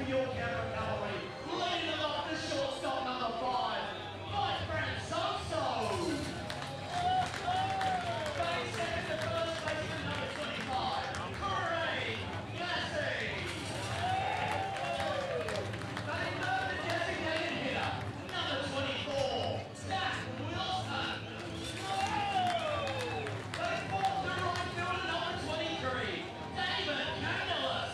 for your Canberra Cavalry. Leading it off the shortstop, number 5, Vice Brand So-So. Batting second to first baseman, number 25, Craig Massey. Batting third, the designated hitter, number 24, Zach Wilson. Batting fourth, the right fielder, number 23, David Candelas.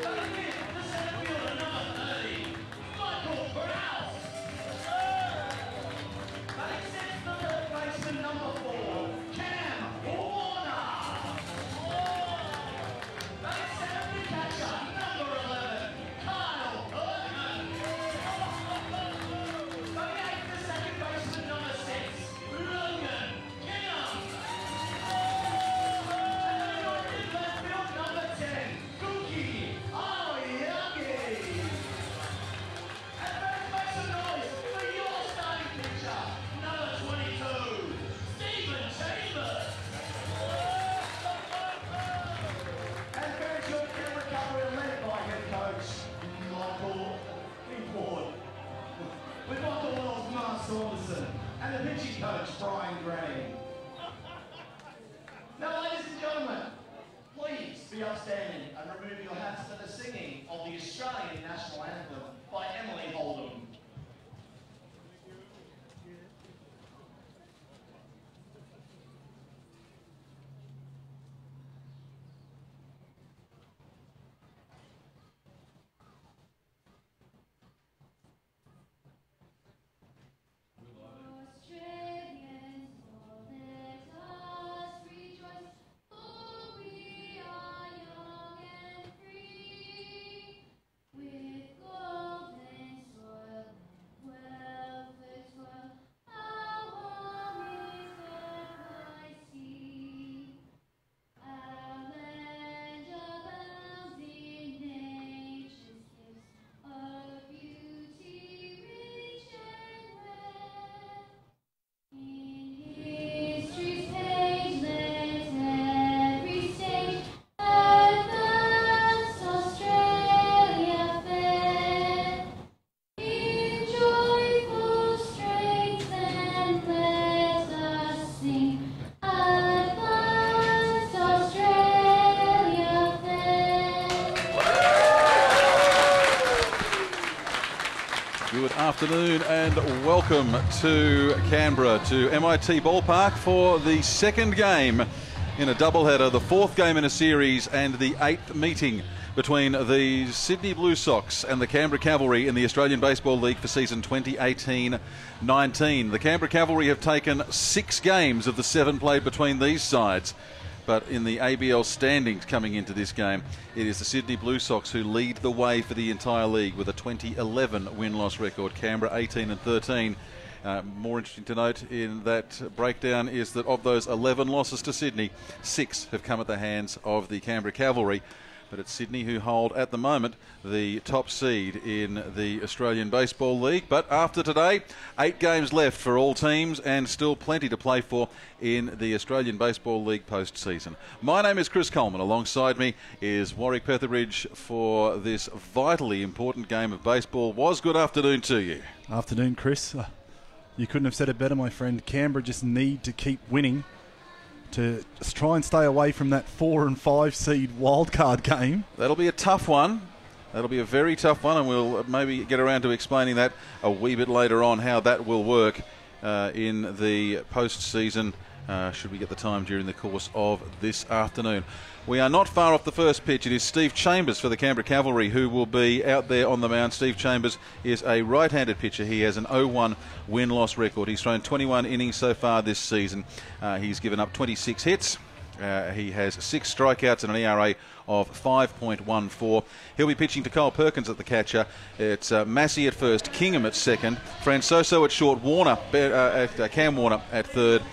Batting fifth, the center fielder, number 30, Michael Browse. Batting sixth, the third baseman, number 4, Cam Warner. Batting seventh, the catcher, number 11, Kyle Erdman. Batting eighth, the second baseman, number 6, Logan Kingham. And the in left field, number 10, Cookie Aoyagi. And first make some noise for your starting pitcher, number 22, Stephen Chambers. And there's your Canberra Cavalry led by head coach Michael Ward, with Michael Wells, Mark Saunderson, and the pitching coach Brian Gray. Now, ladies and gentlemen, please be upstanding and remove your hats for the singing of the Australian National Anthem by Emily Holdham. Australians, oh, let us rejoice, for we are young and free, with golden soil and wealth as well. Our home is the high sea. Our land abounds in nature's gifts of beauty rich and rare. In history's page, let every stage advance Australia fair. In joyful strains, then let us sing, advance Australia fair. Good afternoon and welcome to Canberra, to MIT Ballpark for the second game in a doubleheader, the fourth game in a series and the eighth meeting between the Sydney Blue Sox and the Canberra Cavalry in the Australian Baseball League for season 2018-19. The Canberra Cavalry have taken 6 games of the 7 played between these sides. But in the ABL standings coming into this game, it is the Sydney Blue Sox who lead the way for the entire league with a 2011 win-loss record. Canberra 18-13. More interesting to note in that breakdown is that of those 11 losses to Sydney, 6 have come at the hands of the Canberra Cavalry. But it's Sydney who hold, at the moment, the top seed in the Australian Baseball League. But after today, 8 games left for all teams and still plenty to play for in the Australian Baseball League postseason. My name is Chris Coleman. Alongside me is Warwick Petherbridge for this vitally important game of baseball. Was good afternoon to you. Afternoon, Chris. You couldn't have said it better, my friend. Canberra just need to keep winning to try and stay away from that 4 and 5 seed wildcard game. That'll be a tough one. That'll be a very tough one, and we'll maybe get around to explaining that a wee bit later on, how that will work in the postseason, should we get the time during the course of this afternoon. We are not far off the first pitch. It is Steve Chambers for the Canberra Cavalry who will be out there on the mound. Steve Chambers is a right-handed pitcher. He has an 0-1 win-loss record. He's thrown 21 innings so far this season. He's given up 26 hits. He has 6 strikeouts and an ERA of 5.14. He'll be pitching to Kyle Perkins at the catcher. It's Massey at first, Kingham at second, Francoso at short, Warner, Cam Warner at third.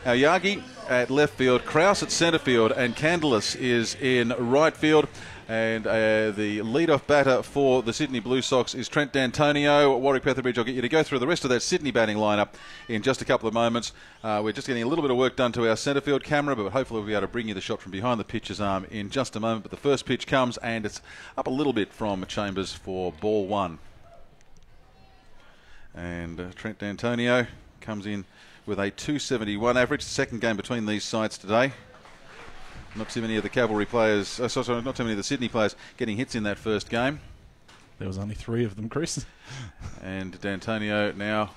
Aoyagi at left field, Krause at centre field, and Candelas is in right field. And the lead-off batter for the Sydney Blue Sox is Trent D'Antonio. Warwick Petherbridge, I'll get you to go through the rest of that Sydney batting lineup in just a couple of moments. We're just getting a little bit of work done to our centre field camera, but hopefully we'll be able to bring you the shot from behind the pitcher's arm in just a moment. But the first pitch comes, and it's up a little bit from Chambers for ball one. And Trent D'Antonio comes in with a 271 average. Second game between these sides today. Not too many of the Cavalry players, not too many of the Sydney players getting hits in that first game. There was only 3 of them, Chris. And D'Antonio now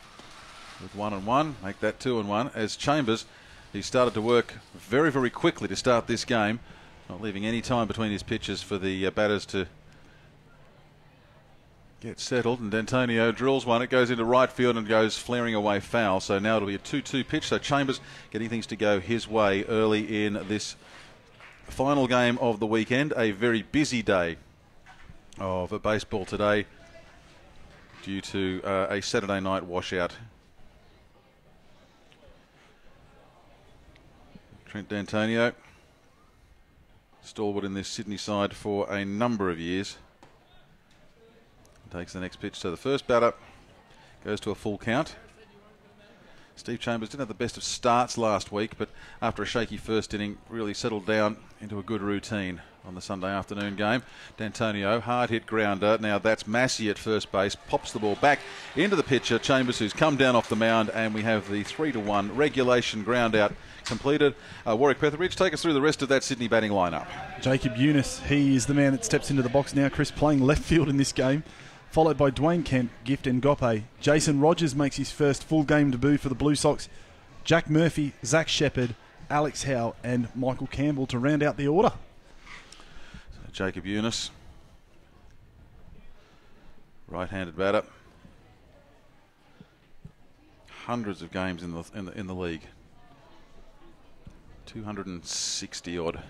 with 1 and 1, make that 2 and 1. As Chambers, he started to work very, very quickly to start this game, not leaving any time between his pitches for the batters to get settled. And D'Antonio drills one, it goes into right field and goes flaring away foul. So now it'll be a 2-2 pitch. So Chambers getting things to go his way early in this final game of the weekend. A very busy day of baseball today due to a Saturday night washout. Trent D'Antonio, stalwart in this Sydney side for a number of years, takes the next pitch. So the first batter goes to a full count. Steve Chambers didn't have the best of starts last week, but after a shaky first inning, really settled down into a good routine on the Sunday afternoon game. D'Antonio, hard hit grounder. Now that's Massey at first base, pops the ball back into the pitcher, Chambers, who's come down off the mound, and we have the 3-1 regulation ground out completed. Warwick Petherbridge, take us through the rest of that Sydney batting lineup. Jacob Eunice, he is the man that steps into the box now, Chris, playing left field in this game, followed by Dwayne Kemp, Gift and Gope. Jason Rogers makes his first full game debut for the Blue Sox. Jack Murphy, Zach Shepherd, Alex Howe and Michael Campbell to round out the order. So Jacob Eunice, right-handed batter. Hundreds of games in the league. 260 odd.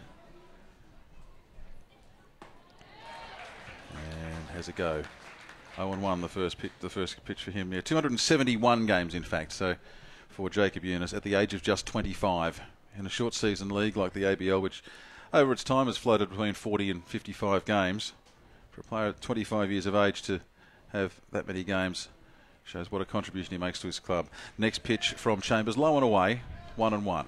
And has a go. 0-1 the first pitch for him. Yeah, 271 games in fact. So for Jacob Eunice at the age of just 25 in a short season league like the ABL, which over its time has floated between 40 and 55 games. For a player at 25 years of age to have that many games shows what a contribution he makes to his club. Next pitch from Chambers, low and away, 1-1.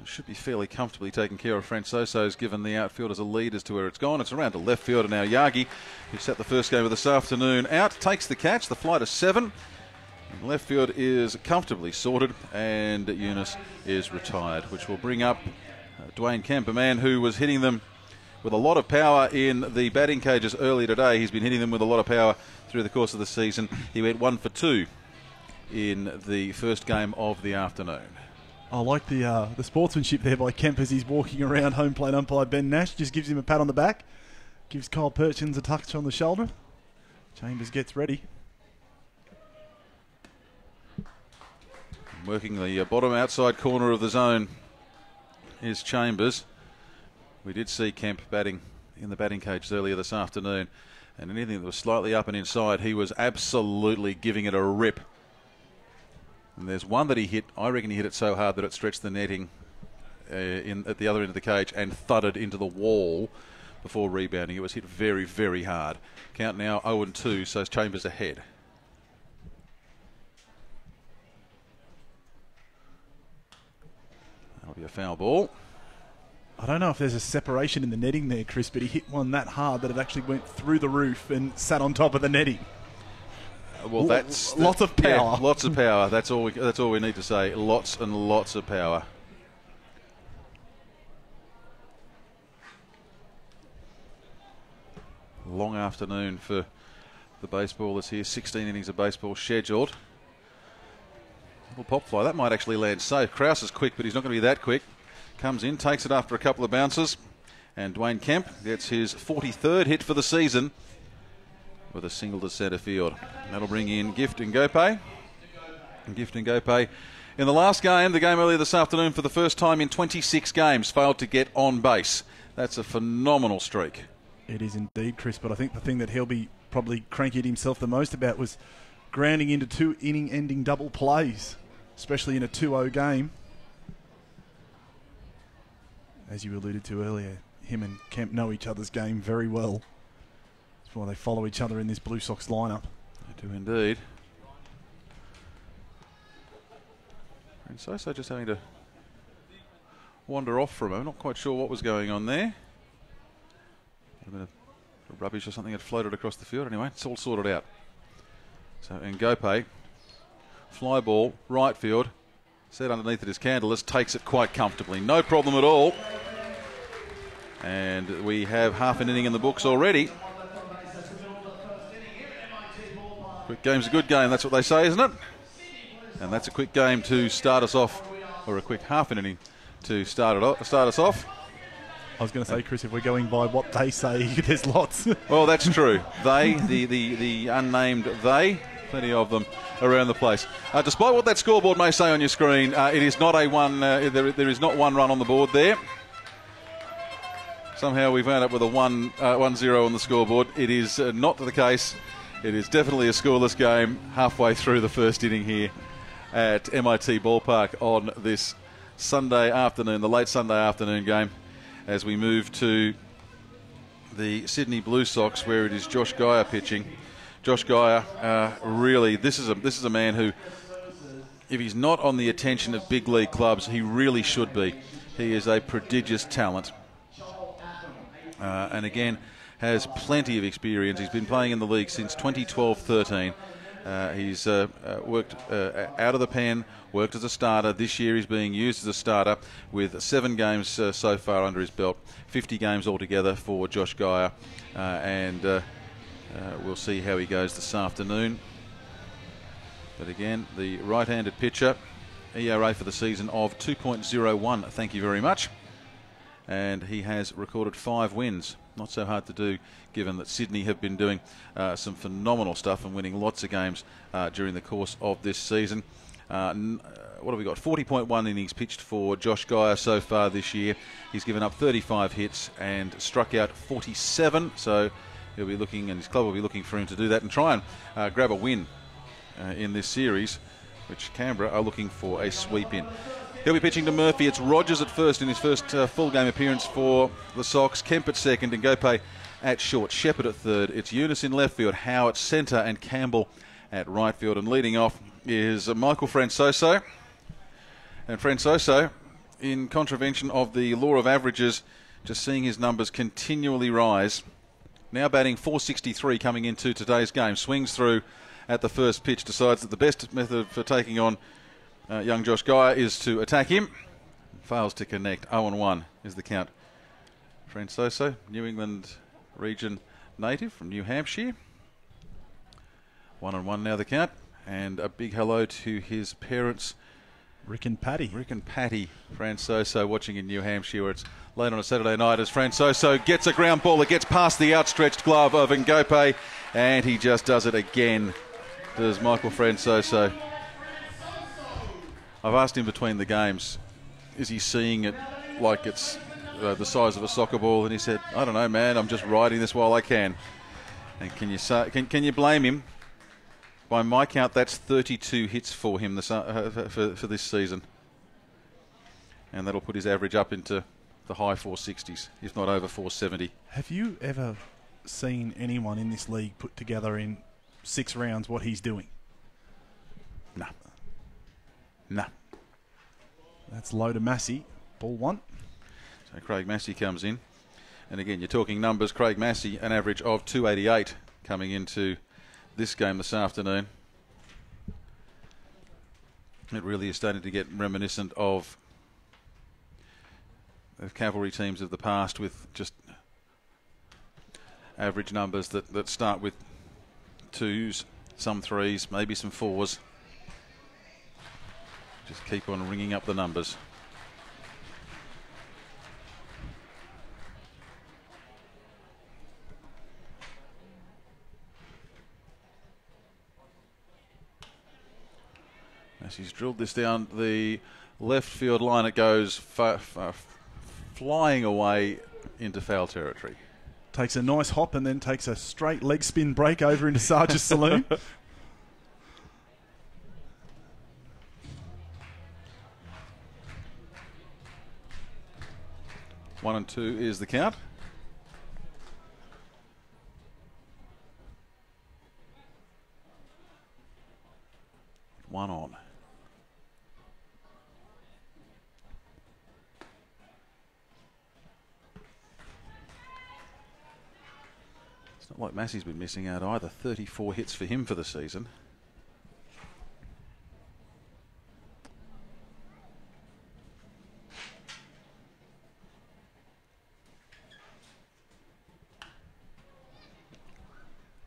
Should be fairly comfortably taken care of. Francoso's given the outfielders a lead as to where it's gone. It's around to left field, and now Yagi, who sat the first game of this afternoon out, takes the catch. The flight is 7. And left field is comfortably sorted, and Eunice is retired, which will bring up Dwayne Kemp, a man who was hitting them with a lot of power in the batting cages earlier today. He's been hitting them with a lot of power through the course of the season. He went 1 for 2 in the first game of the afternoon. I like the sportsmanship there by Kemp as he's walking around. Home plate umpire Ben Nash just gives him a pat on the back, gives Kyle Perchins a touch on the shoulder. Chambers gets ready. Working the bottom outside corner of the zone is Chambers. We did see Kemp batting in the batting cages earlier this afternoon, and anything that was slightly up and inside, he was absolutely giving it a rip. And there's one that he hit, I reckon he hit it so hard that it stretched the netting at the other end of the cage and thudded into the wall before rebounding. It was hit very, very hard. Count now 0-2, so Chambers ahead. That'll be a foul ball. I don't know if there's a separation in the netting there, Chris, but he hit one that hard that it actually went through the roof and sat on top of the netting. Well, that's lots of power. Yeah, lots of power. That's all we need to say. Lots and lots of power. Long afternoon for the baseballers here. 16 innings of baseball scheduled. Little pop fly. That might actually land safe. Krause is quick, but he's not going to be that quick. Comes in, takes it after a couple of bounces. And Dwayne Kemp gets his 43rd hit for the season with a single to centre field. That'll bring in Gift and Gope. And Gift and Gope In the last game, the game earlier this afternoon, for the first time in 26 games, failed to get on base. That's a phenomenal streak. It is indeed, Chris, but I think the thing that he'll be probably cranky at himself the most about was grounding into 2 inning-ending double plays, especially in a 2-0 game. As you alluded to earlier, him and Kemp know each other's game very well. That's why they follow each other in this Blue Sox lineup. They do indeed. And so just having to wander off for a moment. Not quite sure what was going on there. A bit of rubbish or something had floated across the field. Anyway, it's all sorted out. So Ngope, fly ball, right field. Set underneath it is Candless, takes it quite comfortably. No problem at all. And we have half an inning in the books already. Quick game's a good game, that's what they say, isn't it? And that's a quick game to start us off, or a quick half an inning to start us off. I was going to say, Chris, if we're going by what they say, there's lots. Well, that's true. They, the unnamed they, plenty of them around the place. Despite what that scoreboard may say on your screen, it is not a one. There is not one run on the board there. Somehow we've ended up with a 1-0 on the scoreboard. It is not the case. It is definitely a scoreless game halfway through the first inning here at MIT Ballpark on this Sunday afternoon, the late Sunday afternoon game, as we move to the Sydney Blue Sox, where it is Josh Geyer pitching. Josh Geyer, really, this is a man who, if he's not on the attention of big league clubs, he really should be. He is a prodigious talent, and again has plenty of experience. He's been playing in the league since 2012-13. He's worked out of the pen, worked as a starter. This year he's being used as a starter with 7 games so far under his belt, 50 games altogether for Josh Geyer, and we'll see how he goes this afternoon. But again, the right-handed pitcher, ERA for the season of 2.01, thank you very much. And he has recorded 5 wins. Not so hard to do, given that Sydney have been doing some phenomenal stuff and winning lots of games during the course of this season. What have we got? 40.1 innings pitched for Josh Geyer so far this year. He's given up 35 hits and struck out 47. So he'll be looking, and his club will be looking for him to do that and try and grab a win in this series, which Canberra are looking for a sweep in. He'll be pitching to Murphy. It's Rogers at first in his first full game appearance for the Sox. Kemp at second and Ngope at short. Shepherd at third. It's Eunice in left field, Howe at centre, and Campbell at right field. And leading off is Michael Francoso. And Francoso, in contravention of the law of averages, just seeing his numbers continually rise. Now batting .463 coming into today's game. Swings through at the first pitch, decides that the best method for taking on young Josh Geyer is to attack him. Fails to connect. 0-1 is the count. Francoso, New England region native from New Hampshire. 1-1 now the count. And a big hello to his parents, Rick and Patty. Francoso, watching in New Hampshire, where it's late on a Saturday night as Francoso gets a ground ball that gets past the outstretched glove of Ngope, and he just does it again. Does Michael Francoso. I've asked him between the games, is he seeing it like it's the size of a soccer ball? And he said, I don't know, man, I'm just riding this while I can. And can you say, can you blame him? By my count, that's 32 hits for him for this season. And that'll put his average up into the high 460s, if not over 470. Have you ever seen anyone in this league put together in 6 rounds what he's doing? No. That's low to Massey. Ball 1. So Craig Massey comes in. And again, you're talking numbers. Craig Massey, an average of 288 coming into this game this afternoon. It really is starting to get reminiscent of the cavalry teams of the past, with just average numbers that start with 2s, some 3s, maybe some 4s. Just keep on ringing up the numbers. As he's drilled this down the left field line, it goes flying away into foul territory. Takes a nice hop and then takes a straight leg spin break over into Sarge's saloon. 1 and 2 is the count. One on. It's not like Massey's been missing out either. 34 hits for him for the season.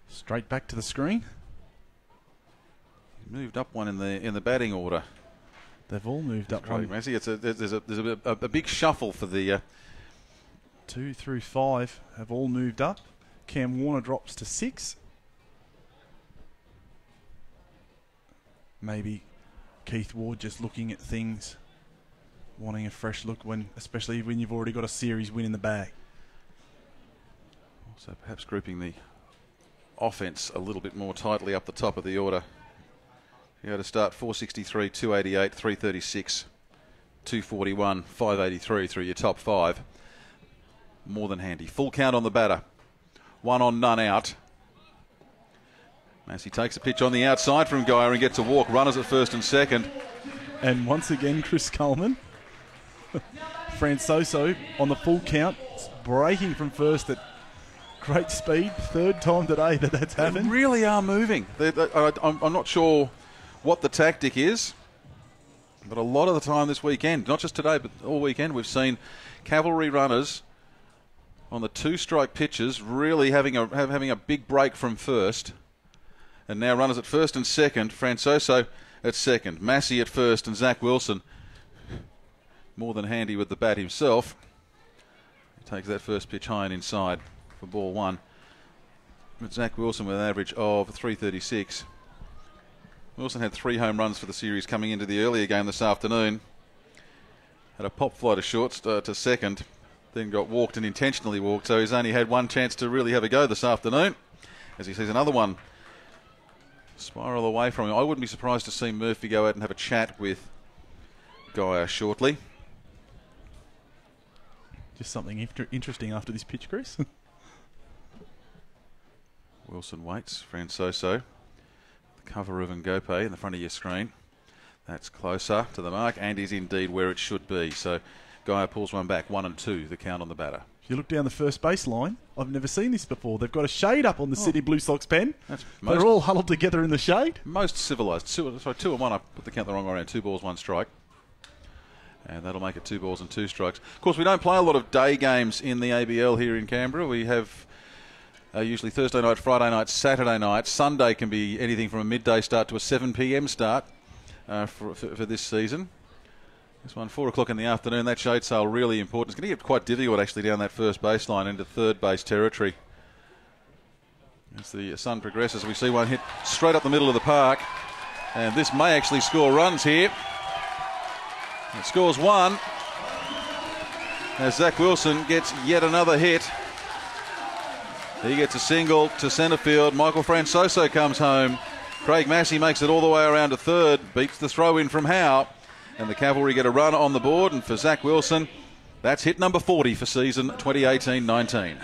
Straight back to the screen. Moved up one in the batting order. They've all moved up one. Massey, there's a big shuffle for the 2 through 5 have all moved up. Cam Warner drops to 6. Maybe Keith Ward just looking at things, wanting a fresh look, especially when you've already got a series win in the bag. Also perhaps grouping the offense a little bit more tightly up the top of the order. You go to start 463, 288, 336, 241, 583 through your top 5. More than handy. Full count on the batter. 1 on, none out. Massey takes a pitch on the outside from Geyer and gets a walk. Runners at first and second. And once again, Chris Coleman. Francoso on the full count, breaking from first at great speed. Third time today that's happened. They really are moving. I'm not sure what the tactic is, but a lot of the time this weekend, not just today, but all weekend, we've seen cavalry runners on the 2-strike pitches really having a big break from first. And now runners at first and second. Francoso at second. Massey at first, and Zach Wilson more than handy with the bat himself. He takes that first pitch high and inside for ball 1. But Zach Wilson with an average of 336. Wilson had 3 home runs for the series coming into the earlier game this afternoon. Had a pop fly to short to second, then got walked and intentionally walked, so he's only had one chance to really have a go this afternoon, as he sees another one spiral away from him. I wouldn't be surprised to see Murphy go out and have a chat with Geyer shortly. Just something interesting after this pitch, Chris. Wilson waits. Francoso, the cover of Ngope in the front of your screen. That's closer to the mark and is indeed where it should be. So Geyer pulls one back. 1 and 2, the count on the batter. If you look down the first base line, I've never seen this before. They've got a shade up on the City Blue Sox pen. They're all huddled together in the shade. Most civilised. 2 and 1. I put the count the wrong way around. 2 balls, 1 strike. And that'll make it 2 balls and 2 strikes. Of course, we don't play a lot of day games in the ABL here in Canberra. We have usually Thursday night, Friday night, Saturday night. Sunday can be anything from a midday start to a 7 p.m. start for this season. This one, 4 o'clock in the afternoon. That shade sail really important. It's going to get quite difficult actually down that first baseline into third base territory. As the sun progresses, we see one hit straight up the middle of the park. And this may actually score runs here. It scores 1 as Zach Wilson gets yet another hit. He gets a single to centre field. Michael Francoso comes home. Craig Massey makes it all the way around to third, beats the throw in from Howe, and the Cavalry get a run on the board. And for Zach Wilson, that's hit number 40 for season 2018-19.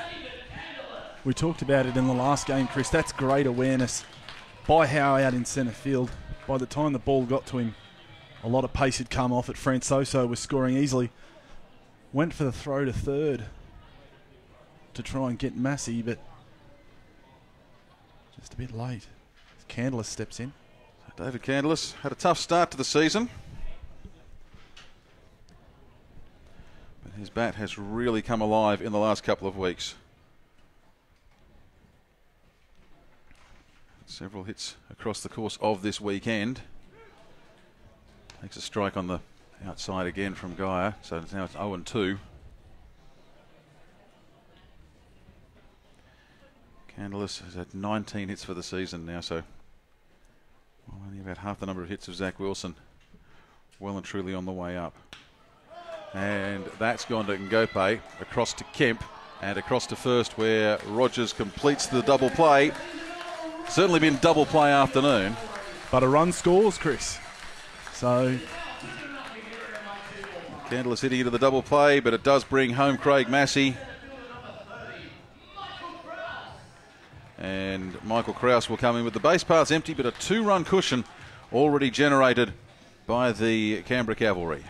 We talked about it in the last game, Chris. That's great awareness by Howe out in centre field. By the time the ball got to him, a lot of pace had come off it. Francoso was scoring easily. Went for the throw to third to try and get Massey, but just a bit late. Candless steps in. David Candless had a tough start to the season, but his bat has really come alive in the last couple of weeks. Several hits across the course of this weekend. Takes a strike on the outside again from Geyer, so now it's 0 and 2. Candless has had 19 hits for the season now, so only about half the number of hits of Zach Wilson. well and truly on the way up. And that's gone to Ngope, across to Kemp, and across to first, where Rogers completes the double play. Certainly been double play afternoon. But a run scores, Chris. So Candler hitting into the double play, but it does bring home Craig Massey. And Michael Krause will come in with the base paths empty, but a 2-run cushion already generated by the Canberra Cavalry.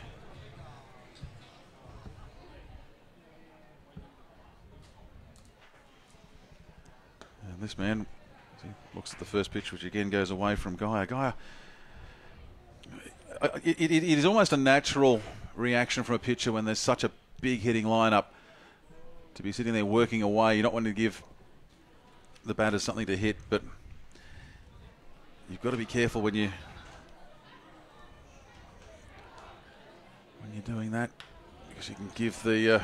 And this man looks at the first pitch, which again goes away from Gaia. It is almost a natural reaction from a pitcher when there's such a big hitting lineup to be sitting there working away. You're not wanting to give the batters something to hit, but you've got to be careful when you're doing that, because you can give the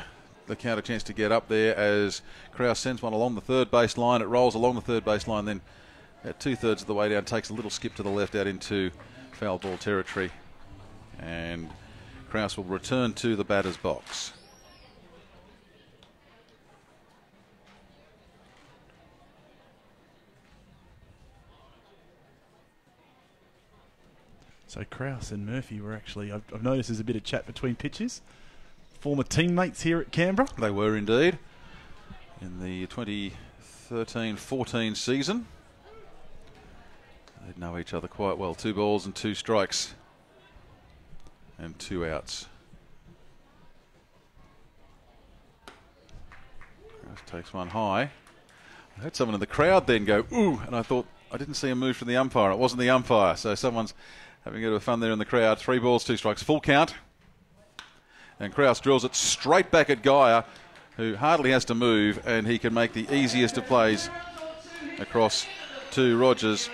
count a chance to get up there as Krause sends one along the third base line. It rolls along the third base line, then at 2/3 of the way down takes a little skip to the left out into foul ball territory, and Krause will return to the batter's box. So Krause and Murphy were actually, I've noticed there's a bit of chat between pitchers. Former teammates here at Canberra. They were indeed in the 2013-14 season. They know each other quite well. 2 balls and 2 strikes and 2 outs. Krause takes one high. I heard someone in the crowd then go, ooh, and I thought, I didn't see a move from the umpire. It wasn't the umpire, so someone's having a bit of fun there in the crowd. 3 balls, 2 strikes, full count. And Krause drills it straight back at Gaia, who hardly has to move, and he can make the easiest of plays across to Rogers.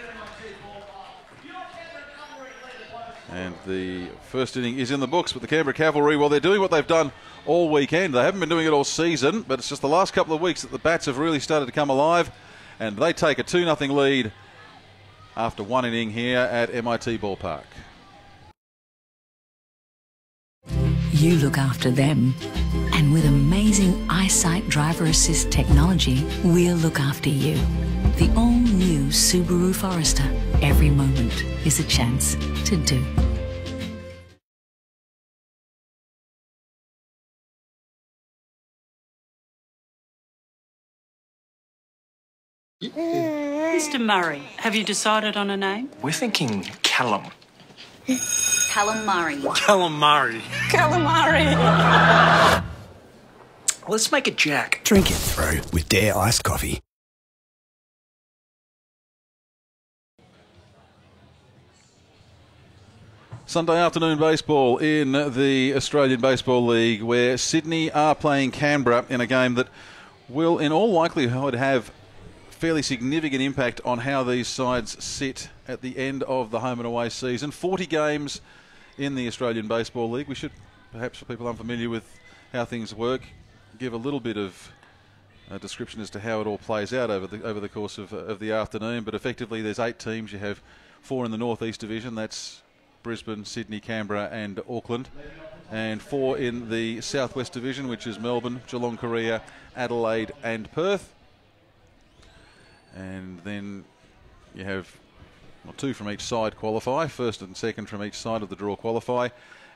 And the first inning is in the books, but the Canberra Cavalry, well, they're doing what they've done all weekend. They haven't been doing it all season, but it's just the last couple of weeks that the bats have really started to come alive, and they take a 2-0 lead after 1 inning here at MIT Ballpark. You look after them, and with amazing eyesight driver assist technology, we'll look after you. The all-new Subaru Forester. Every moment is a chance to do. Mr. Murray, have you decided on a name? We're thinking Callum. Calamari. Calamari. Calamari. Let's make it Jack. Drink it through with Dare iced coffee. Sunday afternoon baseball in the Australian Baseball League, where Sydney are playing Canberra in a game that will in all likelihood have fairly significant impact on how these sides sit at the end of the home and away season. 40 games in the Australian Baseball League. We should, perhaps for people unfamiliar with how things work, give a little bit of a description as to how it all plays out over the course of the afternoon. But effectively there's 8 teams. You have 4 in the North East Division. That's Brisbane, Sydney, Canberra and Auckland. And 4 in the South West Division, which is Melbourne, Geelong, Korea, Adelaide and Perth. And then you have 2 from each side qualify. First and second from each side of the draw qualify.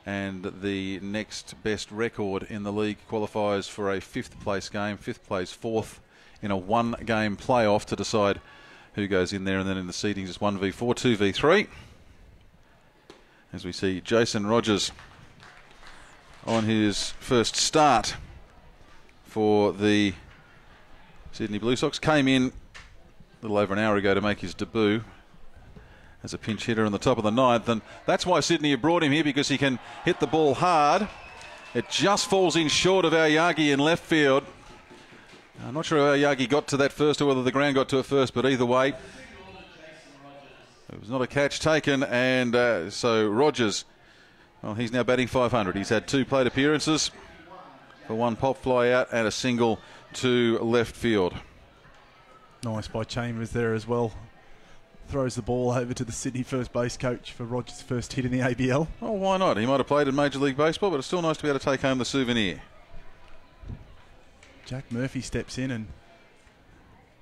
And the next best record in the league qualifies for a 5th place game. 5th plays 4th in a 1-game playoff to decide who goes in there. And then in the seedings it's 1v4, 2v3. As we see Jason Rogers on his first start for the Sydney Blue Sox. Came in a little over an hour ago to make his debut as a pinch hitter in the top of the 9th, and that's why Sydney have brought him here, because he can hit the ball hard. It just falls in short of Aoyagi in left field. I'm not sure how Aoyagi got to that first or whether the ground got to it first, but either way it was not a catch taken. And so Rogers, well, he's now batting 500. He's had 2 plate appearances for 1 pop fly out and a single to left field. Nice by Chambers there as well. throws the ball over to the Sydney first base coach for Rogers' first hit in the ABL. Oh, why not? He might have played in Major League Baseball, but it's still nice to be able to take home the souvenir. Jack Murphy steps in, and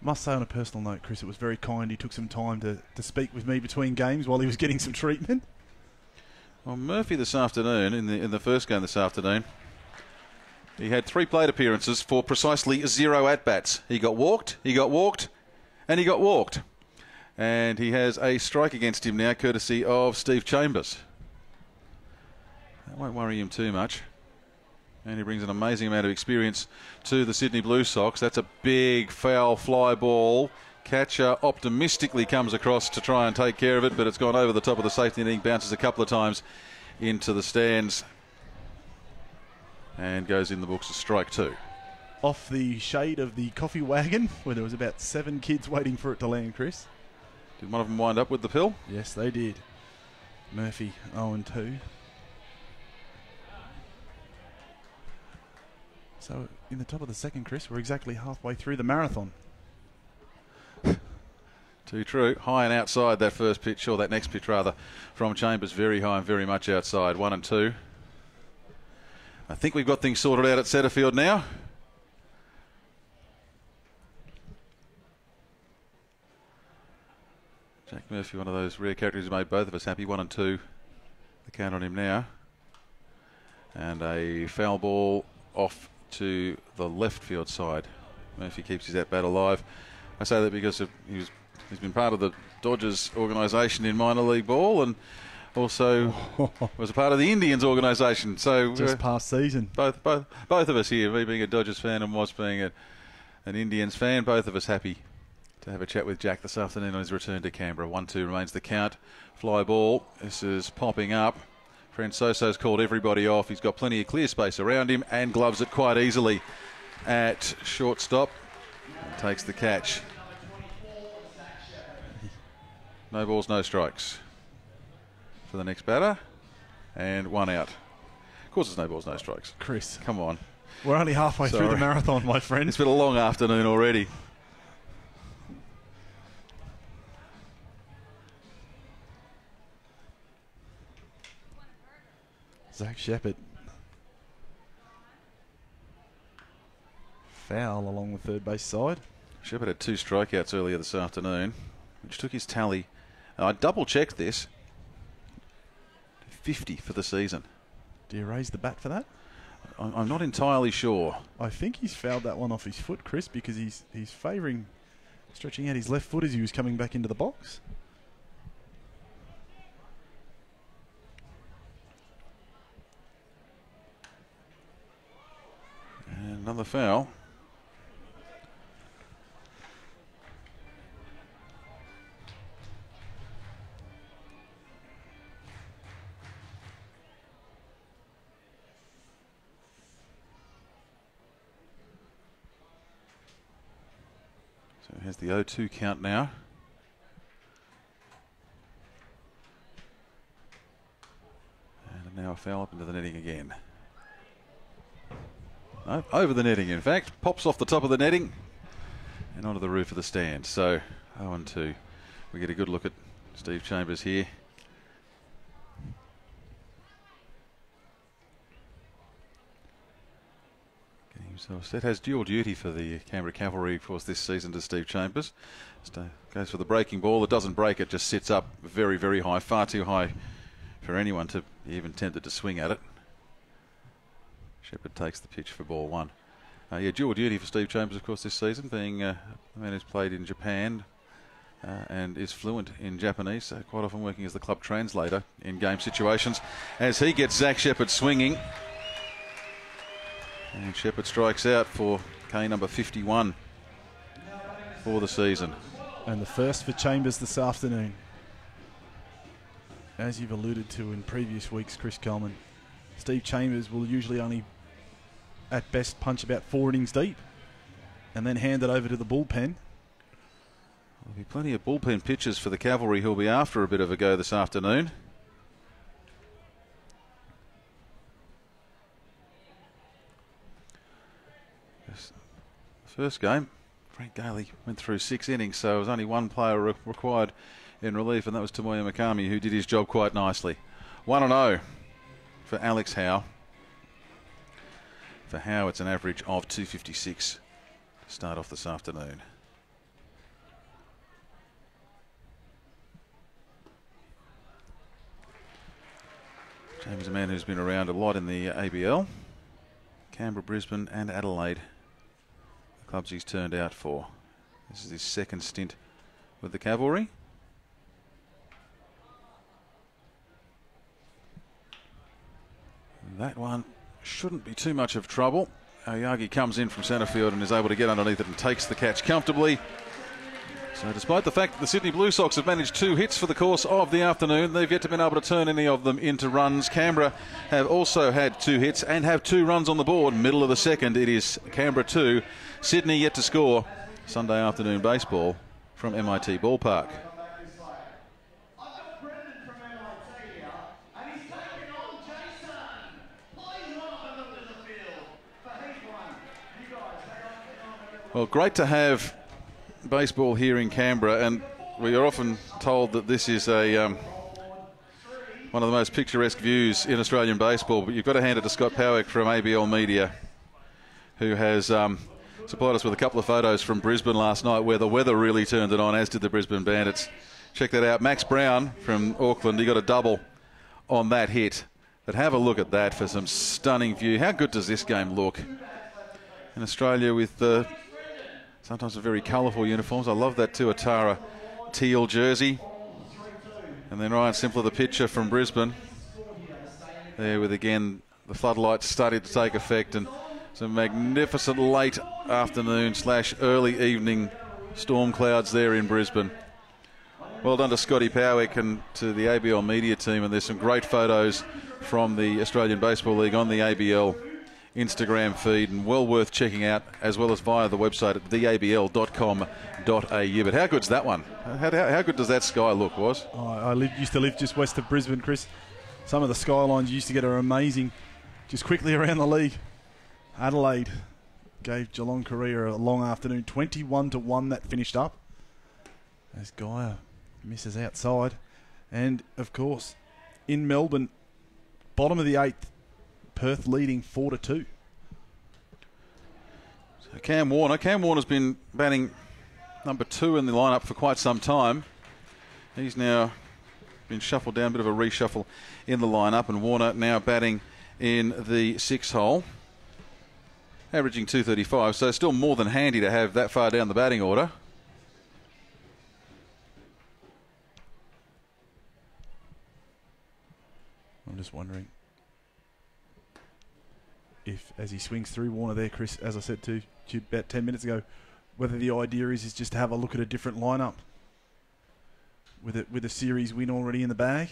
must say on a personal note, Chris, it was very kind. He took some time to speak with me between games while he was getting some treatment. Well, Murphy this afternoon, in the first game this afternoon, he had 3 plate appearances for precisely 0 at-bats. He got walked, and he got walked. And he has a strike against him now, courtesy of Steve Chambers. That won't worry him too much. And he brings an amazing amount of experience to the Sydney Blue Sox. That's a big foul fly ball. Catcher optimistically comes across to try and take care of it, but it's gone over the top of the safety netting, bounces a couple of times into the stands, and goes in the books as strike 2. Off the shade of the coffee wagon, where there was about 7 kids waiting for it to land, Chris. Did one of them wind up with the pill? Yes, they did. Murphy 0-2. So, in the top of the second, Chris, we're exactly halfway through the marathon. Too true. High and outside that first pitch, or that next pitch rather, from Chambers. Very high and very much outside. 1-2. I think we've got things sorted out at Setterfield now. Jack Murphy, one of those rare characters who made both of us happy. 1-2. The count on him now. And a foul ball off to the left field side. Murphy keeps his at-bat alive. I say that because he's been part of the Dodgers organisation in minor league ball, and also was a part of the Indians organisation. So just past season. Both of us here, me being a Dodgers fan and was being an Indians fan, both of us happy to have a chat with Jack this afternoon on his return to Canberra. 1-2 remains the count. Fly ball. This is popping up. Francoso's called everybody off. He's got plenty of clear space around him and gloves it quite easily at shortstop. And takes the catch. No balls, no strikes for the next batter. And 1 out. Of course there's no balls, no strikes. Chris. Come on. We're only halfway through the marathon, my friend. It's been a long afternoon already. Zach Shepherd. Foul along the third base side. Shepherd had 2 strikeouts earlier this afternoon, which took his tally. I double-checked this. 50 for the season. Do you raise the bat for that? I'm not entirely sure. I think he's fouled that one off his foot, Chris, because he's favouring stretching out his left foot as he was coming back into the box. And another foul. So here's the 0-2 count now. And now a foul up into the netting again. No, over the netting, in fact. Pops off the top of the netting and onto the roof of the stand. So 0-2. We get a good look at Steve Chambers here. Getting himself set. Has dual duty for the Canberra Cavalry, of course, this season to Steve Chambers. Goes for the breaking ball. It doesn't break. It just sits up very, very high. Far too high for anyone to be even tempted to swing at it. Shepherd takes the pitch for ball 1. Dual duty for Steve Chambers, of course, this season, being a man who's played in Japan and is fluent in Japanese, so quite often working as the club translator in game situations. As he gets Zach Shepherd swinging, and Shepherd strikes out for K number 51 for the season. And the first for Chambers this afternoon. As you've alluded to in previous weeks, Chris Coleman, Steve Chambers will usually only, at best, punch about 4 innings deep and then hand it over to the bullpen. There'll be plenty of bullpen pitches for the Cavalry who'll be after a bit of a go this afternoon. The first game, Frank Gailey went through 6 innings, so there was only one player required in relief, and that was Tomoya Mikami, who did his job quite nicely. 1-0 for Alex Howe. For Howe, it's an average of 256 to start off this afternoon. James is a man who's been around a lot in the ABL. Canberra, Brisbane and Adelaide, the clubs he's turned out for. This is his second stint with the Cavalry. That one shouldn't be too much of trouble. Oyagi comes in from centre field and is able to get underneath it and takes the catch comfortably. So despite the fact that the Sydney Blue Sox have managed 2 hits for the course of the afternoon, they've yet to been able to turn any of them into runs. Canberra have also had 2 hits and have 2 runs on the board. Middle of the second, it is Canberra 2, Sydney yet to score. Sunday afternoon baseball from MIT Ballpark. Well, great to have baseball here in Canberra, and we are often told that this is a one of the most picturesque views in Australian baseball, but you've got to hand it to Scott Powick from ABL Media, who has supplied us with a couple of photos from Brisbane last night where the weather really turned it on, as did the Brisbane Bandits. Check that out. Max Brown from Auckland, he got a double on that hit. But have a look at that for some stunning view. How good does this game look? In Australia with sometimes very colourful uniforms. I love that Tuatara teal jersey. And then Ryan Simpler, the pitcher from Brisbane. There with, again, the floodlights starting to take effect and some magnificent late afternoon / early evening storm clouds there in Brisbane. Well done to Scotty Powick and to the ABL media team. And there's some great photos from the Australian Baseball League on the ABL Instagram feed, and well worth checking out, as well as via the website at theabl.com.au. But how good's that one? How good does that sky look, Was? Oh, I used to live just west of Brisbane, Chris. Some of the skylines you used to get are amazing. Just quickly around the league, Adelaide gave Geelong Korea a long afternoon, 21-1 that finished up, as Gaia misses outside. And of course, in Melbourne, bottom of the 8th, Perth leading 4-2. So Cam Warner's been batting number 2 in the lineup for quite some time. He's now been shuffled down, a bit of a reshuffle in the lineup, and Warner now batting in the 6th hole, averaging 235, so still more than handy to have that far down the batting order. I'm just wondering if, as he swings through Warner there, Chris, as I said to you about 10 minutes ago, whether the idea is just to have a look at a different lineup with a series win already in the bag.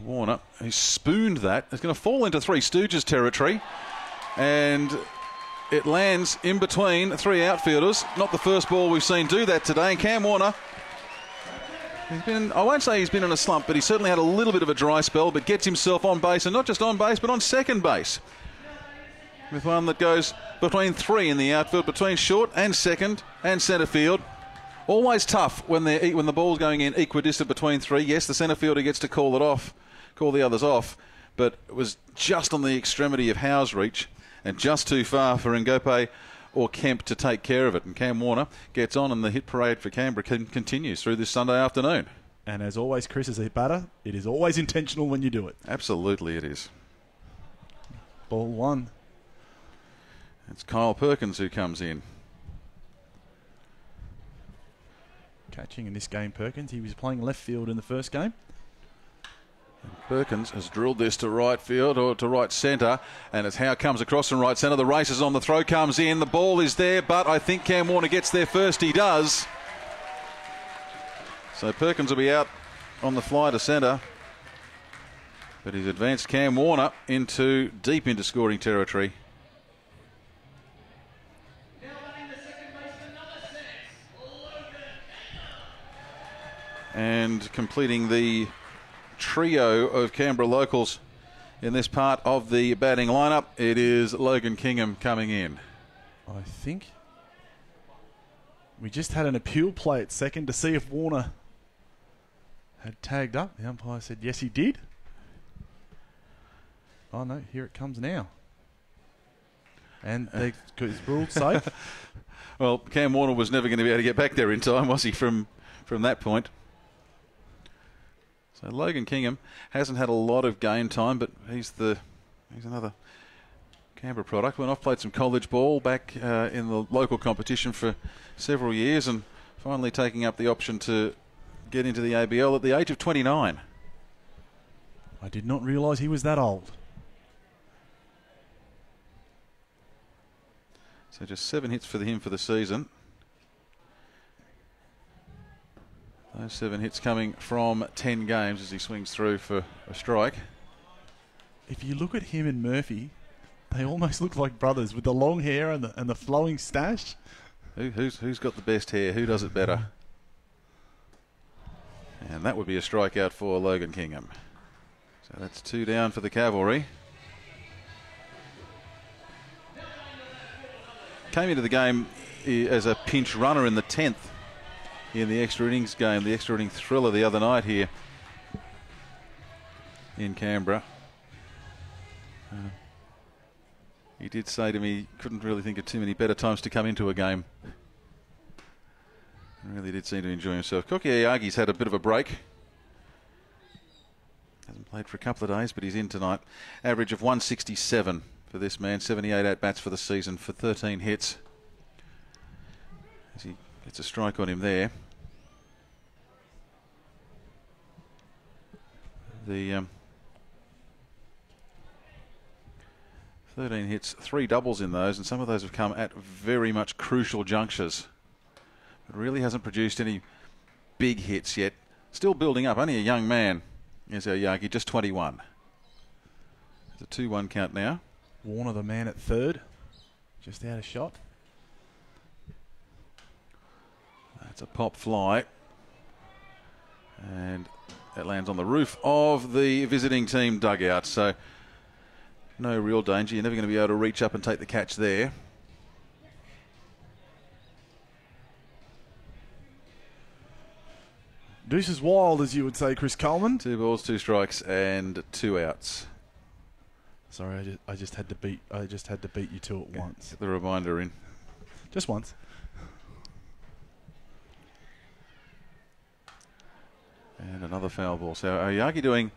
Warner, he spooned that. It's going to fall into Three Stooges territory, and it lands in between 3 outfielders. Not the first ball we've seen do that today. And Cam Warner, I won't say he's been in a slump, but he certainly had a little bit of a dry spell, but gets himself on base, and not just on base, but on second base, with one that goes between 3 in the outfield, between short and second and centre field. Always tough when the ball's going in equidistant between 3. Yes, the centre fielder gets to call it off, call the others off, but it was just on the extremity of Howe's reach and just too far for Ngope or Kemp to take care of it. And Cam Warner gets on, and the hit parade for Canberra continues through this Sunday afternoon. And as always, Chris, as a batter, it is always intentional when you do it. Absolutely it is. Ball 1. It's Kyle Perkins who comes in. Catching in this game, Perkins. He was playing left field in the first game. And Perkins has drilled this to right field or to right centre, and it's how it comes across from right centre. The race is on, the throw comes in, the ball is there, but I think Cam Warner gets there first. He does. So Perkins will be out on the fly to centre, but he's advanced Cam Warner deep into scoring territory. And completing the trio of Canberra locals in this part of the batting lineup, it is Logan Kingham coming in. I think We just had an appeal play at second to see if Warner had tagged up. The umpire said yes, he did. Oh no, here it comes now. And it's ruled safe. Well, Cam Warner was never going to be able to get back there in time, was he, from that point? So Logan Kingham hasn't had a lot of game time, but he's another Canberra product. Went off, played some college ball back in the local competition for several years, and finally taking up the option to get into the ABL at the age of 29. I did not realise he was that old. So just 7 hits for him for the season. Those 7 hits coming from 10 games as he swings through for a strike. If you look at him and Murphy, they almost look like brothers with the long hair and the flowing stash. Who's got the best hair? Who does it better? And that would be a strikeout for Logan Kingham. So that's 2 down for the Cavalry. Came into the game as a pinch runner in the 10th in the extra innings game, the extra inning thriller the other night here in Canberra. He did say to me he couldn't really think of too many better times to come into a game. He really did seem to enjoy himself. Kokiagi's had a bit of a break. Hasn't played for a couple of days, but he's in tonight. Average of 167 for this man. 78 at-bats for the season for 13 hits. As he gets a strike on him there. The 13 hits, 3 doubles in those, and some of those have come at very much crucial junctures. But really hasn't produced any big hits yet. Still building up. Only a young man is Oyagi, just 21. It's a 2-1 count now. Warner, the man at third, just out of shot. That's a pop fly. And that lands on the roof of the visiting team dugout. So no real danger. You're never going to be able to reach up and take the catch there. Deuce is wild, as you would say, Chris Coleman. 2 balls, 2 strikes, and 2 outs. Sorry, I just had to beat you to it once. Get the reminder in. Just once. And another foul ball. So Oyagi doing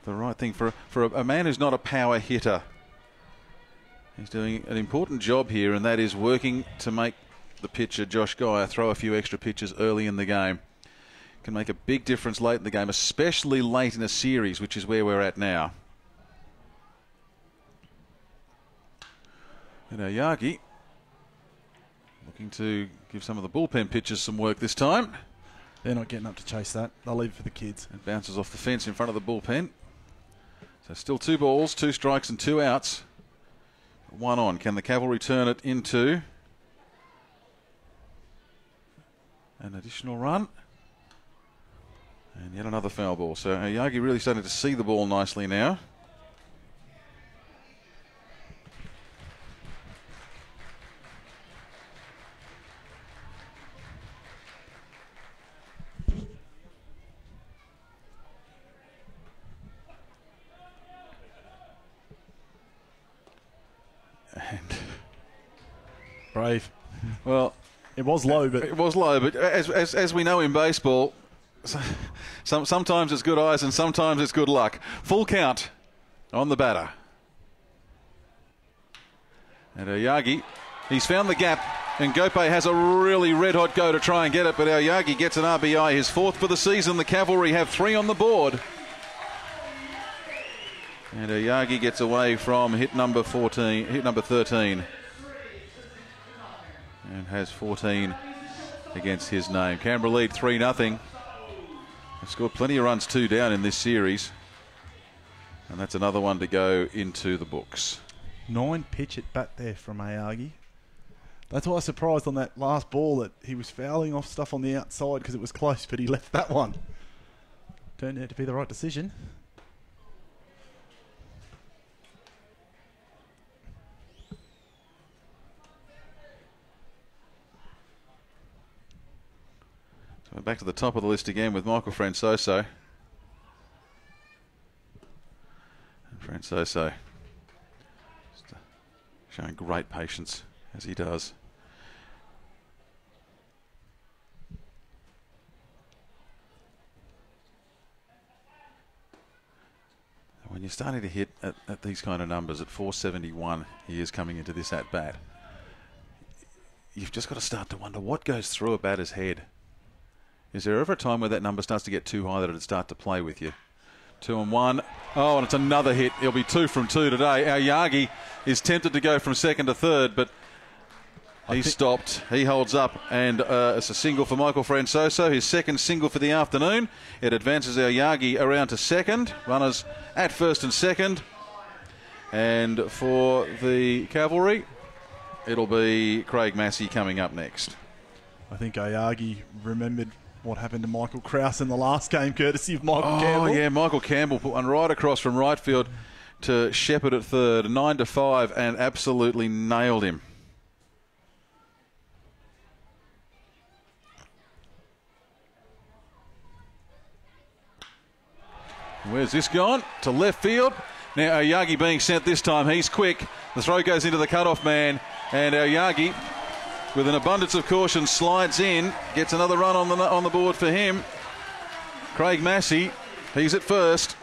the right thing for a man who's not a power hitter. He's doing an important job here, and that is working to make the pitcher, Josh Geyer, throw a few extra pitches early in the game. Can make a big difference late in the game, especially late in a series, which is where we're at now. And Oyagi looking to give some of the bullpen pitchers some work this time. They're not getting up to chase that. They'll leave it for the kids. It bounces off the fence in front of the bullpen. So still 2 balls, 2 strikes and 2 outs. 1 on. Can the Cavalry turn it into an additional run? And yet another foul ball. So Oyagi really starting to see the ball nicely now. And brave. Well, it was low, but as we know in baseball, sometimes it's good eyes and sometimes it's good luck. Full count on the batter. And Oyagi, he's found the gap, and Gope has a really red-hot go to try and get it, but Oyagi gets an RBI, his 4th for the season. The Cavalry have 3 on the board. And Oyagi gets away from hit number 13. And has 14 against his name. Canberra lead 3-0. They've scored plenty of runs 2 down in this series. And that's another one to go into the books. 9 pitch at bat there from Oyagi. That's why I was surprised on that last ball that he was fouling off stuff on the outside because it was close, but he left that one. Turned out to be the right decision. So back to the top of the list again with Michael Francoso. And Francoso just, showing great patience as he does. When you're starting to hit at these kind of numbers, at 471 he is coming into this at-bat, you've just got to start to wonder what goes through a batter's head. Is there ever a time where that number starts to get too high that it'd start to play with you? 2 and 1. Oh, and it's another hit. He'll be 2 from 2 today. Our Yagi is tempted to go from second to third, but he stopped. He holds up, and it's a single for Michael Francoso, his second single for the afternoon. It advances our Yagi around to second. Runners at first and second. And for the Cavalry, it'll be Craig Massey coming up next. I think Ayagi remembered what happened to Michael Krause in the last game, courtesy of Michael Campbell. Oh, yeah, Michael Campbell put one right across from right field to Shepherd at third, 9-5, and absolutely nailed him. Where's this gone? To left field. Now Oyagi being sent this time. He's quick. The throw goes into the cutoff man, and Oyagi, with an abundance of caution, slides in, gets another run on the board for him. Craig Massey, he's at first.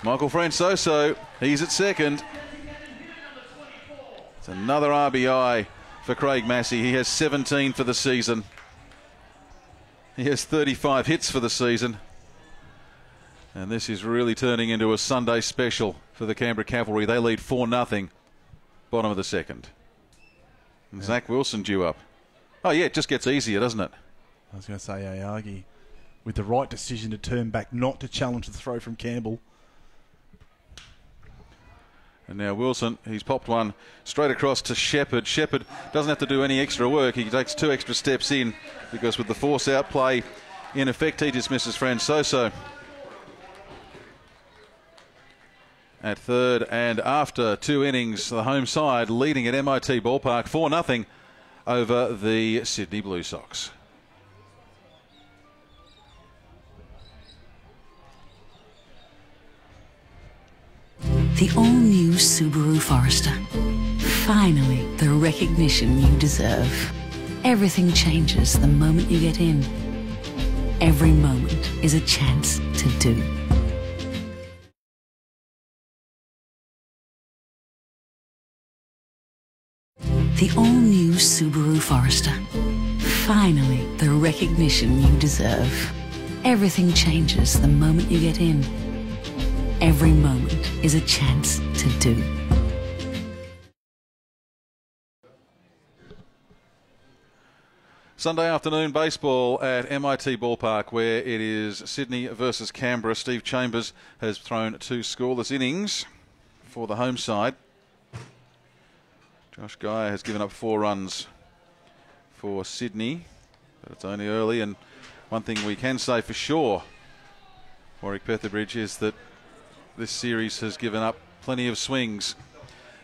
Michael Francoso, he's at second. It's another RBI for Craig Massey. He has 17 for the season. He has 35 hits for the season. And this is really turning into a Sunday special for the Canberra Cavalry. They lead 4-0, bottom of the second. And Zach Wilson due up. Oh, yeah, it just gets easier, doesn't it? I was going to say, Ayagi, with the right decision to turn back, not to challenge the throw from Campbell. And now Wilson, he's popped one straight across to Shepherd. Shepherd doesn't have to do any extra work. He takes 2 extra steps in, because with the force out play in effect, he dismisses Francoso. At third, and after 2 innings, the home side leading at MIT Ballpark 4-0 over the Sydney Blue Sox. The all-new Subaru Forester. Finally, the recognition you deserve. Everything changes the moment you get in. Every moment is a chance to do. The all-new Subaru Forester. Finally, the recognition you deserve. Everything changes the moment you get in. Every moment is a chance to do. Sunday afternoon baseball at MIT Ballpark, where it is Sydney versus Canberra. Steve Chambers has thrown 2 scoreless innings for the home side. Josh Geyer has given up 4 runs for Sydney, but it's only early, and one thing we can say for sure, Warwick Petherbridge, is that this series has given up plenty of swings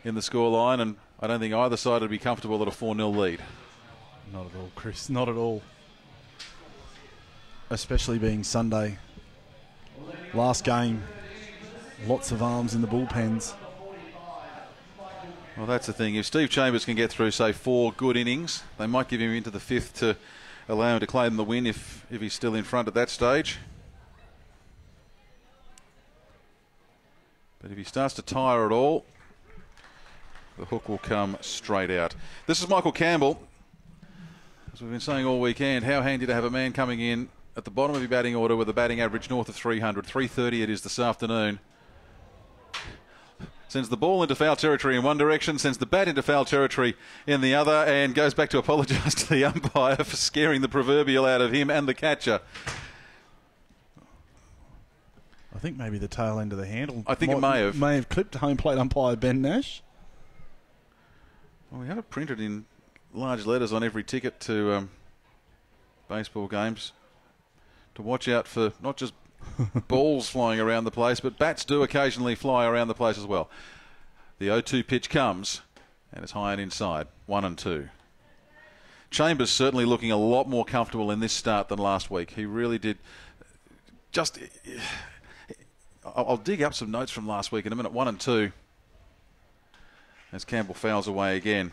in the scoreline, and I don't think either side would be comfortable at a 4-0 lead. Not at all, Chris, not at all. Especially being Sunday. Last game, lots of arms in the bullpens. Well, that's the thing. If Steve Chambers can get through, say, 4 good innings, they might give him into the 5th to allow him to claim the win if he's still in front at that stage. But if he starts to tire at all, the hook will come straight out. This is Michael Campbell. As we've been saying all weekend, how handy to have a man coming in at the bottom of your batting order with a batting average north of 300. 330 it is this afternoon. Sends the ball into foul territory in one direction, sends the bat into foul territory in the other, and goes back to apologise to the umpire for scaring the proverbial out of him and the catcher. I think maybe the tail end of the handle. I think it may have. May have clipped home plate umpire Ben Nash. Well, we have it printed in large letters on every ticket to baseball games to watch out for not just balls flying around the place, but bats do occasionally fly around the place as well. The 0-2 pitch comes, and it's high and inside, 1-2. Chambers certainly looking a lot more comfortable in this start than last week. He really did. Just, I'll dig up some notes from last week in a minute. 1 and 2. As Campbell fouls away again.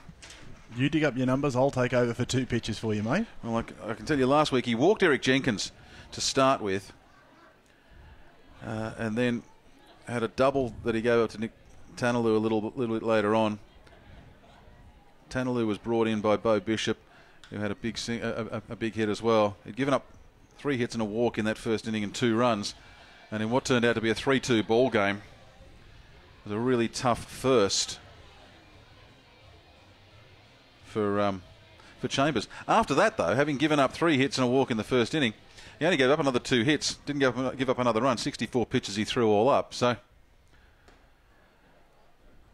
You dig up your numbers, I'll take over for 2 pitches for you, mate. Well, I can tell you last week he walked Eric Jenkins to start with. And then had a double that he gave up to Nick Tanaloo a little bit later on. Tanaloo was brought in by Bo Bishop, who had a big hit as well. He'd given up 3 hits and a walk in that first inning and 2 runs. And in what turned out to be a 3-2 ball game. It was a really tough first for Chambers. After that, though, having given up 3 hits and a walk in the first inning, he only gave up another 2 hits. Didn't give up another run. 64 pitches he threw all up. So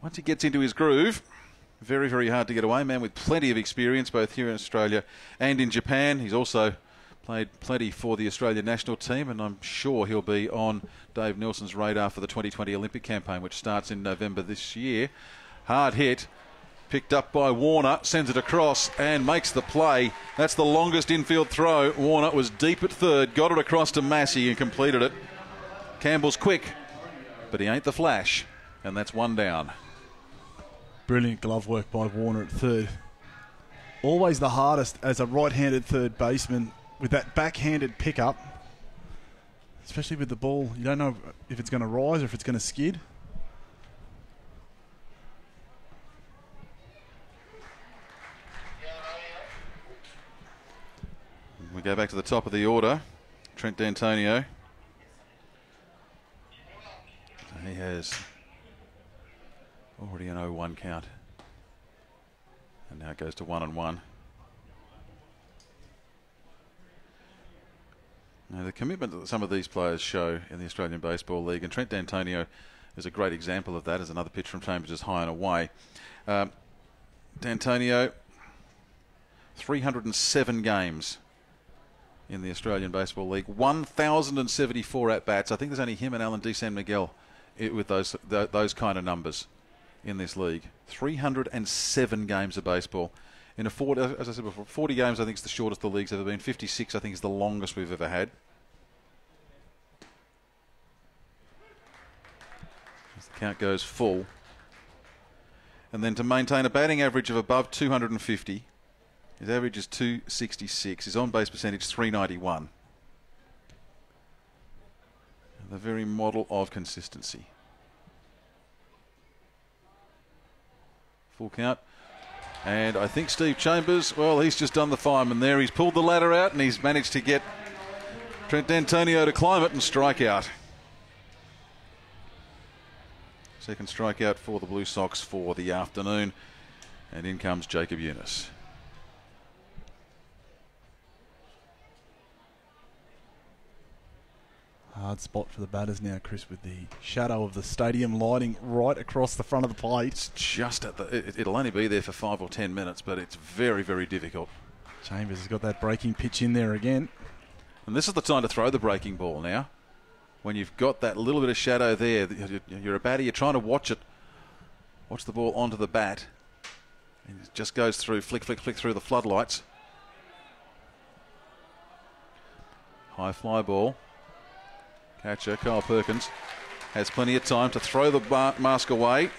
once he gets into his groove, very, very hard to get away. Man with plenty of experience both here in Australia and in Japan. He's also played plenty for the Australian national team, and I'm sure he'll be on Dave Nelson's radar for the 2020 Olympic campaign, which starts in November this year. Hard hit. Picked up by Warner, sends it across and makes the play. That's the longest infield throw. Warner was deep at third, got it across to Massey and completed it. Campbell's quick, but he ain't the Flash, and that's 1 down. Brilliant glove work by Warner at third. Always the hardest as a right-handed third baseman with that backhanded pickup, especially with the ball. You don't know if it's going to rise or if it's going to skid. We go back to the top of the order. Trent D'Antonio. He has already an 0-1 count. And now it goes to 1-1. Now the commitment that some of these players show in the Australian Baseball League, and Trent D'Antonio is a great example of that, as another pitch from Chambers is high and away. D'Antonio, 307 games in the Australian Baseball League, 1,074 at-bats. I think there's only him and Alan D. San Miguel with those kind of numbers in this league. 307 games of baseball. In a 40, as I said before, 40 games I think is the shortest the league's ever been. 56 I think is the longest we've ever had. As the count goes full. And then to maintain a batting average of above 250, his average is 266. His on-base percentage 391. The very model of consistency. Full count. And I think Steve Chambers, well, he's just done the fireman there. He's pulled the ladder out and he's managed to get Trent D'Antonio to climb it and strike out. Second strikeout for the Blue Sox for the afternoon. And in comes Jacob Eunice. Hard spot for the batters now, Chris, with the shadow of the stadium lighting right across the front of the plate. It's just at the... It'll only be there for 5 or 10 minutes, but it's very, very difficult. Chambers has got that breaking pitch in there again. And this is the time to throw the breaking ball now. When you've got that little bit of shadow there, you're a batter, you're trying to watch it. Watch the ball onto the bat. And it just goes through, flick, flick, flick through the floodlights. High fly ball. Catcher, Kyle Perkins, has plenty of time to throw the mask away.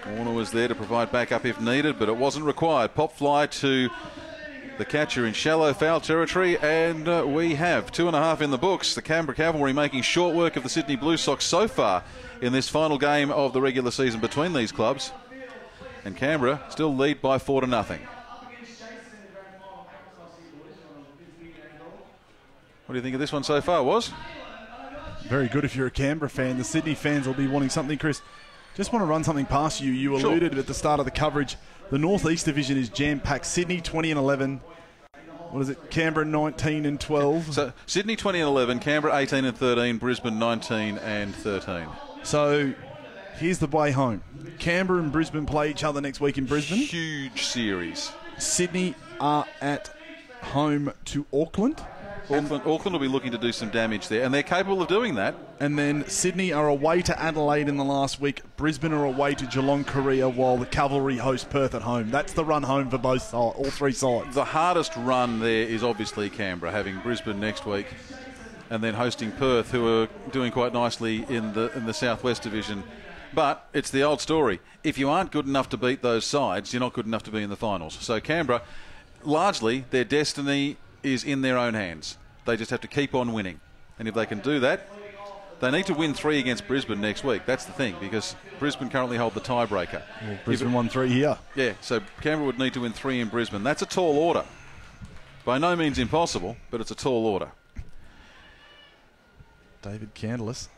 Warner was there to provide backup if needed, but it wasn't required. Pop fly to the catcher in shallow foul territory, and we have 2.5 in the books. The Canberra Cavalry making short work of the Sydney Blue Sox so far in this final game of the regular season between these clubs. And Canberra still lead by 4-0. What do you think of this one so far, Was? Very good if you're a Canberra fan. The Sydney fans will be wanting something, Chris. Just want to run something past you. You alluded at the start of the coverage. The North East Division is jam-packed. Sydney 20-11. What is it? Canberra 19-12. So Sydney 20-11, Canberra 18-13, Brisbane 19-13. So here's the way home. Canberra and Brisbane play each other next week in Brisbane. Huge series. Sydney are at home to Auckland. Auckland will be looking to do some damage there, and they're capable of doing that. And then Sydney are away to Adelaide in the last week. Brisbane are away to Geelong, Korea, while the Cavalry host Perth at home. That's the run home for both sides, all three sides. The hardest run there is obviously Canberra, having Brisbane next week, and then hosting Perth, who are doing quite nicely in the Southwest Division. But it's the old story. If you aren't good enough to beat those sides, you're not good enough to be in the finals. So Canberra, largely, their destiny is in their own hands. They just have to keep on winning. And if they can do that, they need to win 3 against Brisbane next week. That's the thing, because Brisbane currently hold the tiebreaker. Well, Brisbane won 3 here. Yeah, so Canberra would need to win 3 in Brisbane. That's a tall order. By no means impossible, but it's a tall order. David Candelas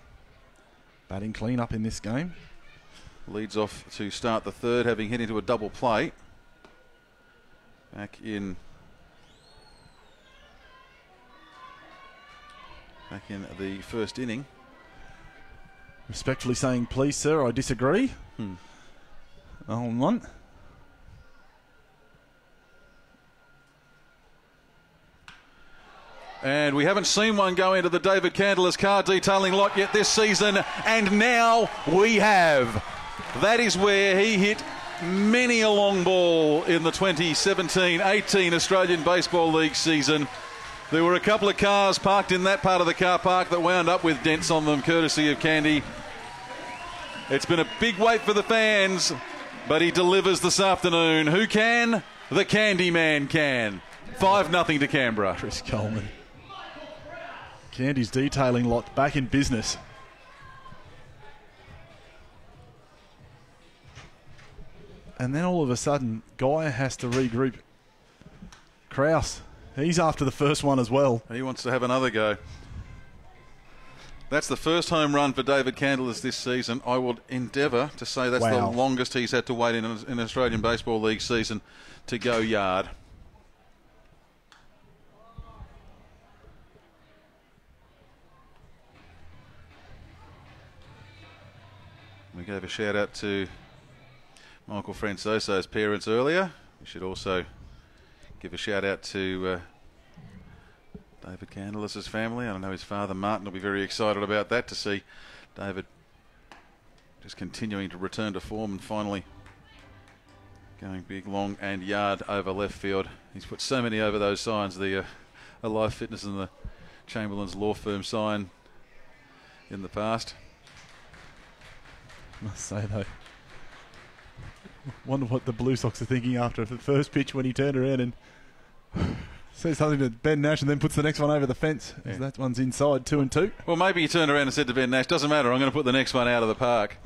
batting clean up in this game. Leads off to start the third, having hit into a double play. Back in the first inning. Respectfully saying, please, sir, I disagree. Hold on. And we haven't seen one go into the David Candelas car detailing lot yet this season, and now we have. That is where he hit many a long ball in the 2017-18 Australian Baseball League season. There were a couple of cars parked in that part of the car park that wound up with dents on them, courtesy of Candy. It's been a big wait for the fans, but he delivers this afternoon. Who can? The Candy Man can. 5-0 to Canberra. Chris Coleman. Candy's detailing lot back in business. And then all of a sudden, Guy has to regroup. Krause, he's after the first one as well. He wants to have another go. That's the first home run for David Candelas this season. I would endeavour to say that's the longest he's had to wait in an Australian Baseball League season to go yard. We gave a shout out to Michael Francoso's parents earlier. We should also give a shout out to David Candelas' family. I know his father Martin will be very excited about that, to see David just continuing to return to form and finally going big, long and yard over left field. He's put so many over those signs, the Alive Fitness and the Chamberlain's Law Firm sign in the past. I must say though, wonder what the Blue Sox are thinking after the first pitch when he turned around and says something to Ben Nash and then puts the next one over the fence. Yeah. That one's inside, 2-2. Well, maybe he turned around and said to Ben Nash, doesn't matter, I'm going to put the next one out of the park.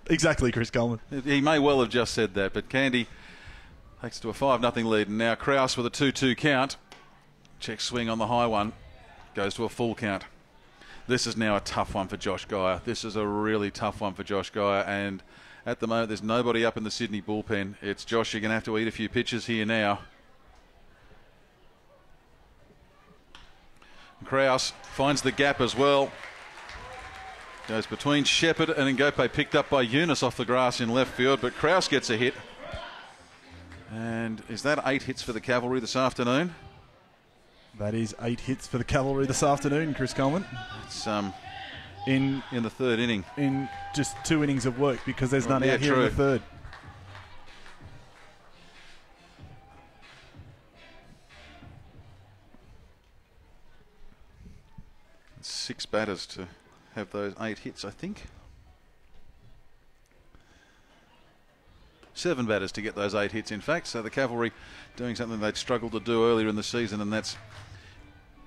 Exactly, Chris Coleman. He may well have just said that, but Candy takes to a 5-0 lead, and now Krause with a 2-2 count. Check swing on the high one, goes to a full count. This is now a tough one for Josh Geyer. This is a really tough one for Josh Geyer, and at the moment there's nobody up in the Sydney bullpen. It's Josh, you're going to have to eat a few pitches here now. Krause finds the gap as well. Goes between Shepherd and Ngope, picked up by Eunice off the grass in left field, but Krause gets a hit. And is that 8 hits for the Cavalry this afternoon? That is 8 hits for the Cavalry this afternoon, Chris Coleman. It's in the third inning. In just 2 innings of work, because there's none out here in the third. It's 6 batters to have those 8 hits, I think. 7 batters to get those 8 hits, in fact. So the Cavalry doing something they'd struggled to do earlier in the season, and that's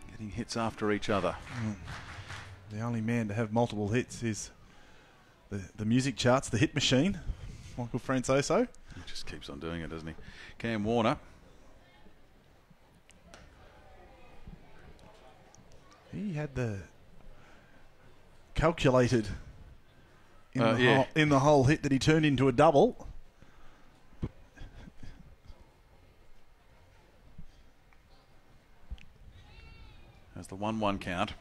getting hits after each other. The only man to have multiple hits is the music charts, the hit machine, Michael Francoso. He just keeps on doing it, doesn't he? Cam Warner. He had the calculated in the whole hit that he turned into a double. As the 1-1 count.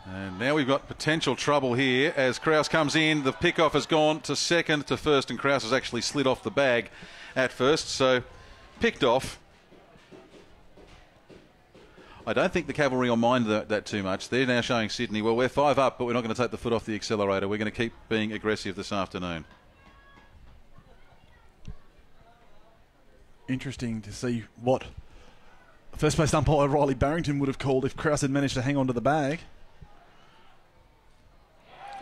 And now we've got potential trouble here as Krause comes in. The pickoff has gone to second, to first, and Krause has actually slid off the bag at first. So picked off. I don't think the Cavalry will mind that too much. They're now showing Sydney, well, we're 5 up, but we're not going to take the foot off the accelerator. We're going to keep being aggressive this afternoon. Interesting to see what first base umpire Riley Barrington would have called if Krause had managed to hang on to the bag.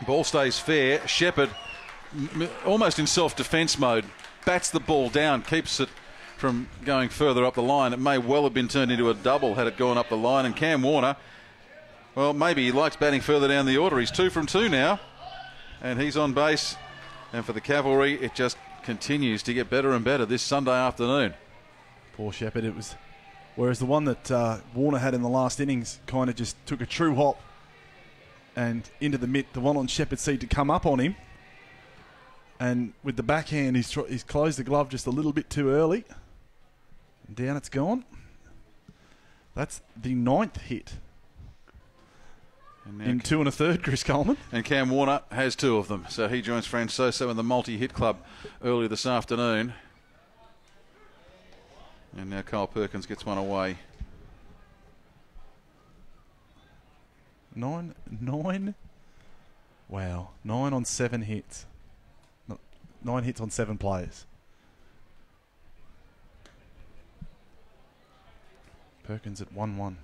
Ball stays fair. Shepherd, almost in self-defence mode, bats the ball down, keeps it from going further up the line. It may well have been turned into a double had it gone up the line. And Cam Warner, well, maybe he likes batting further down the order. He's 2 from 2 now, and he's on base. And for the Cavalry, it just continues to get better and better this Sunday afternoon. Poor Shepherd. It was, whereas the one that Warner had in the last innings kind of just took a true hop and into the mitt. The one on Shepherd seemed to come up on him, and with the backhand, he's closed the glove just a little bit too early. And down it's gone. That's the 9th hit in 2 1/3, Chris Coleman. And Cam Warner has 2 of them, so he joins Francoso in the multi-hit club earlier this afternoon. And now Kyle Perkins gets one away. 9. Wow, 9 on 7 hits. 9 hits on 7 players. Perkins at 1-1.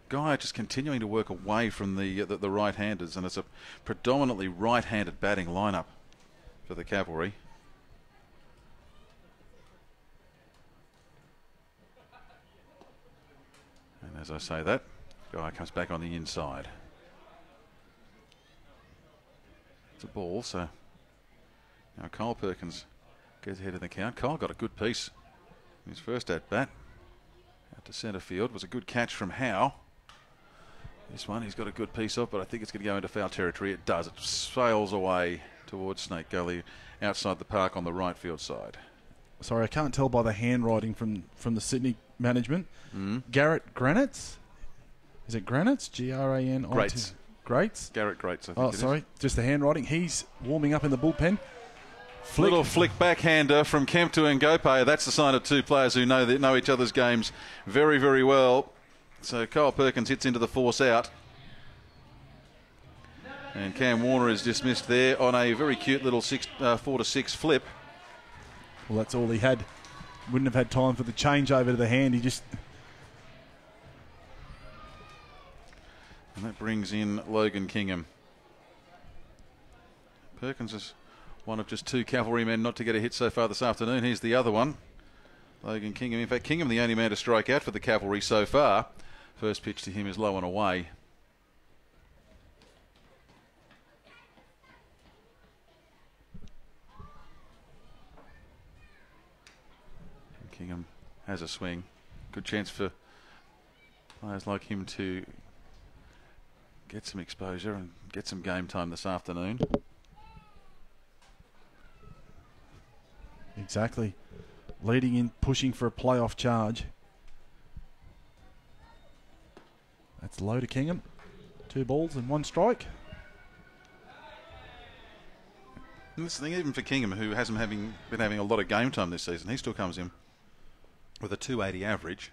Guy just continuing to work away from the right-handers, and it's a predominantly right-handed batting lineup for the Cavalry. And as I say that, Guy comes back on the inside. It's a ball, so now Kyle Perkins gets ahead of the count. Kyle got a good piece in his first at-bat. Out to centre field. Was a good catch from Howe. This one he's got a good piece of, but I think it's going to go into foul territory. It does. It sails away towards Snake Gully outside the park on the right field side. Sorry, I can't tell by the handwriting from the Sydney management. Garrett Granitz? Is it Granitz? G-R-A-N-I-T? Greats. Greats? Garrett Greats, I think. Oh, sorry. Just the handwriting. He's warming up in the bullpen. Little flick backhander from Kemp to Ngope. That's the sign of 2 players who know each other's games very, very well. So Kyle Perkins hits into the force out. And Cam Warner is dismissed there on a very cute little 4-6 flip. Well, that's all he had. Wouldn't have had time for the change over to the hand. He just... And that brings in Logan Kingham. Perkins is one of just 2 Cavalry men not to get a hit so far this afternoon. Here's the other one. Logan Kingham. In fact, Kingham the only man to strike out for the Cavalry so far. First pitch to him is low and away. And Kingham has a swing. Good chance for players like him to get some exposure and get some game time this afternoon. Exactly. Leading in, pushing for a playoff charge. That's low to Kingham. 2 balls and 1 strike. And this thing, even for Kingham, who hasn't been having a lot of game time this season, he still comes in with a 280 average.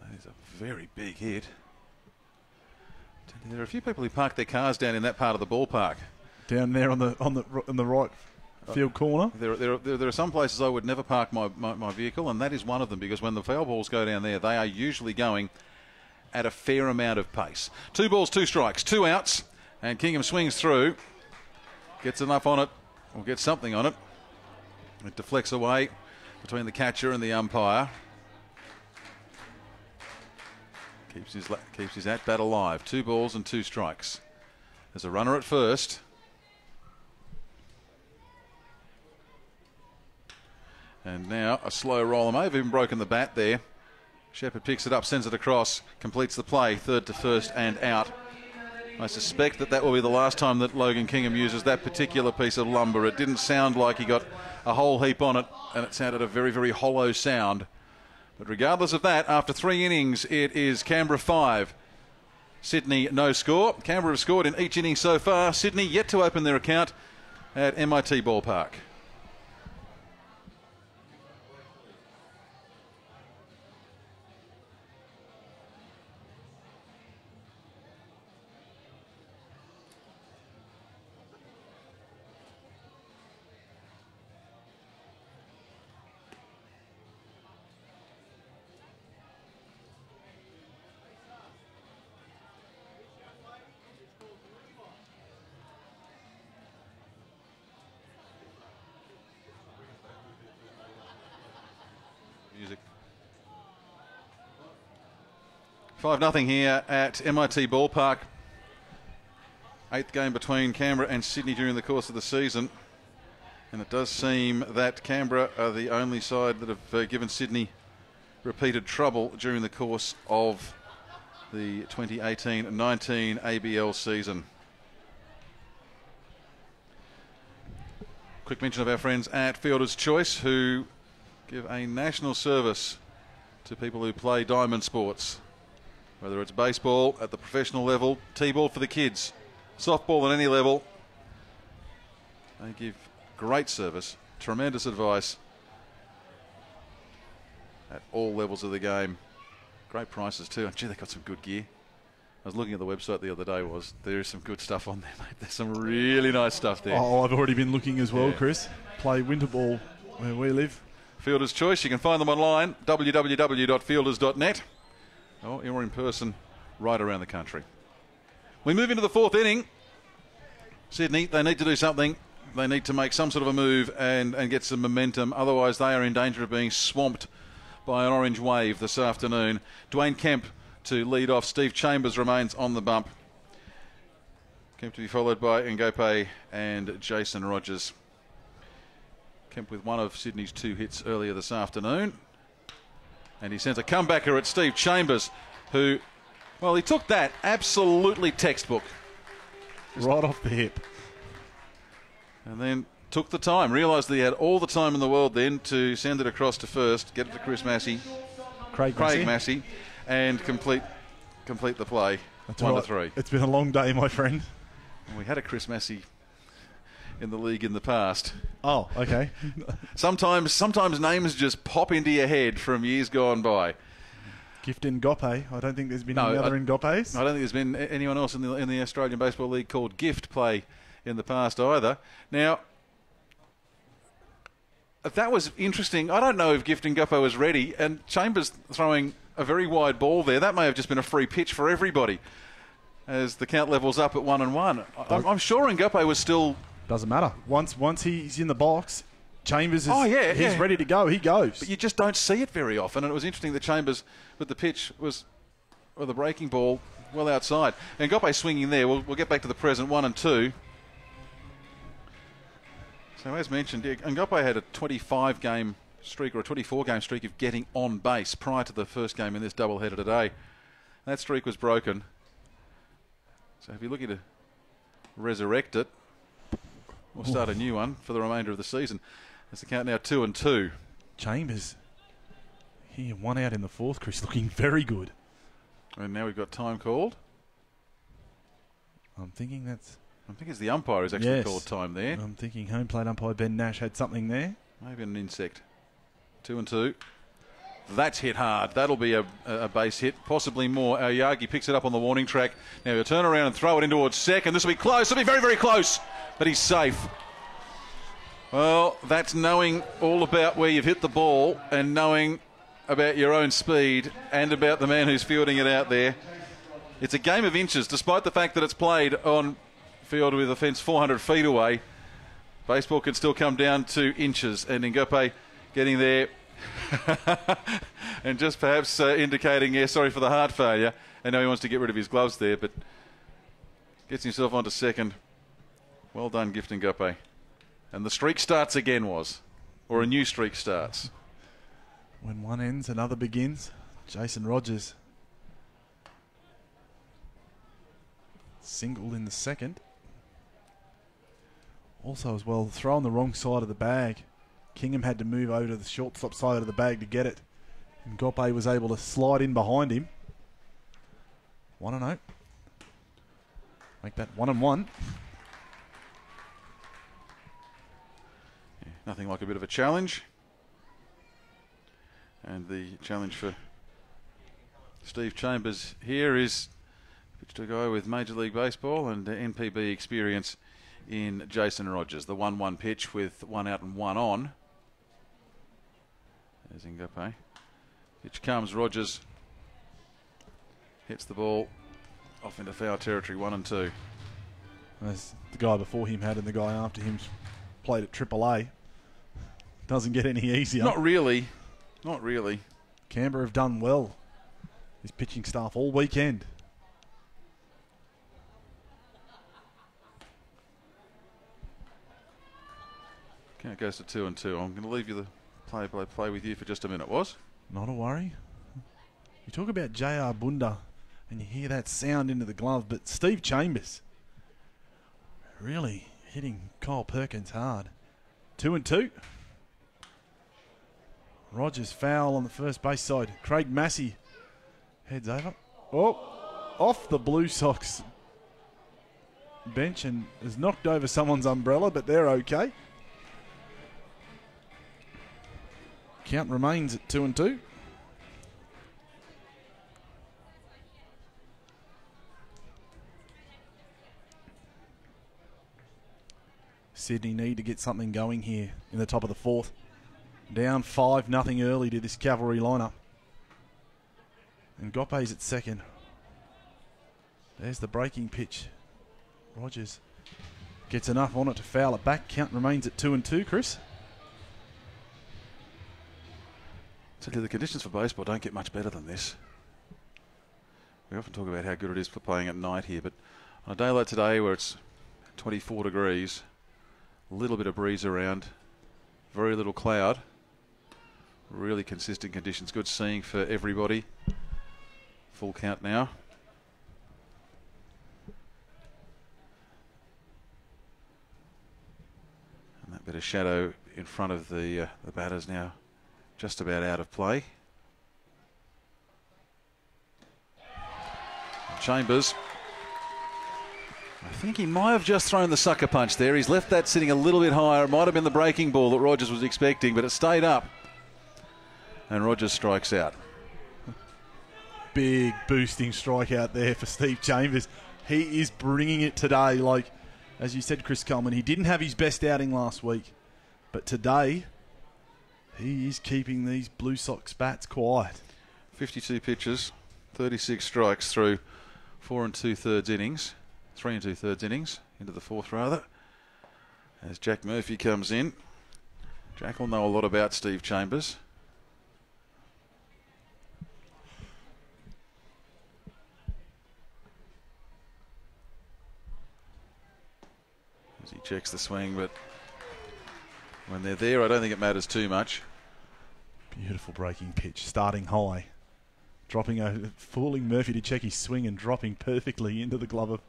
That is a very big hit. There are a few people who park their cars down in that part of the ballpark. Down there on the right field corner. There are some places I would never park my vehicle, and that is one of them, because when the foul balls go down there, they are usually going at a fair amount of pace. 2 balls, 2 strikes, 2 outs, and Kingham swings through, gets enough on it, or gets something on it. It deflects away between the catcher and the umpire. Keeps his at-bat alive. 2 balls and 2 strikes. There's a runner at first. And now a slow roll. I may have even broken the bat there. Shepherd picks it up, sends it across, completes the play, 3rd to 1st and out. I suspect that will be the last time that Logan Kingham uses that particular piece of lumber. It didn't sound like he got a whole heap on it, and it sounded a very, very hollow sound. But regardless of that, after 3 innings, it is Canberra 5, Sydney no score. Canberra have scored in each inning so far. Sydney yet to open their account at MIT Ballpark. 5-0 here at MIT Ballpark. 8th game between Canberra and Sydney during the course of the season. And it does seem that Canberra are the only side that have given Sydney repeated trouble during the course of the 2018-19 ABL season. Quick mention of our friends at Fielder's Choice, who give a national service to people who play diamond sports, whether it's baseball at the professional level, t-ball for the kids, softball at any level. They give great service, tremendous advice at all levels of the game. Great prices too. And gee, they've got some good gear. I was looking at the website the other day. There is some good stuff on there, mate. There's some really nice stuff there. Oh, I've already been looking as well, Chris. Play winter ball where we live. Fielder's Choice. You can find them online, www.fielders.net, or in person right around the country. We move into the 4th inning. Sydney, they need to do something. They need to make some sort of a move and get some momentum. Otherwise, they are in danger of being swamped by an orange wave this afternoon. Dwayne Kemp to lead off. Steve Chambers remains on the bump. Kemp to be followed by Ngope and Jason Rogers. Kemp with one of Sydney's 2 hits earlier this afternoon. And he sends a comebacker at Steve Chambers, who, well, he took that absolutely textbook. Right off the hip. And then took the time, realised that he had all the time in the world then to send it across to first, get it to Chris Massey, Craig Massey, and complete the play. That's 1-3. It's been a long day, my friend. We had a Chris Massey in the league in the past. Oh, okay. Sometimes names just pop into your head from years gone by. Gift Ngope. I don't think there's been any other Ngopes. I don't think there's been anyone else in the Australian Baseball League called Gift play in the past either. Now, that was interesting. I don't know if Gift Ngope was ready, and Chambers throwing a very wide ball there. That may have just been a free pitch for everybody as the count levels up at 1-1. I'm sure Ngope was still... Doesn't matter. Once he's in the box, Chambers is he's ready to go. He goes. But you just don't see it very often. And it was interesting that Chambers with the pitch was, or the breaking ball, well outside. And Ngope swinging there. We'll get back to the present, 1-2. So as mentioned, Ngope had a 25-game streak or a 24-game streak of getting on base prior to the first game in this doubleheader today. That streak was broken. So if you're looking to resurrect it, or start a new one for the remainder of the season, as the count now 2-2. Chambers here, 1 out in the 4th, Chris, looking very good. And now we've got time called. I'm thinking it's the umpire who's actually called time there. I'm thinking home plate umpire Ben Nash had something there. Maybe an insect. 2-2. That's hit hard. That'll be a base hit, possibly more. Aoyagi picks it up on the warning track. Now he'll turn around and throw it in towards second. This will be close. It'll be very, very close. But he's safe. Well, that's knowing all about where you've hit the ball and knowing about your own speed and about the man who's fielding it out there. It's a game of inches, despite the fact that it's played on field with a fence 400 feet away. Baseball can still come down to inches, and Ngope getting there and just perhaps indicating, sorry for the heart failure. I know he wants to get rid of his gloves there, but gets himself onto second. Well done, Gift Ngope. And the streak starts again, or a new streak starts. When one ends, another begins. Jason Rogers singled in the second. Also as well, throw on the wrong side of the bag. Kingham had to move over to the shortstop side of the bag to get it. And Ngope was able to slide in behind him. 1-0. Make that 1-1. Yeah, nothing like a bit of a challenge. And the challenge for Steve Chambers here is to go with Major League Baseball and NPB experience in Jason Rogers. The 1-1 pitch with 1 out and 1 on. There's Ngope. Pitch comes, Rogers hits the ball off into foul territory, 1-2. As the guy before him had and the guy after him played at AAA. Doesn't get any easier. Not really. Not really. Canberra have done well his pitching staff all weekend. Okay, it goes to 2-2. I'm going to leave you the play with you for just a minute, Not a worry. You talk about J.R. Bunda and you hear that sound into the glove, but Steve Chambers really hitting Kyle Perkins hard. 2-2. Rogers foul on the first base side. Craig Massey heads over. Oh, off the Blue Sox bench and has knocked over someone's umbrella, but they're okay. Count remains at 2-2. Sydney need to get something going here in the top of the fourth. Down 5-0 early to this Cavalry lineup. And Gope's at second. There's the breaking pitch. Rogers gets enough on it to foul it back. Count remains at 2-2, Chris. Tell you, the conditions for baseball don't get much better than this. We often talk about how good it is for playing at night here, but on a day like today where it's 24 degrees, a little bit of breeze around, very little cloud, really consistent conditions, good seeing for everybody. Full count now. And that bit of shadow in front of the batters now just about out of play. And Chambers, I think he might have just thrown the sucker punch there. He's left that sitting a little bit higher. It might have been the breaking ball that Rogers was expecting, but it stayed up. And Rogers strikes out. Big boosting strike out there for Steve Chambers. He is bringing it today. Like, as you said, Chris Coleman, he didn't have his best outing last week, but today he is keeping these Blue Sox bats quiet. 52 pitches, 36 strikes through 4 2/3 innings. 3 2/3 innings, into the fourth rather. As Jack Murphy comes in. Jack will know a lot about Steve Chambers. As he checks the swing, but when they're there, I don't think it matters too much. Beautiful breaking pitch, starting high. Dropping over, fooling Murphy to check his swing and dropping perfectly into the glove of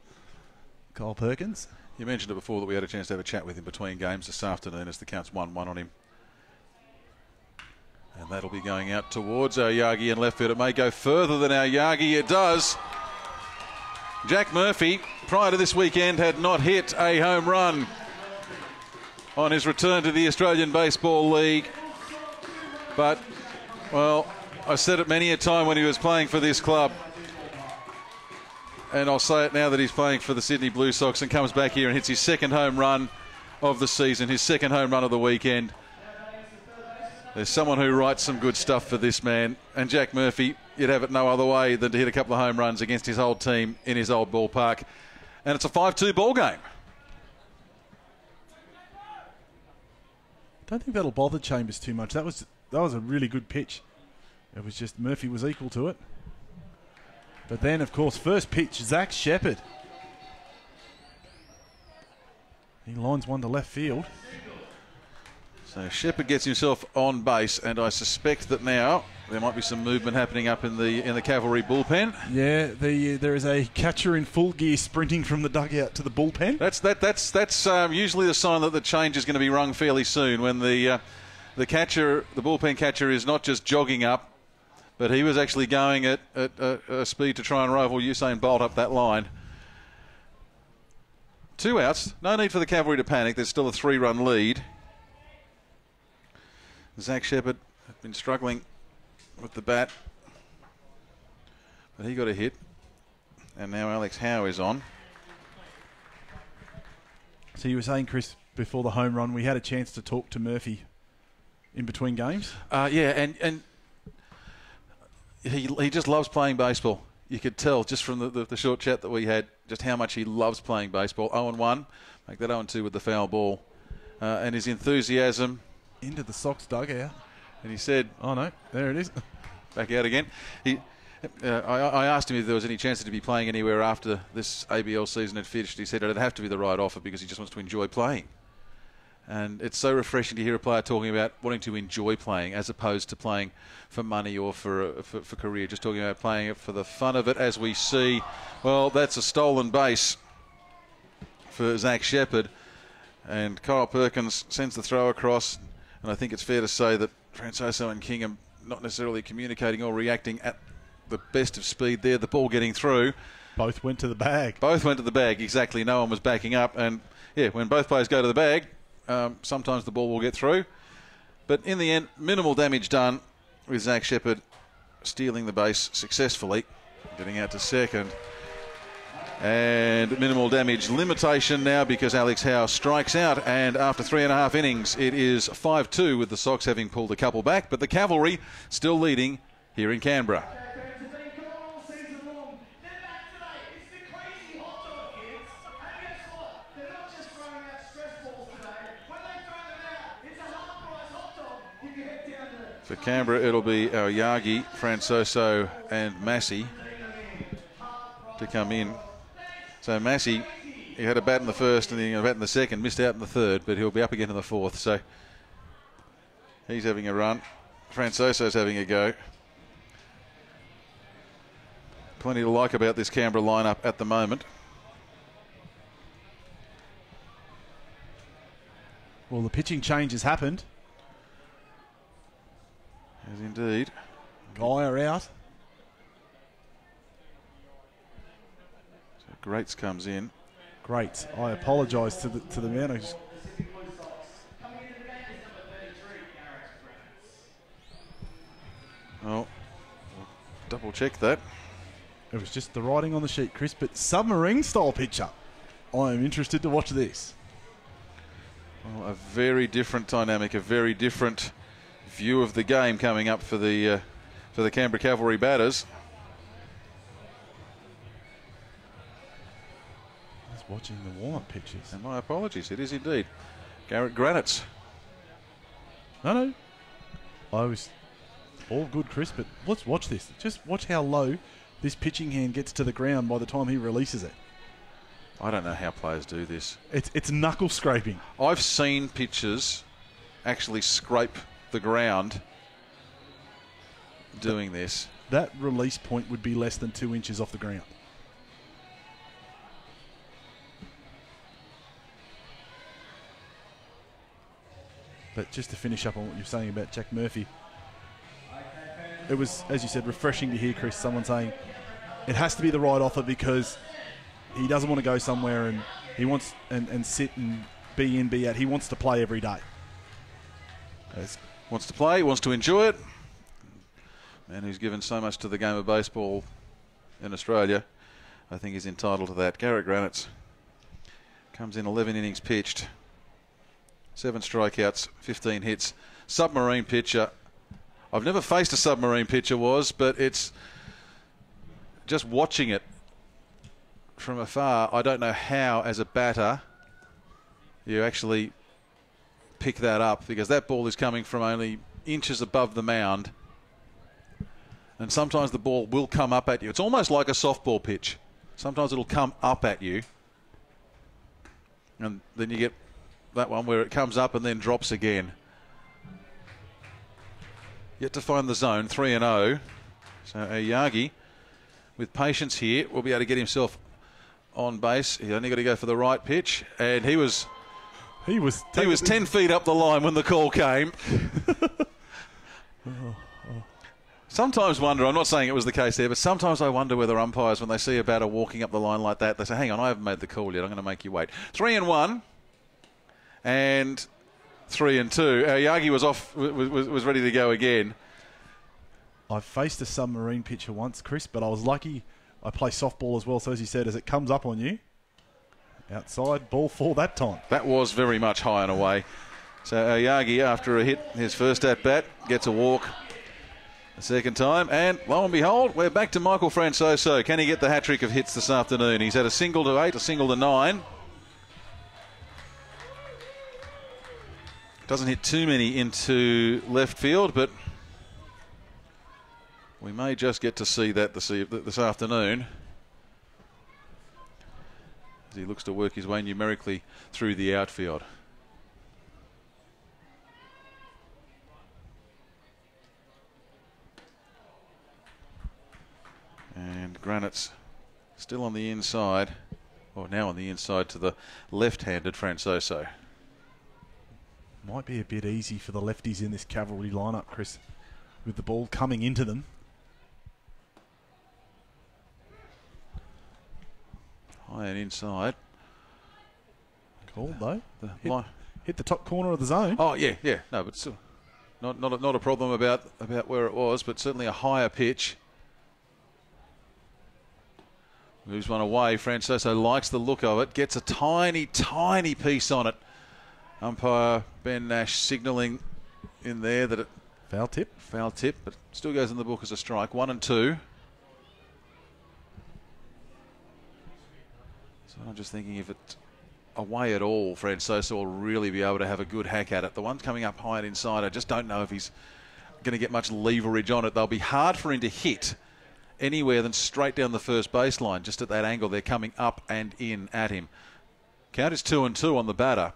Kyle Perkins. You mentioned it before that we had a chance to have a chat with him between games this afternoon as the count's 1-1 on him. And that'll be going out towards Oyagi in left field. It may go further than Oyagi. It does. Jack Murphy, prior to this weekend, had not hit a home run on his return to the Australian Baseball League. But, well, I said it many a time when he was playing for this club, and I'll say it now that he's playing for the Sydney Blue Sox and comes back here and hits his second home run of the season, his second home run of the weekend. There's someone who writes some good stuff for this man, and Jack Murphy, you'd have it no other way than to hit a couple of home runs against his old team in his old ballpark. And it's a 5-2 ball game. I don't think that'll bother Chambers too much. That was a really good pitch. It was just Murphy was equal to it. But then, of course, first pitch, Zach Shepherd. He lines one to left field. So Shepherd gets himself on base, and I suspect that now there might be some movement happening up in the Cavalry bullpen. Yeah, there is a catcher in full gear sprinting from the dugout to the bullpen. That's usually the sign that the change is going to be rung fairly soon, when the bullpen catcher is not just jogging up, but he was actually going at a speed to try and rival Usain Bolt up that line. 2 outs, no need for the Cavalry to panic. There's still a 3-run lead. Zach Shepherd has been struggling with the bat, but he got a hit, and now Alex Howe is on. So you were saying, Chris, before the home run, we had a chance to talk to Murphy in between games? Yeah, and he just loves playing baseball. You could tell just from the short chat that we had just how much he loves playing baseball. 0-1, make that 0-2 with the foul ball. And his enthusiasm. Into the Sox dugout. And he said... Oh, no, there it is. Back out again. I asked him if there was any chance that he'd be playing anywhere after this ABL season had finished. He said it'd have to be the right offer because he just wants to enjoy playing. And it's so refreshing to hear a player talking about wanting to enjoy playing as opposed to playing for money or for career. Just talking about playing it for the fun of it, as we see. Well, that's a stolen base for Zach Shepherd. And Kyle Perkins sends the throw across. And I think it's fair to say that Francoso and King are not necessarily communicating or reacting at the best of speed there. The ball getting through. Both went to the bag. Both went to the bag, exactly. No one was backing up. And, yeah, when both players go to the bag, sometimes the ball will get through. But in the end, minimal damage done with Zach Shepherd stealing the base successfully, getting out to second. And minimal damage limitation now because Alex Howe strikes out. And after 3.5 innings, it is 5-2 with the Sox having pulled a couple back. But the Cavalry still leading here in Canberra. For Canberra, it'll be our Yagi, Francoso and Massey to come in. So Massey, he had a bat in the first and then a bat in the second, missed out in the third, but he'll be up again in the fourth. So he's having a run. Francoso's having a go. Plenty to like about this Canberra lineup at the moment. Well, the pitching change has happened. Yes, indeed. Geyer out. So Greats comes in. Great. I apologise to the man. Oh, double check that. It was just the writing on the sheet, Chris, but submarine style pitcher. I am interested to watch this. Well, a very different dynamic, a very different view of the game coming up for the Canberra Cavalry batters. I was watching the warm-up pitches. And my apologies, it is indeed Garrett Granitz. No. I was all good, Chris, but let's watch this. Just watch how low this pitching hand gets to the ground by the time he releases it. I don't know how players do this. It's knuckle scraping. I've seen pitchers actually scrape the ground doing this. That release point would be less than 2 inches off the ground. But just to finish up on what you're saying about Jack Murphy, it was, as you said, refreshing to hear, Chris, someone saying it has to be the right offer because he doesn't want to go somewhere and he wants and sit and be in, be out. He wants to play every day. Wants to play, wants to enjoy it. Man who's given so much to the game of baseball in Australia, I think he's entitled to that. Garrett Granitz comes in 11 innings pitched, 7 strikeouts, 15 hits. Submarine pitcher. I've never faced a submarine pitcher, but it's just watching it from afar. I don't know how, as a batter, you actually pick that up because that ball is coming from only inches above the mound. And sometimes the ball will come up at you. It's almost like a softball pitch. Sometimes it'll come up at you. And then you get that one where it comes up and then drops again. Yet to find the zone, 3-0. So Yagi, with patience here, will be able to get himself on base. He only got to go for the right pitch. And he was 10 feet up the line when the call came. Sometimes wonder, I'm not saying it was the case there, but sometimes I wonder whether umpires, when they see a batter walking up the line like that, they say, hang on, I haven't made the call yet, I'm going to make you wait. 3-1 and 3-2. Yagi was off, was ready to go again. I've faced a submarine pitcher once, Chris, but I was lucky. I play softball as well, so as you said, as it comes up on you, outside, ball four that time. That was very much high and away. So Yagi, after a hit, his first at-bat, gets a walk a second time, and lo and behold, we're back to Michael Francoso. Can he get the hat-trick of hits this afternoon? He's had a single to 8, a single to 9. Doesn't hit too many into left field, but We may just get to see that this afternoon as he looks to work his way numerically through the outfield. And Granite's still on the inside, or now on the inside to the left-handed Francoso. Might be a bit easy for the lefties in this Cavalry lineup, Chris, with the ball coming into them. High and inside. Called though. Hit the top corner of the zone. Oh yeah. No, but still not a problem about where it was, but certainly a higher pitch. Moves one away. Francoso likes the look of it. Gets a tiny piece on it. Umpire Ben Nash signalling in there that it... Foul tip, but still goes in the book as a strike. 1 and 2. So I'm just thinking if it's away at all, Francoso will really be able to have a good hack at it. The one coming up high and inside, I just don't know if he's going to get much leverage on it. They'll be hard for him to hit anywhere than straight down the first baseline, just at that angle. They're coming up and in at him. Count is 2 and 2 on the batter.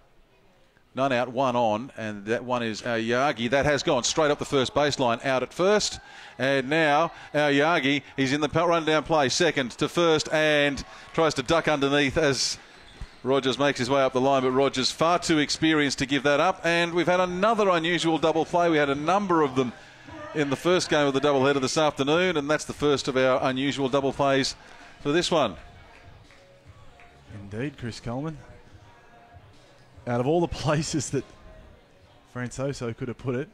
None out, 1 on, and that one is Aoyagi. That has gone straight up the first baseline, out at first. And now Aoyagi, he's in the run-down play, second to first, and tries to duck underneath as Rogers makes his way up the line, but Rogers far too experienced to give that up. And we've had another unusual double play. We had a number of them in the first game of the doubleheader this afternoon, and that's the first of our unusual double plays for this one. Indeed, Chris Coleman. Out of all the places that Francoso could have put it,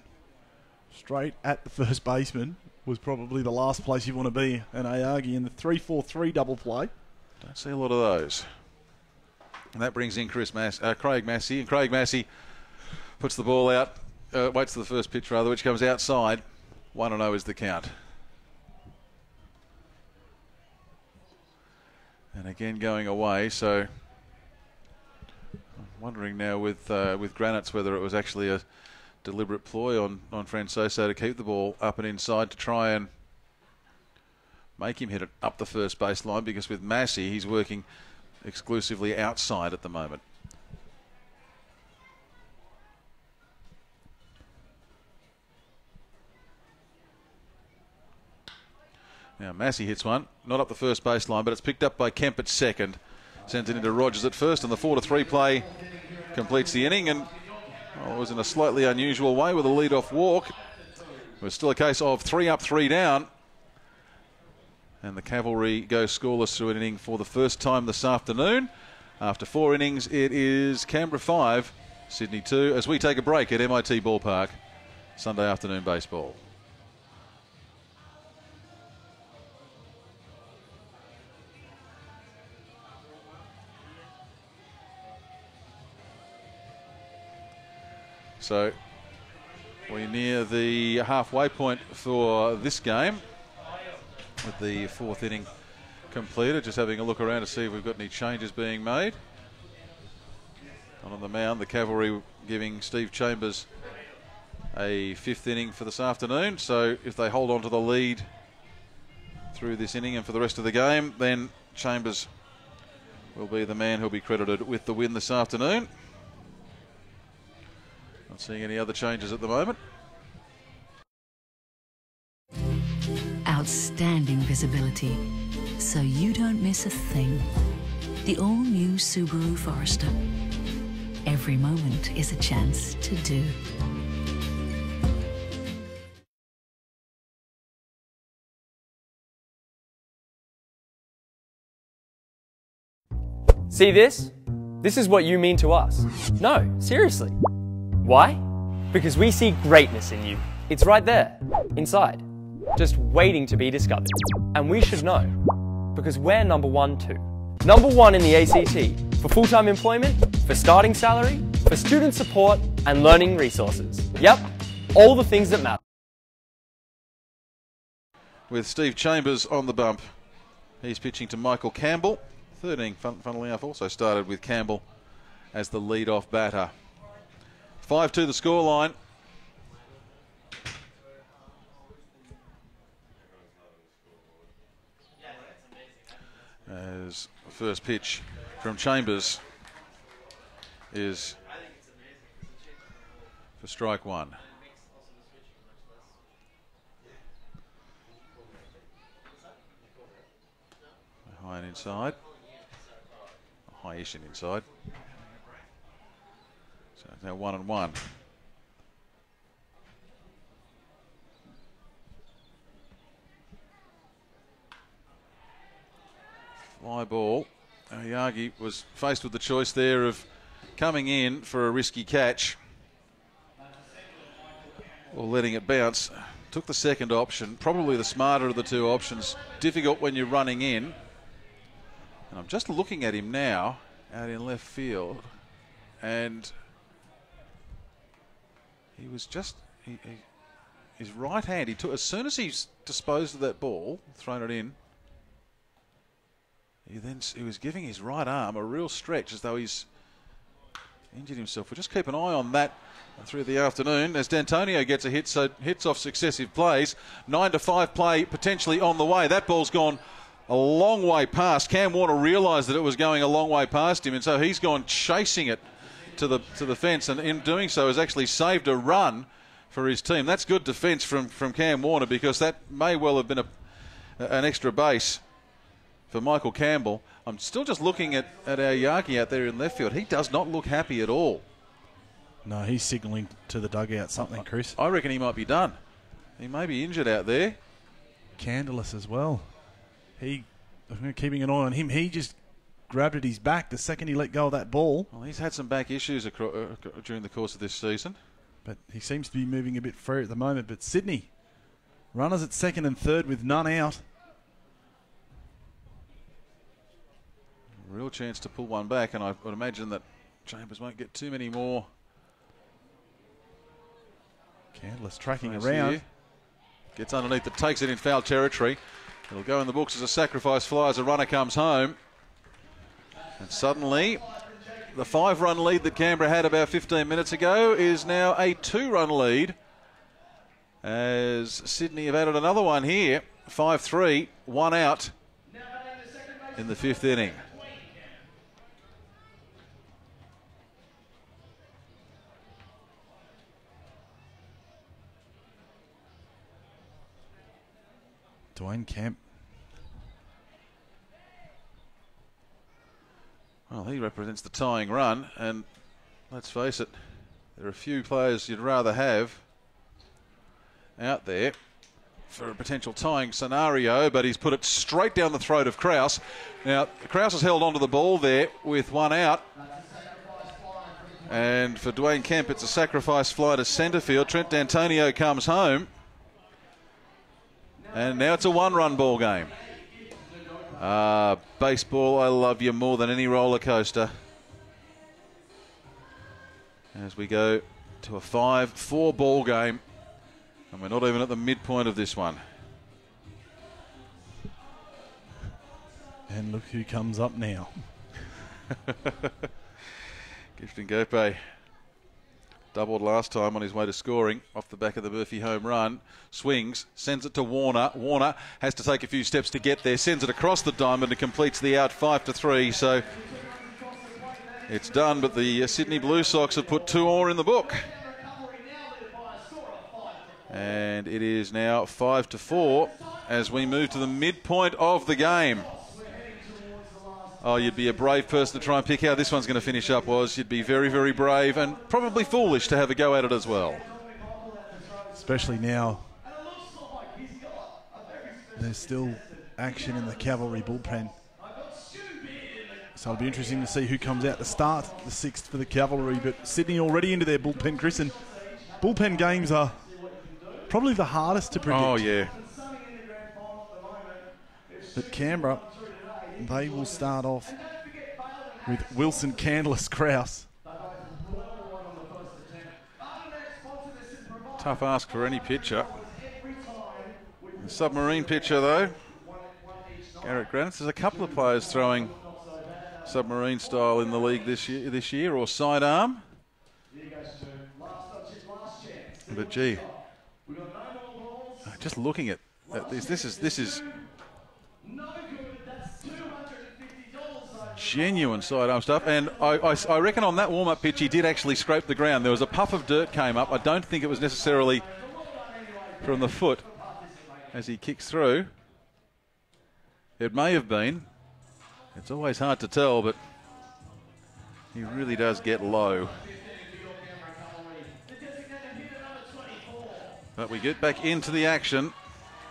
straight at the first baseman was probably the last place you want to be. And Aoyagi in the 3-4-3 double play. Don't see a lot of those. And that brings in Craig Massey. And Craig Massey puts the ball out, waits for the first pitch rather, which comes outside. 1-0 is the count. And again going away, so I'm wondering now with Granites whether it was actually a deliberate ploy on Francoso to keep the ball up and inside to try and make him hit it up the first baseline, because with Massey he's working exclusively outside at the moment. Now Massey hits one, not up the first baseline, but it's picked up by Kemp at second. Sends it into Rogers at first, and the 4-3 play completes the inning. And it was in a slightly unusual way with a lead-off walk. It was still a case of 3 up, 3 down. And the Cavalry go scoreless through an inning for the first time this afternoon. After 4 innings, it is Canberra 5, Sydney 2, as we take a break at MIT Ballpark. Sunday afternoon baseball. So we're near the halfway point for this game, with the 4th inning completed. Just having a look around to see if we've got any changes being made. On the mound, the Cavalry giving Steve Chambers a 5th inning for this afternoon. So if they hold on to the lead through this inning and for the rest of the game, then Chambers will be the man who'll be credited with the win this afternoon. Not seeing any other changes at the moment. Outstanding visibility, so you don't miss a thing. The all-new Subaru Forester. Every moment is a chance to do. See this? This is what you mean to us. No, seriously. Why? Because we see greatness in you. It's right there, inside, just waiting to be discovered. And we should know, because we're number 1 too. Number 1 in the ACT, for full-time employment, for starting salary, for student support, and learning resources. Yep, all the things that matter. With Steve Chambers on the bump, he's pitching to Michael Campbell. 3rd inning, funnily enough, also started with Campbell as the lead-off batter. 5-2 the scoreline. As the first pitch from Chambers is for strike one. High and inside. High-ish and inside. So it's now 1-1. Fly ball. Oyagi was faced with the choice there of coming in for a risky catch or letting it bounce. Took the second option, probably the smarter of the two options. Difficult when you're running in. And I'm just looking at him now out in left field, and he was just his right hand. He took, as soon as he's disposed of that ball, thrown it in, he was giving his right arm a real stretch as though he's injured himself. We'll just keep an eye on that through the afternoon as D'Antonio gets a hit, so hits off successive plays. 9-5 play potentially on the way. That ball's gone a long way past. Cam Warner realised that it was going a long way past him, and so he's gone chasing it to the fence, and in doing so has actually saved a run for his team. That's good defence from Cam Warner, because that may well have been an extra base for Michael Campbell. I'm still just looking at Oyagi out there in left field. He does not look happy at all. No, he's signalling to the dugout something, Chris. I reckon he might be done. He may be injured out there. Candelas as well. Keeping an eye on him. He just grabbed at his back the second he let go of that ball. Well, he's had some back issues during the course of this season. But he seems to be moving a bit free at the moment. But Sydney, runners at second and third with none out. Real chance to pull one back, and I would imagine that Chambers won't get too many more. Candelas tracking around. Here. Gets underneath it, takes it in foul territory. It'll go in the books as a sacrifice fly as a runner comes home. And suddenly, the 5-run lead that Canberra had about 15 minutes ago is now a 2-run lead, as Sydney have added another one here. 5-3, 1 out in the 5th inning. Dwayne Kemp. Well, he represents the tying run, and let's face it, there are a few players you'd rather have out there for a potential tying scenario, but he's put it straight down the throat of Krause. Now, Krause has held onto the ball there with 1 out, and for Dwayne Kemp, it's a sacrifice fly to centre field. Trent D'Antonio comes home. And now it's a 1-run ball game. Baseball, I love you more than any roller coaster. As we go to a 5-4 ball game, and we're not even at the midpoint of this one. And look who comes up now. Gifting Gope doubled last time on his way to scoring off the back of the Murphy home run. Swings, sends it to Warner. Warner has to take a few steps to get there, sends it across the diamond and completes the out 5-3. So it's done, but the Sydney Blue Sox have put 2 more in the book. And it is now 5-4 as we move to the midpoint of the game. Oh, you'd be a brave person to try and pick how this one's going to finish up, was. You'd be very, very brave and probably foolish to have a go at it as well. Especially now. There's still action in the Cavalry bullpen. So it'll be interesting to see who comes out to start the 6th for the Cavalry. But Sydney already into their bullpen, Chris, and bullpen games are probably the hardest to predict. Oh, yeah. But Canberra, they will start off with Wilson, Candelas, Krause. Tough ask for any pitcher. The submarine pitcher, though, Garrett Granitz. There's a couple of players throwing submarine style in the league this year, or sidearm. But gee, just looking at this is Genuine sidearm stuff. And I reckon on that warm-up pitch he did actually scrape the ground. There was a puff of dirt came up. I don't think it was necessarily from the foot as he kicks through. It may have been. It's always hard to tell, but he really does get low. But we get back into the action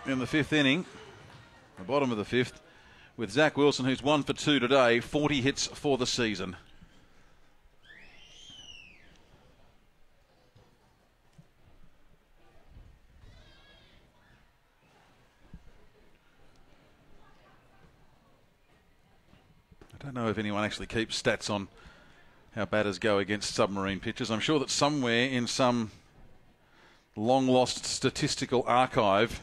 in the 5th inning, the bottom of the 5th, with Zach Wilson, who's 1 for 2 today, 40 hits for the season. I don't know if anyone actually keeps stats on how batters go against submarine pitches. I'm sure that somewhere in some long-lost statistical archive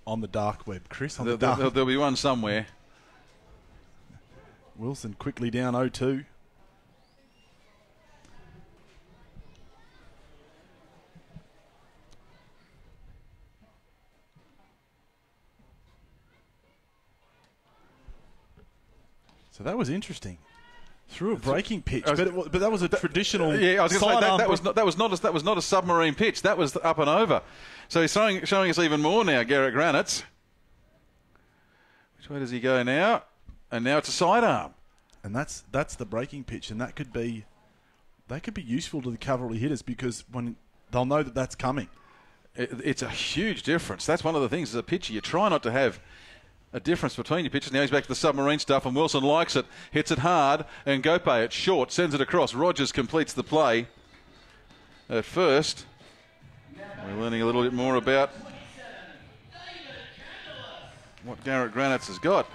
on the dark web, Chris. There'll be one somewhere. Wilson quickly down 0-2. So that was interesting. Through a breaking pitch, but that was a traditional. Yeah, I was going to say that was not a submarine pitch. That was up and over. So he's showing us even more now, Garrett Granitz. Which way does he go now? And now it's a sidearm. And that's the breaking pitch, and that could be useful to the cavalry hitters because when they'll know that that's coming. It's a huge difference. That's one of the things as a pitcher. You try not to have a difference between your pitches. Now he's back to the submarine stuff, and Wilson likes it, hits it hard, and Gope it's short, sends it across. Rogers completes the play at first. We're learning a little bit more about what Garrett Granitz has got.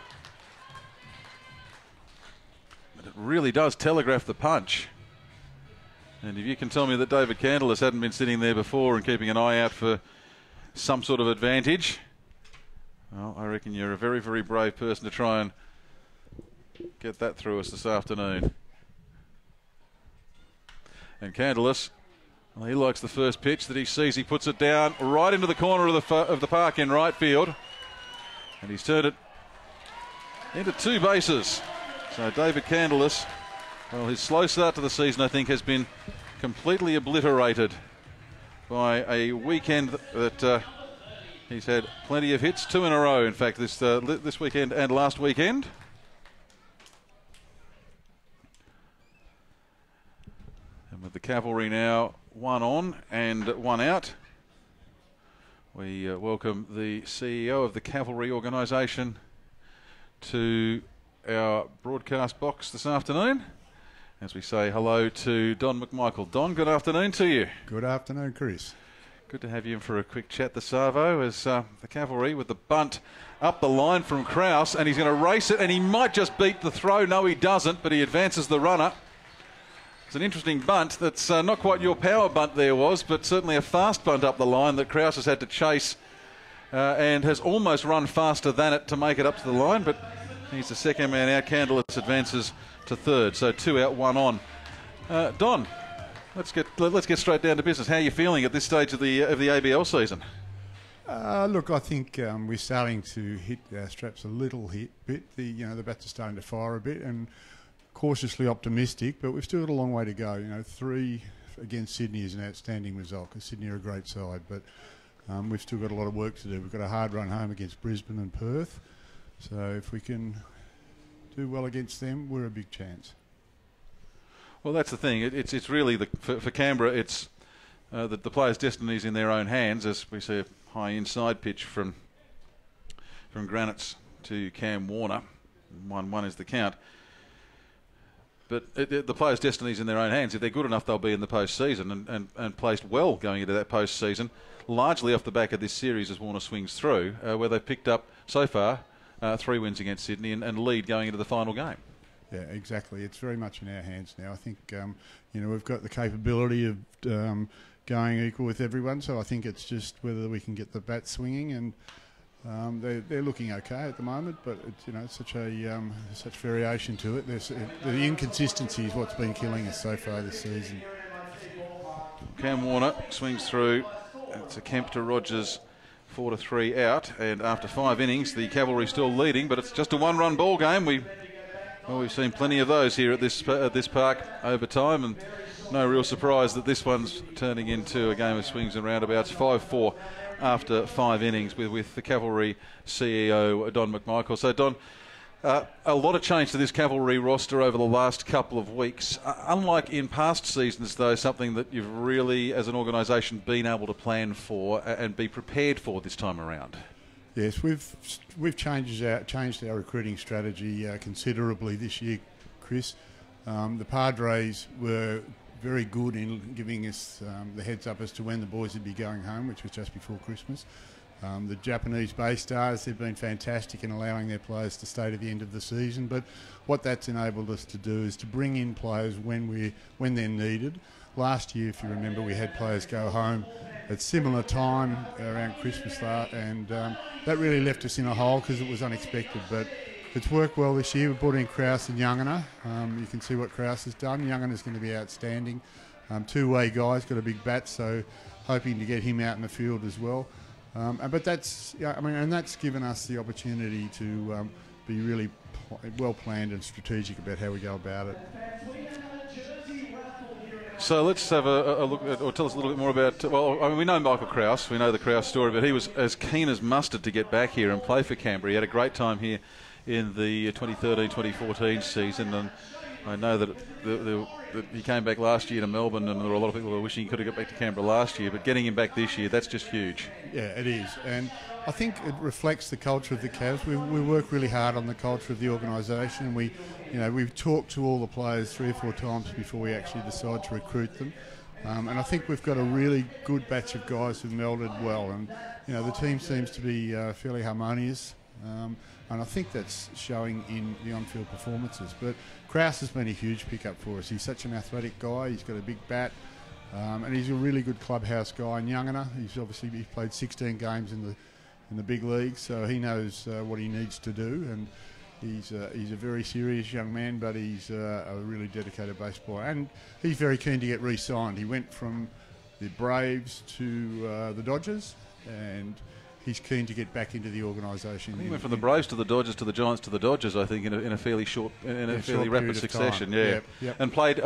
But it really does telegraph the punch. And if you can tell me that David Candless hadn't been sitting there before and keeping an eye out for some sort of advantage, well, I reckon you're a very, very brave person to try and get that through us this afternoon. And Candless, well, he likes the first pitch that he sees. He puts it down right into the corner of the park in right field. And he's turned it into 2 bases. So David Candless, well, his slow start to the season, I think, has been completely obliterated by a weekend that he's had plenty of hits, 2 in a row, in fact, this weekend and last weekend. And with the Cavalry now 1 on and 1 out, we welcome the CEO of the Cavalry organisation to our broadcast box this afternoon as we say hello to Don McMichael. Don, good afternoon to you. Good afternoon, Chris. Good to have you in for a quick chat this Savo as the Cavalry with the bunt up the line from Krause, and he's going to race it, and he might just beat the throw. No, he doesn't, but he advances the runner. It's an interesting bunt. That's not quite your power bunt there was, but certainly a fast bunt up the line that Krause has had to chase and has almost run faster than it to make it up to the line, but he's the second man out. Candless advances to third, so 2 out, 1 on. Don, let's get straight down to business. How are you feeling at this stage of the ABL season? Look, I think we're starting to hit our straps a little bit. The bats are starting to fire a bit, and cautiously optimistic, but we've still got a long way to go. 3 against Sydney is an outstanding result because Sydney are a great side, but we've still got a lot of work to do. We've got a hard run home against Brisbane and Perth, so if we can do well against them, we're a big chance. Well, that's the thing. It's really for Canberra. It's the players' destinies in their own hands, as we see a high inside pitch from Granitz to Cam Warner. 1-1 is the count. But the players' destinies in their own hands. If they're good enough, they'll be in the postseason and placed well going into that postseason, largely off the back of this series as Warner swings through, where they've picked up so far 3 wins against Sydney and lead going into the final game. Yeah, exactly. It's very much in our hands now. I think we've got the capability of going equal with everyone. So I think it's just whether we can get the bat swinging, and they're looking okay at the moment. But it's such variation to it. The inconsistency is what's been killing us so far this season. Cam Warner swings through. It's a Kemp to Rogers, 4-3 out, and after 5 innings, the Cavalry still leading, but it's just a 1-run ball game. We Well, we've seen plenty of those here at this park over time, and no real surprise that this one's turning into a game of swings and roundabouts. 5-4 after 5 innings with the Cavalry CEO Don McMichael. So Don, a lot of change to this Cavalry roster over the last couple of weeks. Unlike in past seasons, though, something that you've really, as an organisation, been able to plan for and be prepared for this time around. Yes, we've changed our recruiting strategy considerably this year, Chris. The Padres were very good in giving us the heads up as to when the boys would be going home, which was just before Christmas. The Japanese Bay Stars, they've been fantastic in allowing their players to stay to the end of the season, but what that's enabled us to do is to bring in players when they're needed. Last year, if you remember, we had players go home at similar time around Christmas, and that really left us in a hole because it was unexpected, but it's worked well this year. We brought in Krause and Youngana. You can see what Krause has done. Youngana's going to be outstanding. Two-way guy's got a big bat, so hoping to get him out in the field as well. But that's, and that's given us the opportunity to be really well planned and strategic about how we go about it. So let's have a look at, or tell us a little bit more about, well, I mean, we know Michael Krause, we know the Krause story, but he was as keen as mustard to get back here and play for Canberra. He had a great time here in the 2013-2014 season, and I know that he came back last year to Melbourne, and there were a lot of people who were wishing he could have got back to Canberra last year, but getting him back this year, that's just huge. Yeah, it is, and I think it reflects the culture of the Cavs. We work really hard on the culture of the organisation. We've talked to all the players 3 or 4 times before we actually decide to recruit them. And I think we've got a really good batch of guys who've melded well, and the team seems to be fairly harmonious. And I think that's showing in the on-field performances. But Krause has been a huge pickup for us. He's such an athletic guy. He's got a big bat, and he's a really good clubhouse guy. And Youngana, he's played 16 games in the big league, so he knows what he needs to do. And he's a very serious young man, but he's a really dedicated baseballer. And he's very keen to get re-signed. He went from the Braves to the Dodgers, and he's keen to get back into the organisation. He went from the Braves to the Dodgers to the Giants to the Dodgers, I think, in a fairly fairly rapid succession. Yeah, yep. And played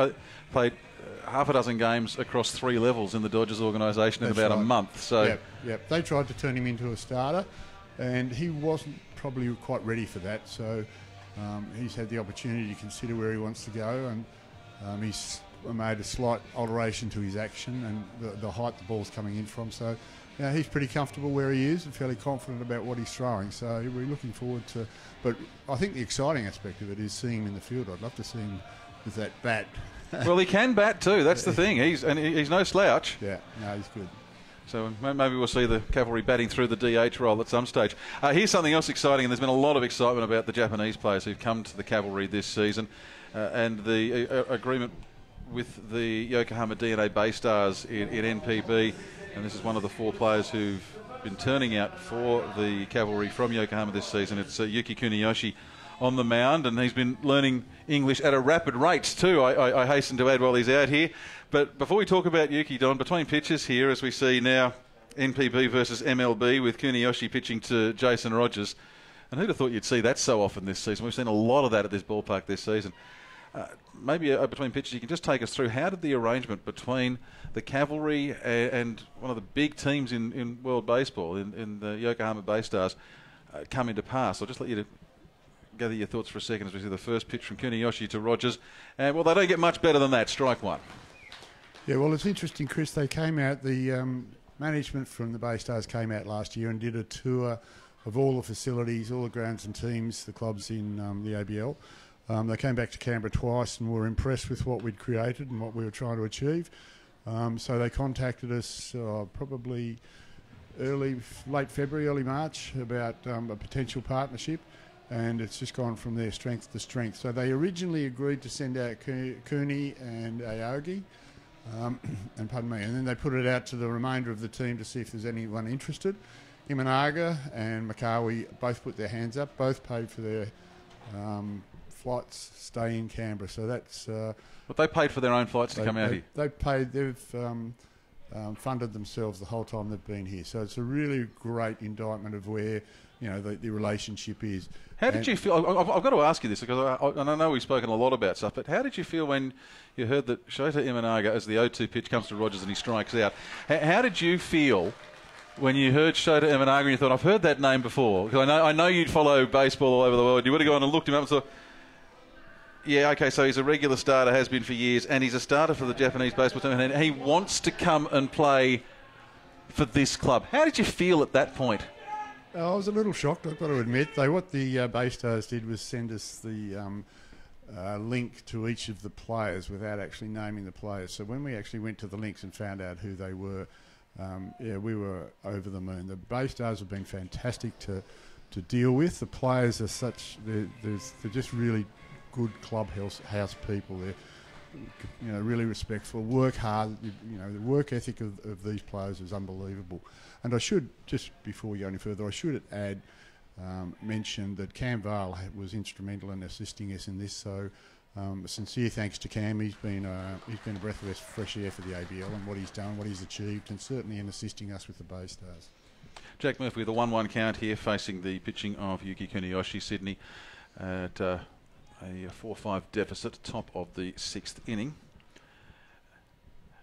half a dozen games across 3 levels in the Dodgers organisation in about a month. So yep. They tried to turn him into a starter, and he wasn't probably quite ready for that. So he's had the opportunity to consider where he wants to go, and he's made a slight alteration to his action and the height the ball's coming in from. So he's pretty comfortable where he is and fairly confident about what he's throwing. So we're looking forward to. But I think the exciting aspect of it is seeing him in the field. I'd love to see him with that bat. Well, he can bat too. That's the thing. He's no slouch. Yeah, no, he's good. So maybe we'll see the Cavalry batting through the DH role at some stage. Here's something else exciting, and there's been a lot of excitement about the Japanese players who've come to the Cavalry this season, and the agreement with the Yokohama DNA Bay Stars in NPB. And this is one of the 4 players who've been turning out for the Cavalry from Yokohama this season. It's Yuki Kuniyoshi on the mound, and he's been learning English at a rapid rate too, I hasten to add, while he's out here. But before we talk about Yuki, Don, between pitches here, as we see now, NPB versus MLB with Kuniyoshi pitching to Jason Rogers. And who'd have thought you'd see that so often this season? We've seen a lot of that at this ballpark this season. Maybe between pitches, you can just take us through how did the arrangement between the Cavalry and one of the big teams in world baseball, in the Yokohama Bay Stars, come into pass? I'll just let you gather your thoughts for a second as we see the first pitch from Kuniyoshi to Rogers. And, well, they don't get much better than that. Strike 1. Yeah, well, it's interesting, Chris. They came out, the management from the Bay Stars came out last year and did a tour of all the facilities, all the grounds and teams, the clubs in the ABL. They came back to Canberra twice and were impressed with what we'd created and what we were trying to achieve. So they contacted us probably late February, early March about a potential partnership, and it's just gone from their strength to strength. So they originally agreed to send out Cooney and Aogi, and then they put it out to the remainder of the team to see if there's anyone interested. Imanaga and Makawi both put their hands up, both paid for their flights, stay in Canberra. So that's. But they paid for their own flights to come out here. They've funded themselves the whole time they've been here. So it's a really great indictment of where, you know, the relationship is. How did you feel? I've got to ask you this because I know we've spoken a lot about stuff, but how did you feel when you heard that Shota Imanaga, as the 0-2 pitch comes to Rogers and he strikes out? How did you feel when you heard Shota Imanaga and you thought, I've heard that name before? Because I know you'd follow baseball all over the world. You would have gone and looked him up and thought, yeah, okay, so he's a regular starter, has been for years, and he's a starter for the Japanese baseball team, and he wants to come and play for this club. How did you feel at that point? I was a little shocked, I've got to admit. What the Bay Stars did was send us the link to each of the players without actually naming the players. So when we actually went to the links and found out who they were, yeah, we were over the moon. The Bay Stars have been fantastic to deal with. The players are such, they're just really good clubhouse people. They're, you know, really respectful, work hard. You know, the work ethic of these players is unbelievable. And I should, just before we go any further, I should add, mention that Cam Vale was instrumental in assisting us in this. So sincere thanks to Cam. He's been a breath of fresh air for the ABL and what he's done, what he's achieved, and certainly in assisting us with the Bay Stars. Jack Murphy with a 1-1 count here, facing the pitching of Yuki Kuniyoshi, Sydney, at a 4-5 deficit, top of the 6th inning.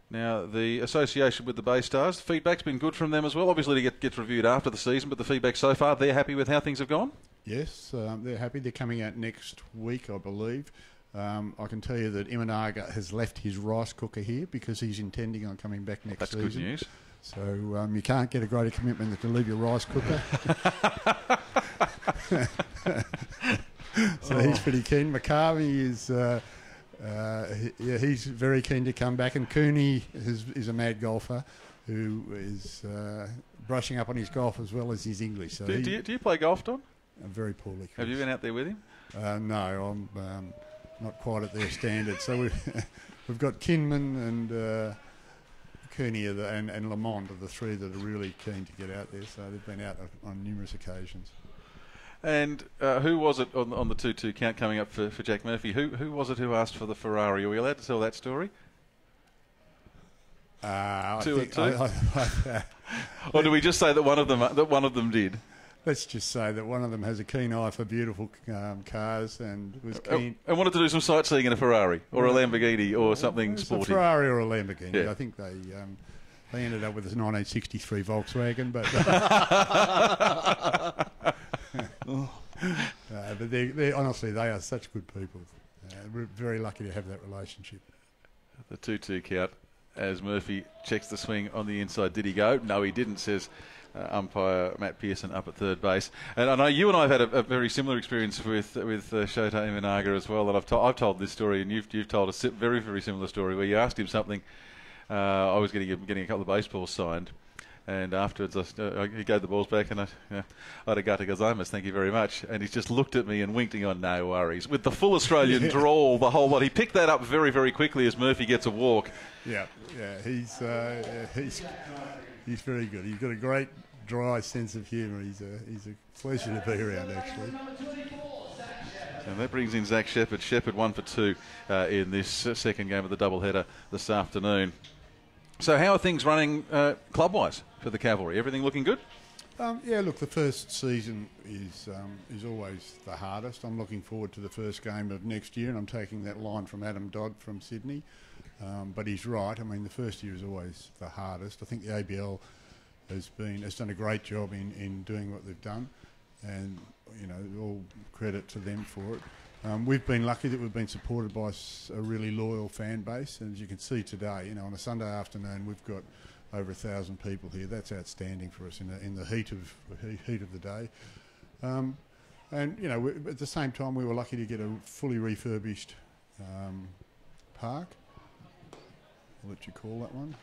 Now, the association with the Bay Stars, the feedback's been good from them as well. Obviously, it gets reviewed after the season, but the feedback so far, they're happy with how things have gone? Yes, they're happy. They're coming out next week, I believe. I can tell you that Imanaga has left his rice cooker here because he's intending on coming back next season. That's good news. So you can't get a greater commitment than to leave your rice cooker. So he's pretty keen. McCarvey is... yeah, he's very keen to come back, and Cooney is a mad golfer who is brushing up on his golf as well as his English. So do you play golf, Don? Very poorly, Chris. Have you been out there with him? No, I'm not quite at their standard. So we've got Kinman and Cooney and Lamont are the three that are really keen to get out there. So they've been out on numerous occasions. And who was it on the 2-2 count coming up for Jack Murphy? Who was it who asked for the Ferrari? Are we allowed to tell that story? I 2-2? Or do we just say that one of them did? Let's just say that one of them has a keen eye for beautiful cars and was keen. And wanted to do some sightseeing in a Ferrari or a Lamborghini or something sporty. A Ferrari or a Lamborghini. Yeah. I think they ended up with a 1963 Volkswagen, but but they're honestly, they are such good people. We're very lucky to have that relationship. The 2-2 count as Murphy checks the swing on the inside. Did he go? No, he didn't, says umpire Matt Pearson up at third base. And I know you and I have had a very similar experience with Shota Imanaga as well. And I've told this story, and you've told a very, very similar story where you asked him something. I was getting a couple of baseballs signed. And afterwards, he gave the balls back, and arigato gozaimasu, thank you very much. And he just looked at me and winked on, no worries. With the full Australian drawl, the whole lot. He picked that up very, very quickly as Murphy gets a walk. Yeah, he's very good. He's got a great dry sense of humour. He's a pleasure to be around, actually. So that brings in Zach Shepherd. Shepherd 1 for 2 in this second game of the doubleheader this afternoon. So how are things running club-wise for the Cavalry? Everything looking good? Yeah, look, the first season is always the hardest. I'm looking forward to the first game of next year, and I'm taking that line from Adam Dodd from Sydney. But he's right. I mean, the first year is always the hardest. I think the ABL has done a great job in doing what they've done, and all credit to them for it. We've been lucky that we've been supported by a really loyal fan base, and as you can see today, on a Sunday afternoon, we've got over 1,000 people here. That's outstanding for us in the heat of the day. And at the same time, we were lucky to get a fully refurbished park. I'll let you call that one.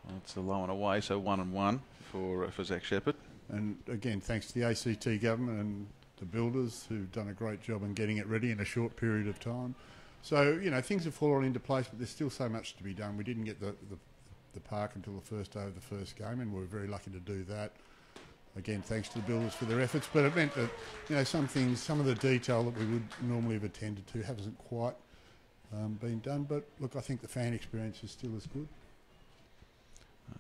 Well, it's a low and away, so 1-1 for Zach Shepherd. And again, thanks to the ACT government and the builders who've done a great job in getting it ready in a short period of time. So, things have fallen into place, but there's still so much to be done. We didn't get the park until the first day of the first game, and we were very lucky to do that. Again, thanks to the builders for their efforts, but it meant that some of the detail that we would normally have attended to hasn't quite been done. But look, I think the fan experience is still as good.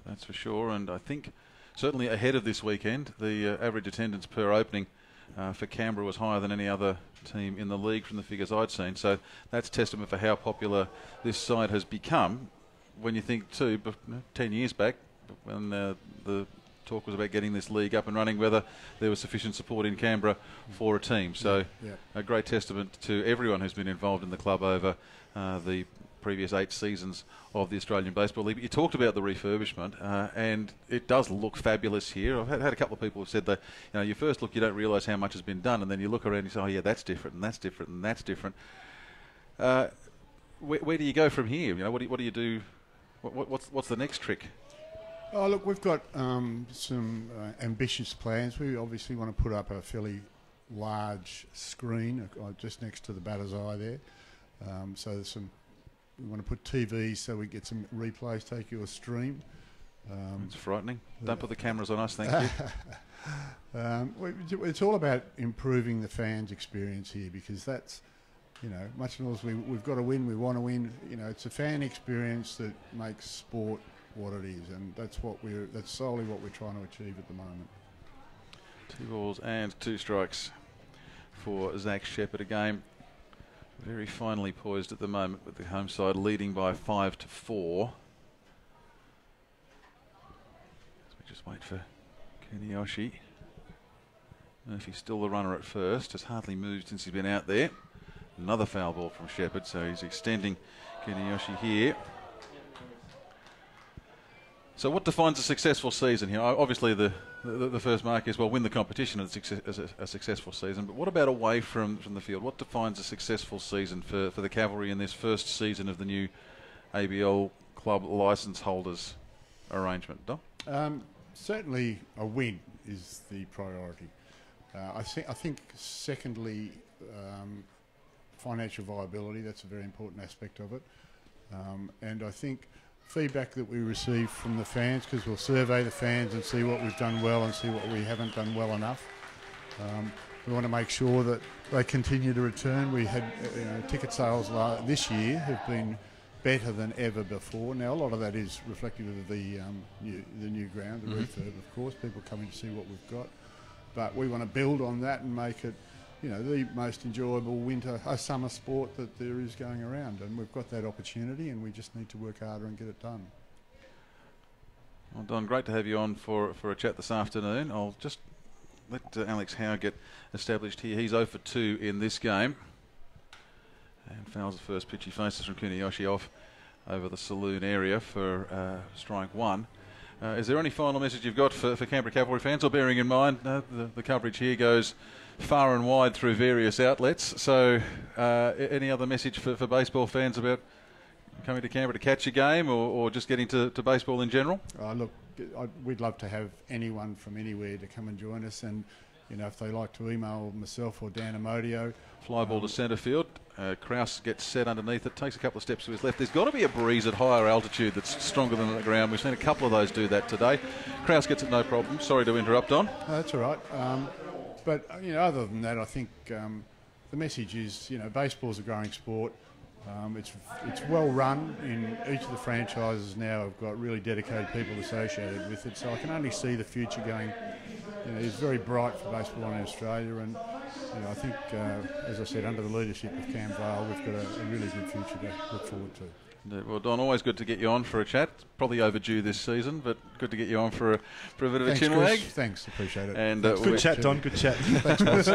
That's for sure. And I think certainly ahead of this weekend, the average attendance per opening for Canberra was higher than any other team in the league from the figures I'd seen. So that's testament for how popular this side has become. When you think too, 10 years back, when the talk was about getting this league up and running, whether there was sufficient support in Canberra for a team. So a great testament to everyone who's been involved in the club over the previous 8 seasons of the Australian Baseball League. But you talked about the refurbishment, and it does look fabulous here. I've had a couple of people who said that, you know, you first look, you don't realise how much has been done, and then you look around and you say, oh yeah, that's different, and that's different, and that's different. Where do you go from here? You know, what do you do? What's the next trick? Oh, look, we've got some ambitious plans. We obviously want to put up a fairly large screen just next to the batter's eye there. So there's some. We want to put TVs so we get some replays, take you a stream. It's frightening. Don't put the cameras on us, thank you. It's all about improving the fans' experience here, because that's, you know, much as we've got to win, we want to win. You know, it's a fan experience that makes sport what it is, and that's solely what we're trying to achieve at the moment. 2 balls and 2 strikes for Zach Shepherd. A game very finely poised at the moment, with the home side leading by 5-4. So we just wait for Kuniyoshi. Murphy's still the runner at first, has hardly moved since he's been out there. Another foul ball from Shepherd, so he's extending Kuniyoshi here. So what defines a successful season here? Obviously the first mark is, well, win the competition as a successful season, but what about away from the field? What defines a successful season for the Cavalry in this first season of the new ABL club licence holders arrangement? Dom? Certainly a win is the priority. I think secondly, financial viability, that's a very important aspect of it. And I think feedback that we receive from the fans, because we'll survey the fans and see what we've done well and see what we haven't done well enough. We want to make sure that they continue to return. We had ticket sales this year have been better than ever before. Now a lot of that is reflective of the new ground, the refurb, of course. People coming to see what we've got, but we want to build on that and make it, you know, the most enjoyable summer sport that there is going around, and we've got that opportunity, and we just need to work harder and get it done. Well, Don, great to have you on for a chat this afternoon. I'll just let Alex Howe get established here. He's 0 for 2 in this game, and fouls the first pitch he faces from Kuniyoshi off over the saloon area for strike 1. Is there any final message you've got for Canberra Cavalry fans, or bearing in mind the coverage here goes far and wide through various outlets, so any other message for baseball fans about coming to Canberra to catch a game, or just getting to baseball in general? Look, we'd love to have anyone from anywhere to come and join us, and you know, if they like to email myself or Dan Amodio. Fly ball to centre field. Kraus gets set underneath it, takes a couple of steps to his left. There's got to be a breeze at higher altitude that's stronger than the ground. We've seen a couple of those do that today. Kraus gets it no problem. Sorry to interrupt, Don. That's all right. But you know, other than that, I think the message is, you know, baseball's a growing sport. It's well run. In each of the franchises now have got really dedicated people associated with it. So I can only see the future going. You know, it's very bright for baseball in Australia, and you know, I think, as I said, under the leadership of Cam Vale, we've got a really good future to look forward to. Well, Don, always good to get you on for a chat. Probably overdue this season, but good to get you on for a bit of a chin wag. Thanks, appreciate it. And good chat, Don. Good chat. Thanks, boss.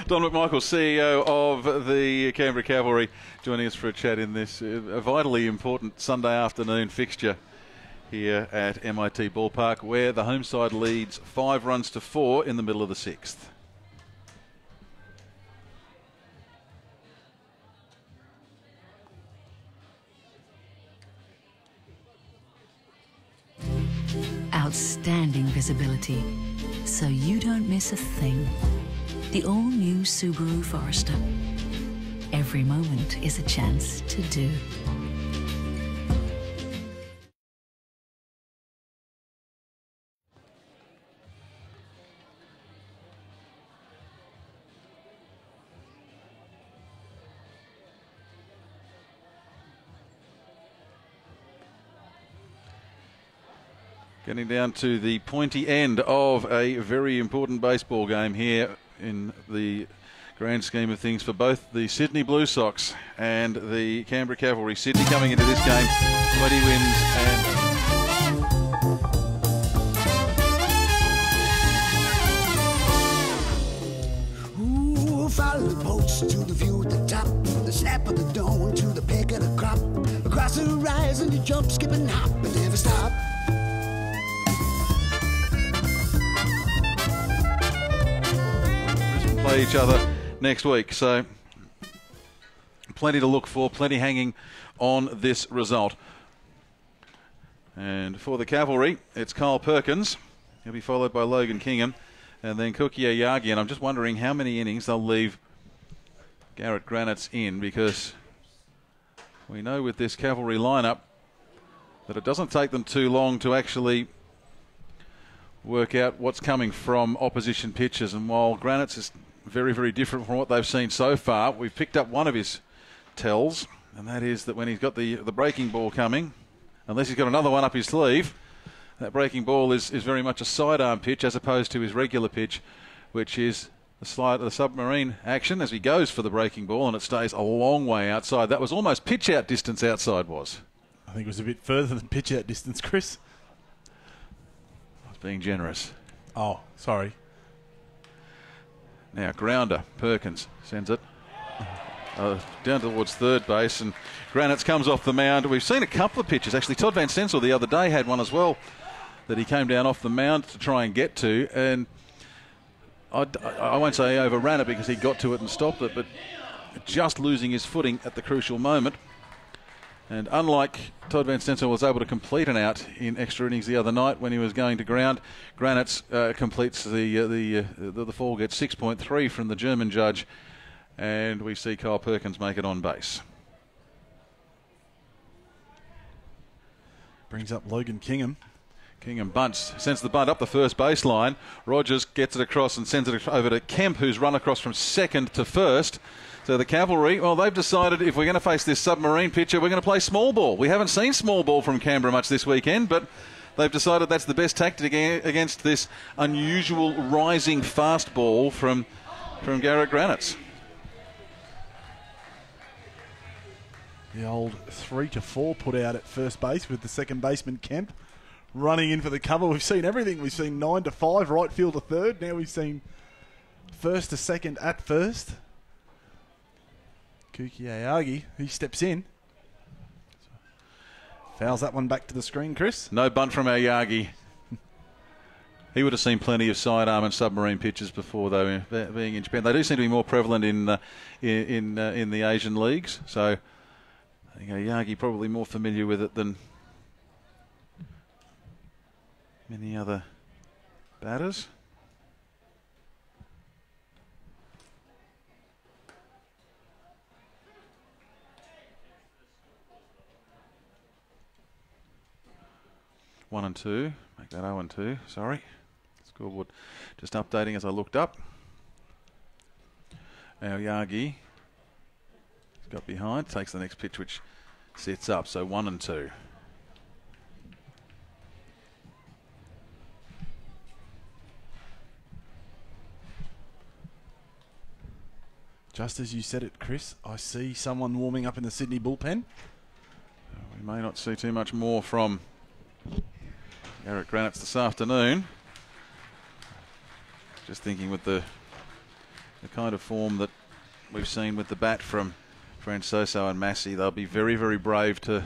Don McMichael, CEO of the Canberra Cavalry, joining us for a chat in this a vitally important Sunday afternoon fixture here at MIT Ballpark, where the home side leads 5-4 in the middle of the 6th. Outstanding visibility, so you don't miss a thing. The all-new Subaru Forester. Every moment is a chance to do. Getting down to the pointy end of a very important baseball game here in the grand scheme of things for both the Sydney Blue Sox and the Canberra Cavalry. Sydney coming into this game 20 wins and follow the boats to the view at the top, the snap of the dawn to the peck of the crop, across the horizon you jump, skip and hop and never stop. Play each other next week, so plenty to look for, plenty hanging on this result. And for the Cavalry, it's Kyle Perkins. He'll be followed by Logan Kingham and then Kukia Yagi. And I'm just wondering how many innings they'll leave Garrett Granitz in, because we know with this Cavalry lineup that it doesn't take them too long to actually work out what's coming from opposition pitchers. And while Granitz is very, very different from what they've seen so far, we've picked up one of his tells, and that is that when he's got the breaking ball coming, unless he's got another one up his sleeve, that breaking ball is very much a sidearm pitch as opposed to his regular pitch, which is the submarine action as he goes for the breaking ball, and it stays a long way outside. That was almost pitch out distance outside was. I think it was a bit further than pitch out distance, Chris. I was being generous. Oh, sorry. Now, grounder, Perkins sends it down towards third base, and Granitz comes off the mound. We've seen a couple of pitches. Actually, Todd Van Sensel the other day had one as well that he came down off the mound to try and get to, and I won't say he overran it because he got to it and stopped it, but just losing his footing at the crucial moment. And unlike Todd Van Sensel was able to complete an out in extra innings the other night when he was going to ground, Granitz completes the fall, gets 6.3 from the German judge, and we see Kyle Perkins make it on base. Brings up Logan Kingham. Kingham bunts, sends the bunt up the first baseline. Rogers gets it across and sends it over to Kemp, who's run across from second to first. So the Cavalry, well, they've decided if we're going to face this submarine pitcher, we're going to play small ball. We haven't seen small ball from Canberra much this weekend, but they've decided that's the best tactic against this unusual rising fast ball from Garrett Granitz. The old 3-4 put out at first base with the second baseman Kemp running in for the cover. We've seen everything. We've seen 9-5, right field to third. Now we've seen first to second at first. Kuki Ayagi, he steps in. Fouls that one back to the screen, Chris. No bunt from Ayagi. He would have seen plenty of sidearm and submarine pitches before they were being in Japan. They do seem to be more prevalent in the Asian leagues. So I think Ayagi probably more familiar with it than many other batters. One and two, make that 0-2, sorry. Scoreboard just updating as I looked up. Now Yagi got behind, takes the next pitch which sets up, so 1-2. Just as you said it, Chris, I see someone warming up in the Sydney bullpen. We may not see too much more from Garrett Granitz this afternoon. Just thinking with the kind of form that we've seen with the bat from Francoso and Massey, they'll be very, very brave to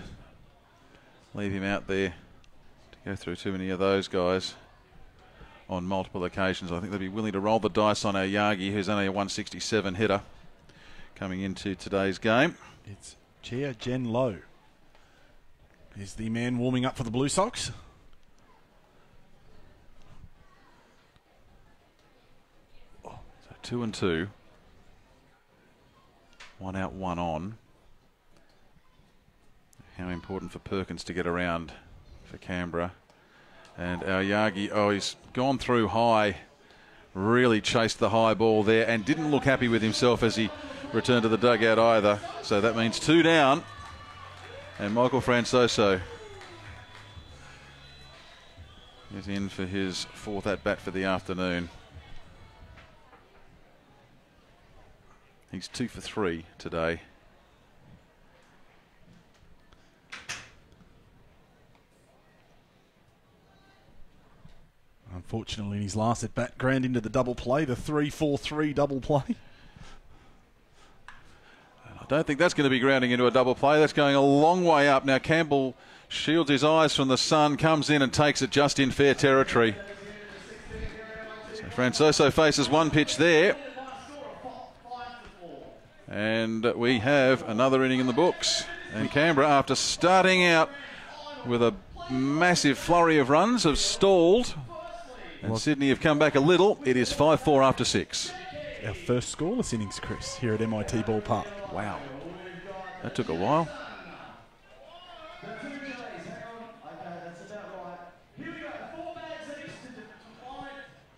leave him out there to go through too many of those guys on multiple occasions. I think they'll be willing to roll the dice on Ayagi, who's only a 167 hitter coming into today's game. It's Chia Jen Low is the man warming up for the Blue Sox. So 2-2. 1 out, 1 on. How important for Perkins to get around for Canberra. And Ayagi, he's gone through high, really chased the high ball there and didn't look happy with himself as he returned to the dugout either. So that means 2 down. And Michael Francoso is in for his fourth at-bat for the afternoon. He's 2 for 3 today. Unfortunately, in his last at-bat, ground into the double play, the 3-4-3 double play. I don't think that's going to be grounding into a double play. That's going a long way up. Now Campbell shields his eyes from the sun, comes in and takes it just in fair territory. So Francoso faces one pitch there. And we have another inning in the books. And Canberra, after starting out with a massive flurry of runs, have stalled. And Sydney have come back a little. It is 5-4 after 6. Our first scoreless innings, Chris, here at MIT Ballpark. Wow. That took a while.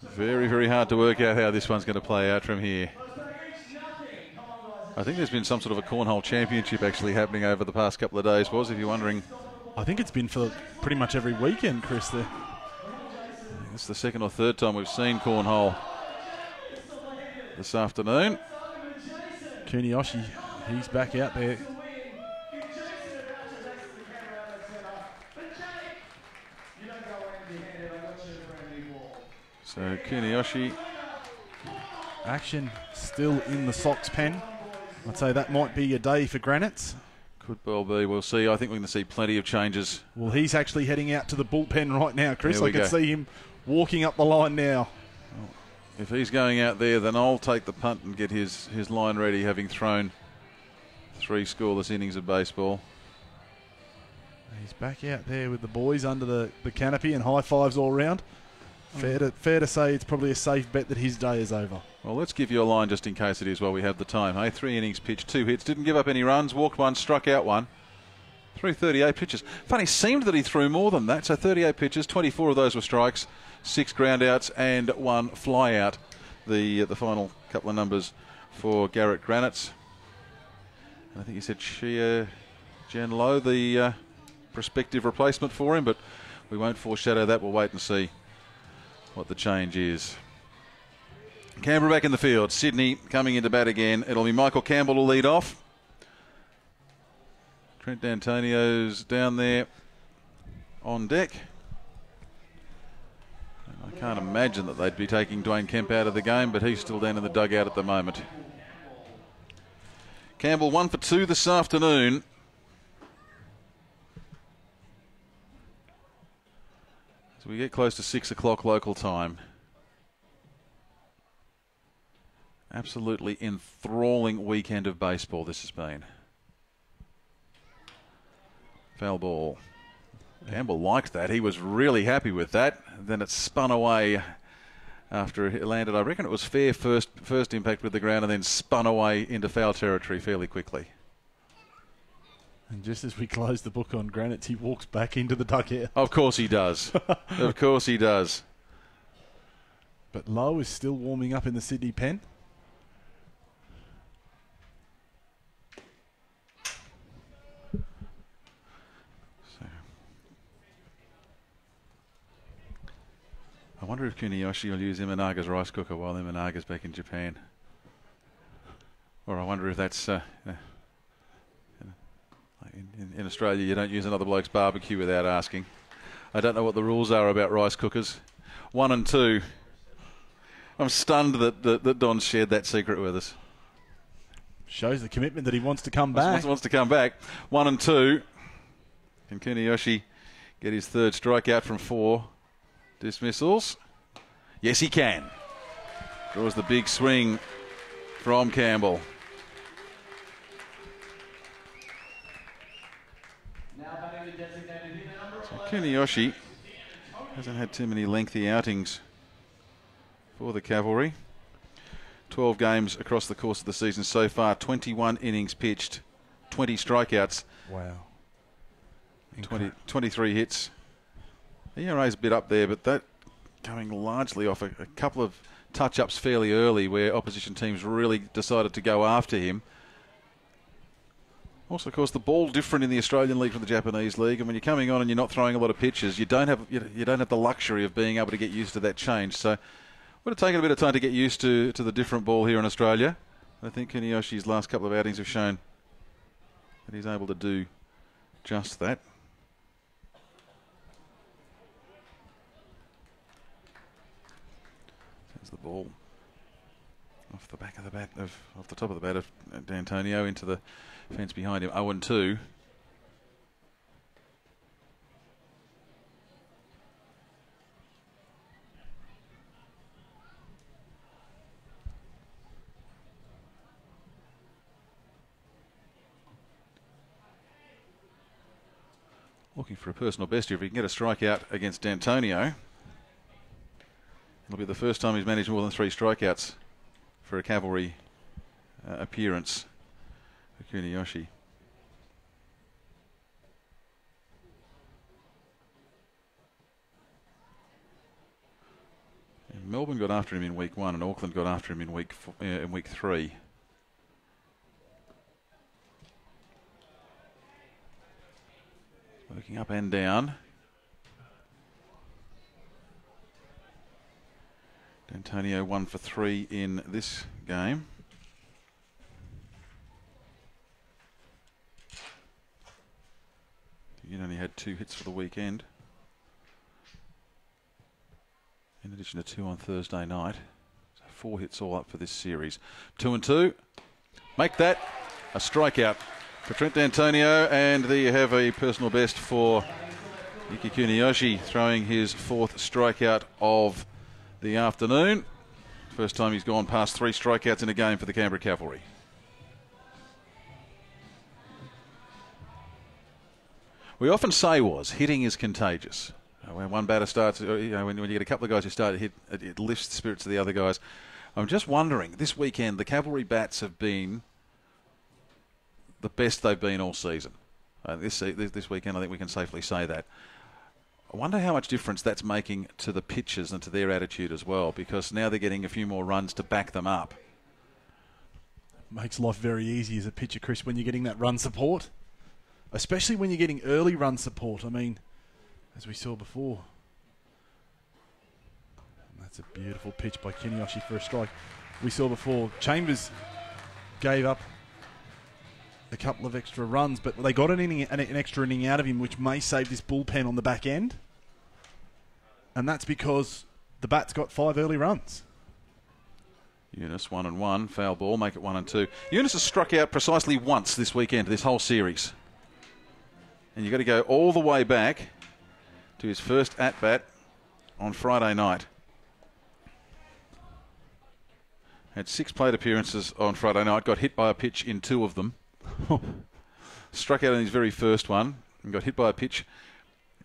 Very, very hard to work out how this one's going to play out from here. I think there's been some sort of a cornhole championship actually happening over the past couple of days, if you're wondering. I think it's been for pretty much every weekend, Chris. It's the second or third time we've seen cornhole this afternoon. Kuniyoshi, he's back out there. So Kuniyoshi. Action still in the Sox pen. I'd say that might be a day for Granites. Could well be. We'll see. I think we're going to see plenty of changes. Well, he's actually heading out to the bullpen right now, Chris. I can go. see him walking up the line now. If he's going out there, then I'll take the punt and get his line ready, having thrown 3 scoreless innings of baseball. He's back out there with the boys under the canopy, and high fives all round. Fair to say it's probably a safe bet that his day is over. Well, let's give you a line just in case it is while we have the time. Hey, 3 innings pitched, 2 hits, didn't give up any runs, walked 1, struck out 1. Threw 38 pitches. Funny, seemed that he threw more than that. So 38 pitches, 24 of those were strikes, 6 ground outs and 1 fly out. The final couple of numbers for Garrett Granites. And I think he said Shia Jan Lowe, the prospective replacement for him, but we won't foreshadow that. We'll wait and see what the change is. Canberra back in the field. Sydney coming into bat again. It'll be Michael Campbell to lead off. Trent D'Antonio's down there on deck. And I can't imagine that they'd be taking Dwayne Kemp out of the game, but he's still down in the dugout at the moment. Campbell 1 for 2 this afternoon. So we get close to 6 o'clock local time. Absolutely enthralling weekend of baseball this has been. Foul ball. Campbell liked that. He was really happy with that. Then it spun away after it landed. I reckon it was fair first impact with the ground and then spun away into foul territory fairly quickly. And just as we close the book on Granites, he walks back into the dugout. Of course he does. Of course he does. But Lowe is still warming up in the Sydney pen. I wonder if Kuniyoshi will use Imanaga's rice cooker while Imanaga's back in Japan. Or I wonder if that's... in Australia, you don't use another bloke's barbecue without asking. I don't know what the rules are about rice cookers. 1 and 2. I'm stunned that Don shared that secret with us. Shows the commitment that he wants to come back. Wants to come back. 1 and 2. Can Kuniyoshi get his third strikeout from 4 dismissals? Yes, he can. Draws the big swing from Campbell. So Kuniyoshi hasn't had too many lengthy outings for the Cavalry. 12 games across the course of the season so far, 21 innings pitched, 20 strikeouts. Wow. 23 hits. ERA's a bit up there, but that coming largely off a couple of touch-ups fairly early where opposition teams really decided to go after him. Also, of course, the ball different in the Australian League from the Japanese League, and when you're coming on and you're not throwing a lot of pitches, you don't have the luxury of being able to get used to that change. So, would have taken a bit of time to get used to the different ball here in Australia. I think Kuniyoshi's last couple of outings have shown that he's able to do just that. There's the ball off the back of the bat, off the top of the bat of D'Antonio into the fence behind him. 0-2. Looking for a personal best here. If he can get a strikeout against D'Antonio, it'll be the first time he's managed more than 3 strikeouts for a Cavalry appearance for Kuniyoshi. And Melbourne got after him in week 1 and Auckland got after him in week 3. Working up and down. D'Antonio 1 for 3 in this game. He only had 2 hits for the weekend, in addition to 2 on Thursday night. So 4 hits all up for this series. 2-2. Make that a strikeout for Trent D'Antonio, and there you have a personal best for Yuki Kuniyoshi, throwing his 4th strikeout of the afternoon. First time he's gone past 3 strikeouts in a game for the Canberra Cavalry. We often say hitting is contagious. When one batter starts, when you get a couple of guys who start to hit, it lifts the spirits of the other guys. I'm just wondering, this weekend the Cavalry bats have been the best they've been all season. This weekend, I think we can safely say that. I wonder how much difference that's making to the pitchers and to their attitude as well, because now they're getting a few more runs to back them up. Makes life very easy as a pitcher, Chris, when you're getting that run support. Especially when you're getting early run support. I mean, as we saw before. And that's a beautiful pitch by Kuniyoshi for a strike. We saw before, Chambers gave up a couple of extra runs, but they got an extra inning out of him, which may save this bullpen on the back end. And that's because the bat's got 5 early runs. Eunice 1-1, foul ball, make it 1-2. Eunice has struck out precisely once this weekend, this whole series. And you've got to go all the way back to his first at-bat on Friday night. Had 6 plate appearances on Friday night, got hit by a pitch in 2 of them. Struck out in his very first one and got hit by a pitch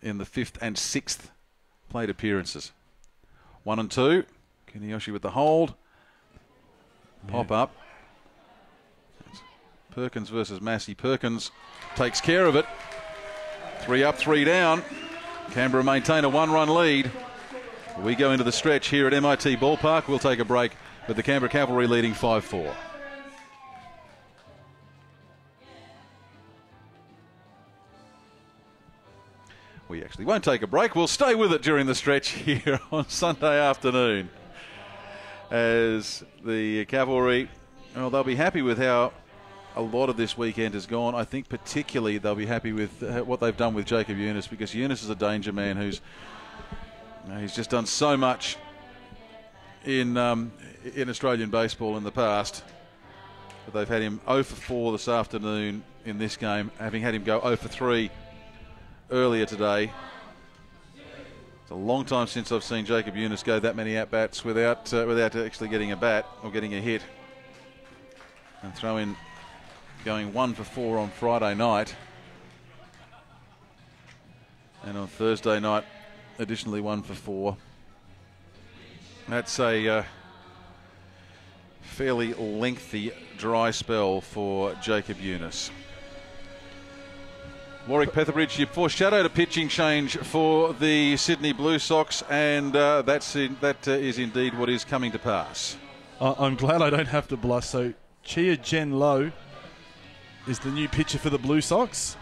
in the 5th and 6th plate appearances. 1-2. Kuniyoshi with the hold. Pop up. It's Perkins versus Massey. Perkins takes care of it. 3 up, 3 down. Canberra maintain a 1-run lead. We go into the stretch here at MIT Ballpark. We'll take a break with the Canberra Cavalry leading 5-4. We actually won't take a break. We'll stay with it during the stretch here on Sunday afternoon. As the Cavalry, well, they'll be happy with how a lot of this weekend has gone. I think particularly they'll be happy with what they've done with Jacob Eunice, because Eunice is a danger man who's he's just done so much in Australian baseball in the past. But they've had him 0 for 4 this afternoon in this game, having had him go 0 for 3 earlier today. It's a long time since I've seen Jacob Eunice go that many at-bats without actually getting a bat or getting a hit. And throw in going 1 for 4 on Friday night. And on Thursday night, additionally 1 for 4. That's a fairly lengthy dry spell for Jacob Eunice. Warwick Petherbridge, you foreshadowed a pitching change for the Sydney Blue Sox, and that is indeed what is coming to pass. I'm glad I don't have to blush. So Chia Jen Low is the new pitcher for the Blue Sox.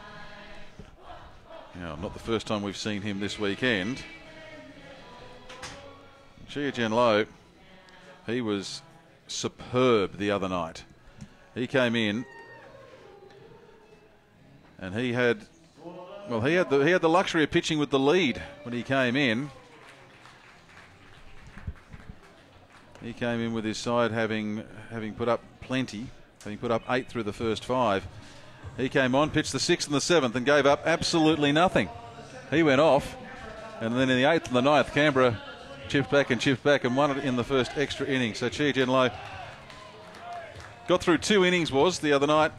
Now, not the first time we've seen him this weekend. Chia Low, he was superb the other night. He came in and he had the luxury of pitching with the lead when he came in. He came in with his side having put up plenty, having put up 8 through the first 5. He came on, pitched the 6th and the 7th and gave up absolutely nothing. He went off, and then in the 8th and the 9th, Canberra chipped back and won it in the first extra inning. So Chia Low got through 2 innings the other night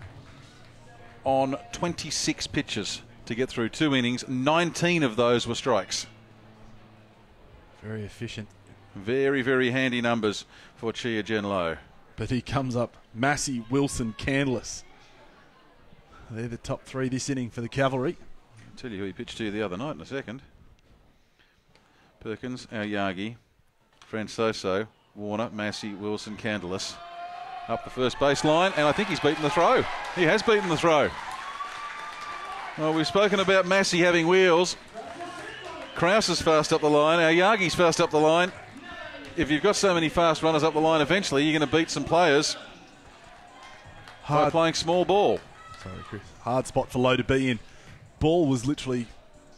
on 26 pitches to get through 2 innings. 19 of those were strikes. Very efficient. Very, very handy numbers for Chia Low. But he comes up, Massey, Wilson, Candless. They're the top 3 this inning for the Cavalry. I'll tell you who he pitched to the other night in a second. Perkins, Aoyagi, Francoso, Warner, Massey, Wilson, Candless. Up the first baseline, and I think he's beaten the throw. He has beaten the throw. Well, we've spoken about Massey having wheels. Krause is fast up the line. Aoyagi's fast up the line. If you've got so many fast runners up the line, eventually you're going to beat some players by playing small ball. Sorry, Chris. Hard spot for Low to be in. Ball was literally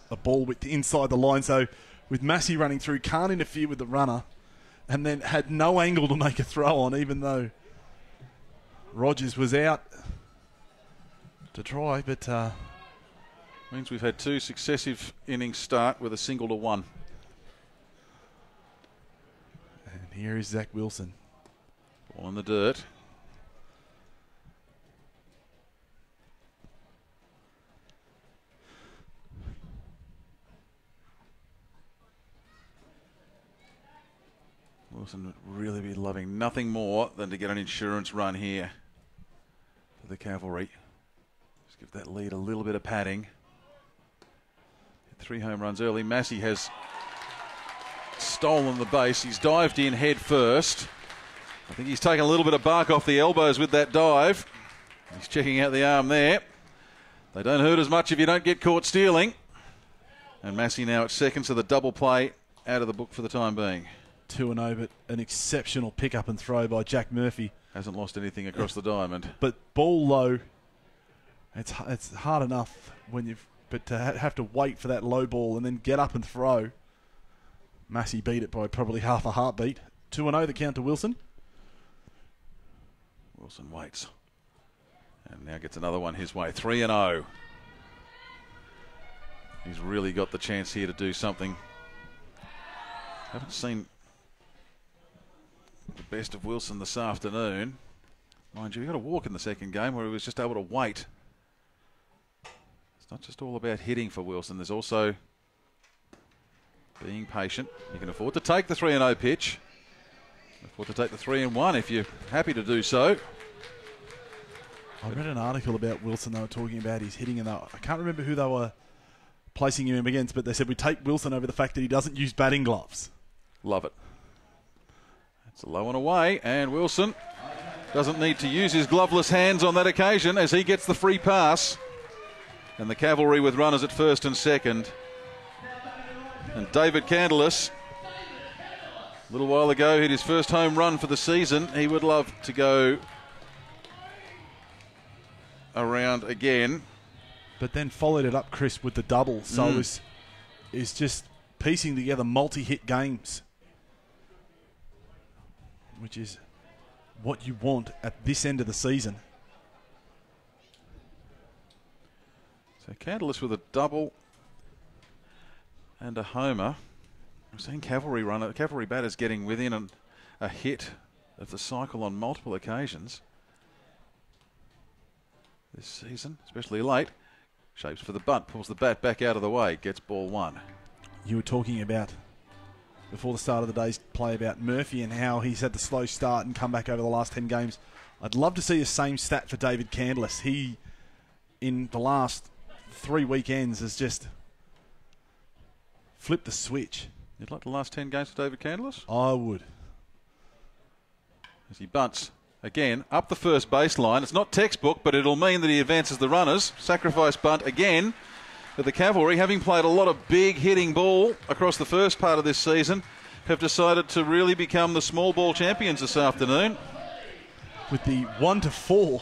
a ball width inside the line, so with Massey running through, can't interfere with the runner, and then had no angle to make a throw on, even though Rogers was out to try, but means we've had 2 successive innings start with a single to 1. And here is Zach Wilson. Ball in the dirt. Wilson would really be loving nothing more than to get an insurance run here for the Cavalry. Just give that lead a little bit of padding. 3 home runs early. Massey has stolen the base. He's dived in head first. I think he's taken a little bit of bark off the elbows with that dive. He's checking out the arm there. They don't hurt as much if you don't get caught stealing. And Massey now at second, so the double play out of the book for the time being. 2-0, but an exceptional pick-up and throw by Jack Murphy. Hasn't lost anything across the diamond. But ball low, it's hard enough when you've... But to have to wait for that low ball and then get up and throw. Massey beat it by probably half a heartbeat. 2-0 the count to Wilson. Wilson waits. And now gets another one his way. 3-0. He's really got the chance here to do something. Haven't seen the best of Wilson this afternoon. Mind you, he got a walk in the second game where he was just able to wait. It's not just all about hitting for Wilson. There's also being patient. You can afford to take the 3-0 pitch. Afford to take the 3-1 if you're happy to do so. I read an article about Wilson. They were talking about his hitting, and I can't remember who they were placing him against, but they said we take Wilson over the fact that he doesn't use batting gloves. Love it. It's a low and away, and Wilson doesn't need to use his gloveless hands on that occasion as he gets the free pass. And the Cavalry with runners at first and second. And David Candless, a little while ago, hit his first home run for the season. He would love to go around again. But then followed it up, Chris, with the double. So is just piecing together multi-hit games, which is what you want at this end of the season. So Candless with a double and a homer. I'm seeing Cavalry batters getting within a hit of the cycle on multiple occasions this season, especially late. Shapes for the bunt, pulls the bat back out of the way, gets ball 1. You were talking about, before the start of the day's play, about Murphy and how he's had the slow start and come back over the last 10 games. I'd love to see the same stat for David Candless. He, in the last 3 weekends, has just flipped the switch. You'd like the last 10 games for David Candless? I would. As he bunts, Again, up the first baseline. It's not textbook, but it'll mean that he advances the runners. Sacrifice bunt again. But the Cavalry, having played a lot of big hitting ball across the first part of this season, have decided to really become the small ball champions this afternoon. With the 1-4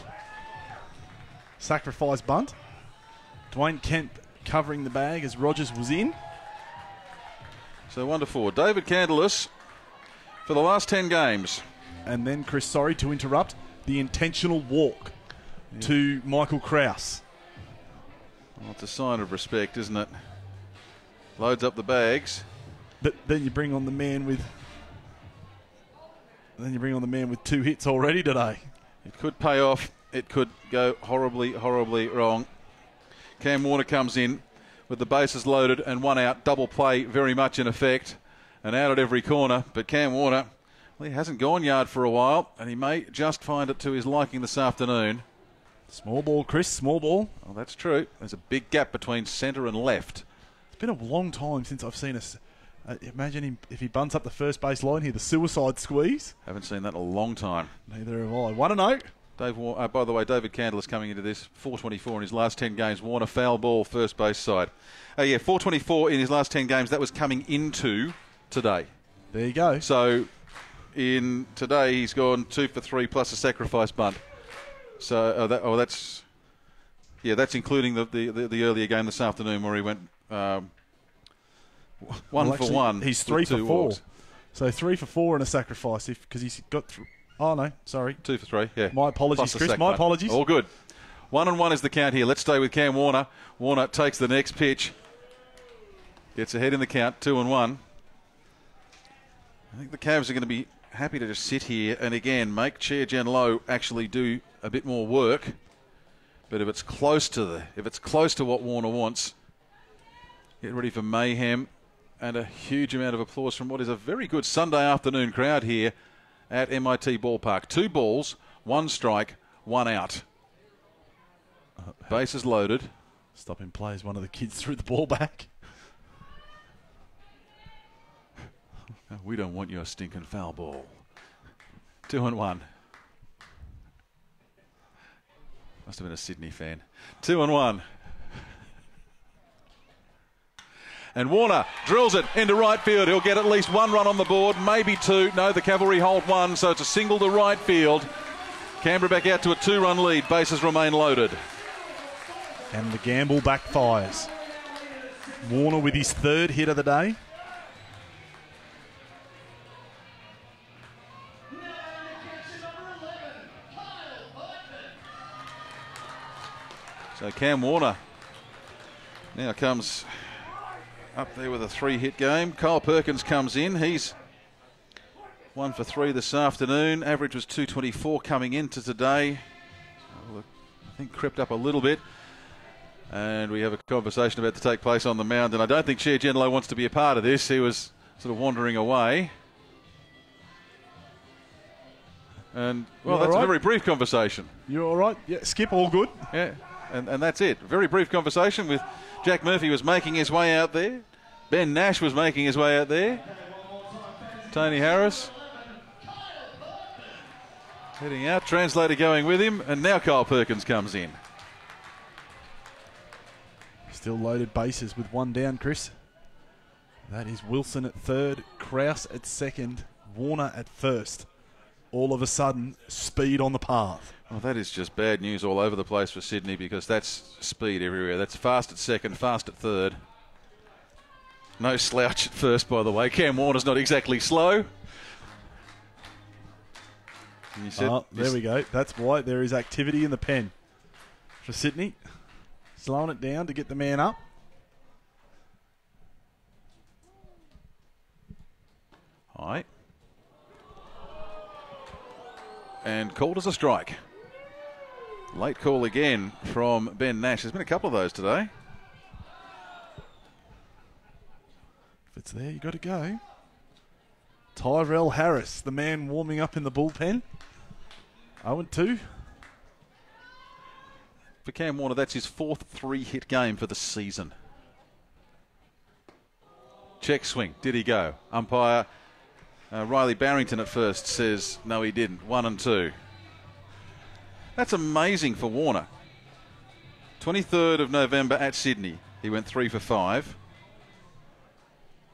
sacrifice bunt. Dwayne Kemp covering the bag as Rogers was in. So 1-4. David Candelas for the last 10 games. And then, Chris, sorry to interrupt, the intentional walk to Michael Krause. Well, it's a sign of respect, isn't it? Loads up the bags. But then you bring on the man with... Then you bring on the man with 2 hits already today. It could pay off. It could go horribly, horribly wrong. Cam Warner comes in with the bases loaded and 1 out. Double play very much in effect. And out at every corner. But Cam Warner... Well, he hasn't gone yard for a while, and he may just find it to his liking this afternoon. Small ball, Chris, small ball. Oh, that's true. There's a big gap between centre and left. It's been a long time since I've seen us. Imagine him if he bunts up the first base line here, the suicide squeeze. Haven't seen that in a long time. Neither have I. 1-0. By the way, David Candelas coming into this, 424 in his last 10 games. Warner foul ball, first base side. 424 in his last 10 games. That was coming into today. There you go. So... in today, he's gone 2 for 3 plus a sacrifice bunt. So that's including the earlier game this afternoon where he went 1 for 1. He's 3 for 4. Walks. So 3 for 4 and a sacrifice because he's got. 2 for 3. Yeah. My apologies, Chris. My apologies. All good. 1-1 is the count here. Let's stay with Cam Warner. Warner takes the next pitch. Gets ahead in the count. 2-1. I think the Cavs are going to be happy to just sit here and again make Chia Jen Low actually do a bit more work. But if it's close to what Warner wants, get ready for mayhem and a huge amount of applause from what is a very good Sunday afternoon crowd here at MIT Ballpark. 2 balls, 1 strike, 1 out. Bases loaded. Stopping play as one of the kids threw the ball back. We don't want your stinking foul ball. 2-1. Must have been a Sydney fan. 2-1. And Warner drills it into right field. He'll get at least 1 run on the board, maybe 2. No, the Cavalry hold 1, so it's a single to right field. Canberra back out to a 2-run lead. Bases remain loaded. And the gamble backfires. Warner with his 3rd hit of the day. So Cam Warner now comes up there with a 3-hit game. Kyle Perkins comes in. He's 1 for 3 this afternoon. Average was 224 coming into today. I think crept up a little bit. And we have a conversation about to take place on the mound. And I don't think Chia Jen Low wants to be a part of this. He was sort of wandering away. And, well, that's a very brief conversation. You're all right? Yeah, Skip, all good? Yeah. And that's it. Very brief conversation with Jack Murphy was making his way out there. Ben Nash was making his way out there. Tony Harris heading out. Translator going with him. And now Kyle Perkins comes in. Still loaded bases with 1 down, Chris. That is Wilson at 3rd, Krause at 2nd, Warner at 1st. All of a sudden, speed on the path. Well, that is just bad news all over the place for Sydney because that's speed everywhere. That's fast at 2nd, fast at 3rd. No slouch at 1st, by the way. Cam Warner's not exactly slow. There we go. That's why there is activity in the pen for Sydney. Slowing it down to get the man up. High. And called as a strike. Late call again from Ben Nash. There's been a couple of those today. If it's there, you got to go. Tyrell Harris, the man warming up in the bullpen. 0-2. For Cam Warner, that's his 4th 3-hit game for the season. Check swing. Did he go? Umpire Riley Barrington at first says no, he didn't. 1-2. That's amazing for Warner. 23rd of November at Sydney, he went 3 for 5.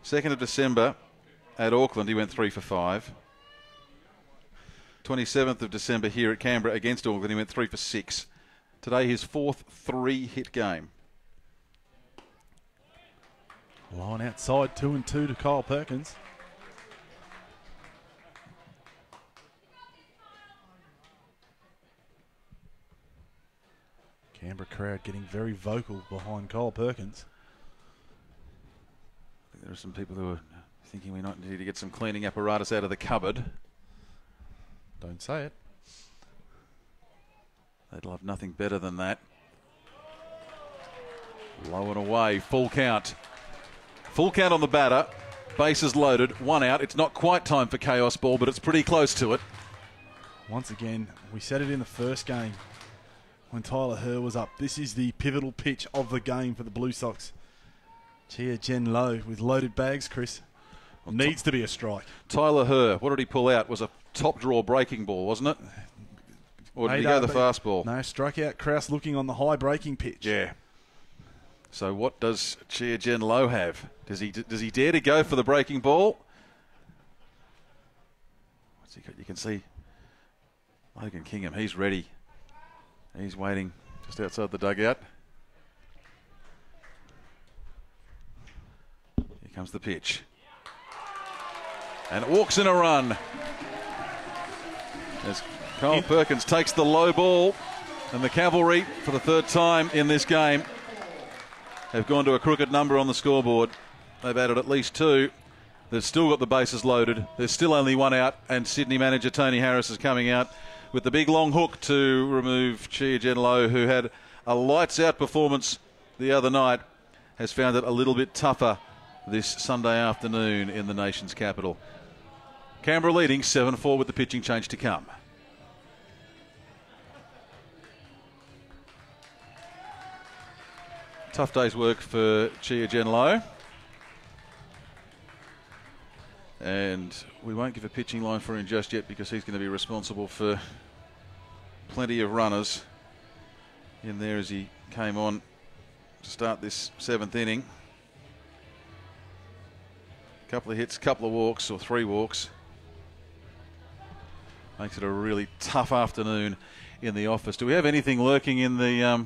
2nd of December at Auckland, he went 3 for 5. 27th of December here at Canberra against Auckland, he went 3 for 6. Today, his 4th 3-hit game. Line outside, 2-2 to Kyle Perkins. Canberra crowd getting very vocal behind Kyle Perkins. I think there are some people who are thinking we might need to get some cleaning apparatus out of the cupboard. Don't say it. They'd love nothing better than that. Low and away, full count. Full count on the batter. Bases loaded, 1 out. It's not quite time for chaos ball, but it's pretty close to it. Once again, we said it in the first game when Tyler Herr was up. This is the pivotal pitch of the game for the Blue Sox. Chia Jen Low with loaded bags, Chris. Well, needs to be a strike. Tyler Herr, what did he pull out? Was a top draw breaking ball, wasn't it? Or did he go the fastball? No, struck out Krause looking on the high breaking pitch. Yeah. So what does Chia Jen Low have? Does he dare to go for the breaking ball? What's he got? You can see Logan Kingham. He's ready. He's waiting just outside the dugout. Here comes the pitch. And walks in a run. As Kyle Perkins takes the low ball, and the Cavalry, for the 3rd time in this game, have gone to a crooked number on the scoreboard. They've added at least 2. They've still got the bases loaded. There's still only 1 out, and Sydney manager Tony Harris is coming out with the big long hook to remove Chia Jen Low, who had a lights-out performance the other night, has found it a little bit tougher this Sunday afternoon in the nation's capital. Canberra leading 7-4 with the pitching change to come. Tough day's work for Chia Jen Low. And we won't give a pitching line for him just yet because he's going to be responsible for plenty of runners in there as he came on to start this 7th inning. Couple of hits, couple of walks, or 3 walks. Makes it a really tough afternoon in the office. Do we have anything lurking in the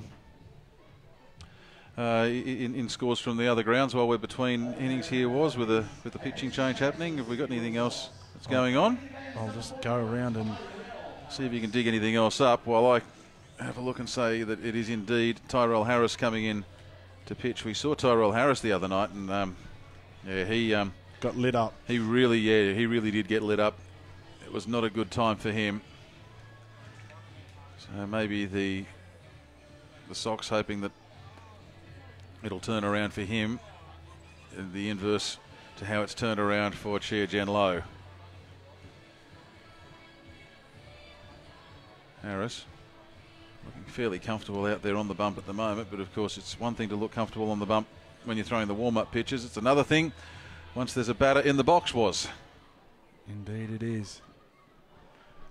in scores from the other grounds while we're between innings here, with the pitching change happening? Have we got anything else that's going on? I'll just go around and see if you can dig anything else up while I have a look and say that it is indeed Tyrell Harris coming in to pitch. We saw Tyrell Harris the other night, and he got lit up. He really did get lit up. It was not a good time for him. So maybe the Sox hoping that it'll turn around for him, the inverse to how it's turned around for Chia Jen Low. Harris looking fairly comfortable out there on the bump at the moment, but of course it's one thing to look comfortable on the bump when you're throwing the warm-up pitches. It's another thing once there's a batter in the box. Indeed it is.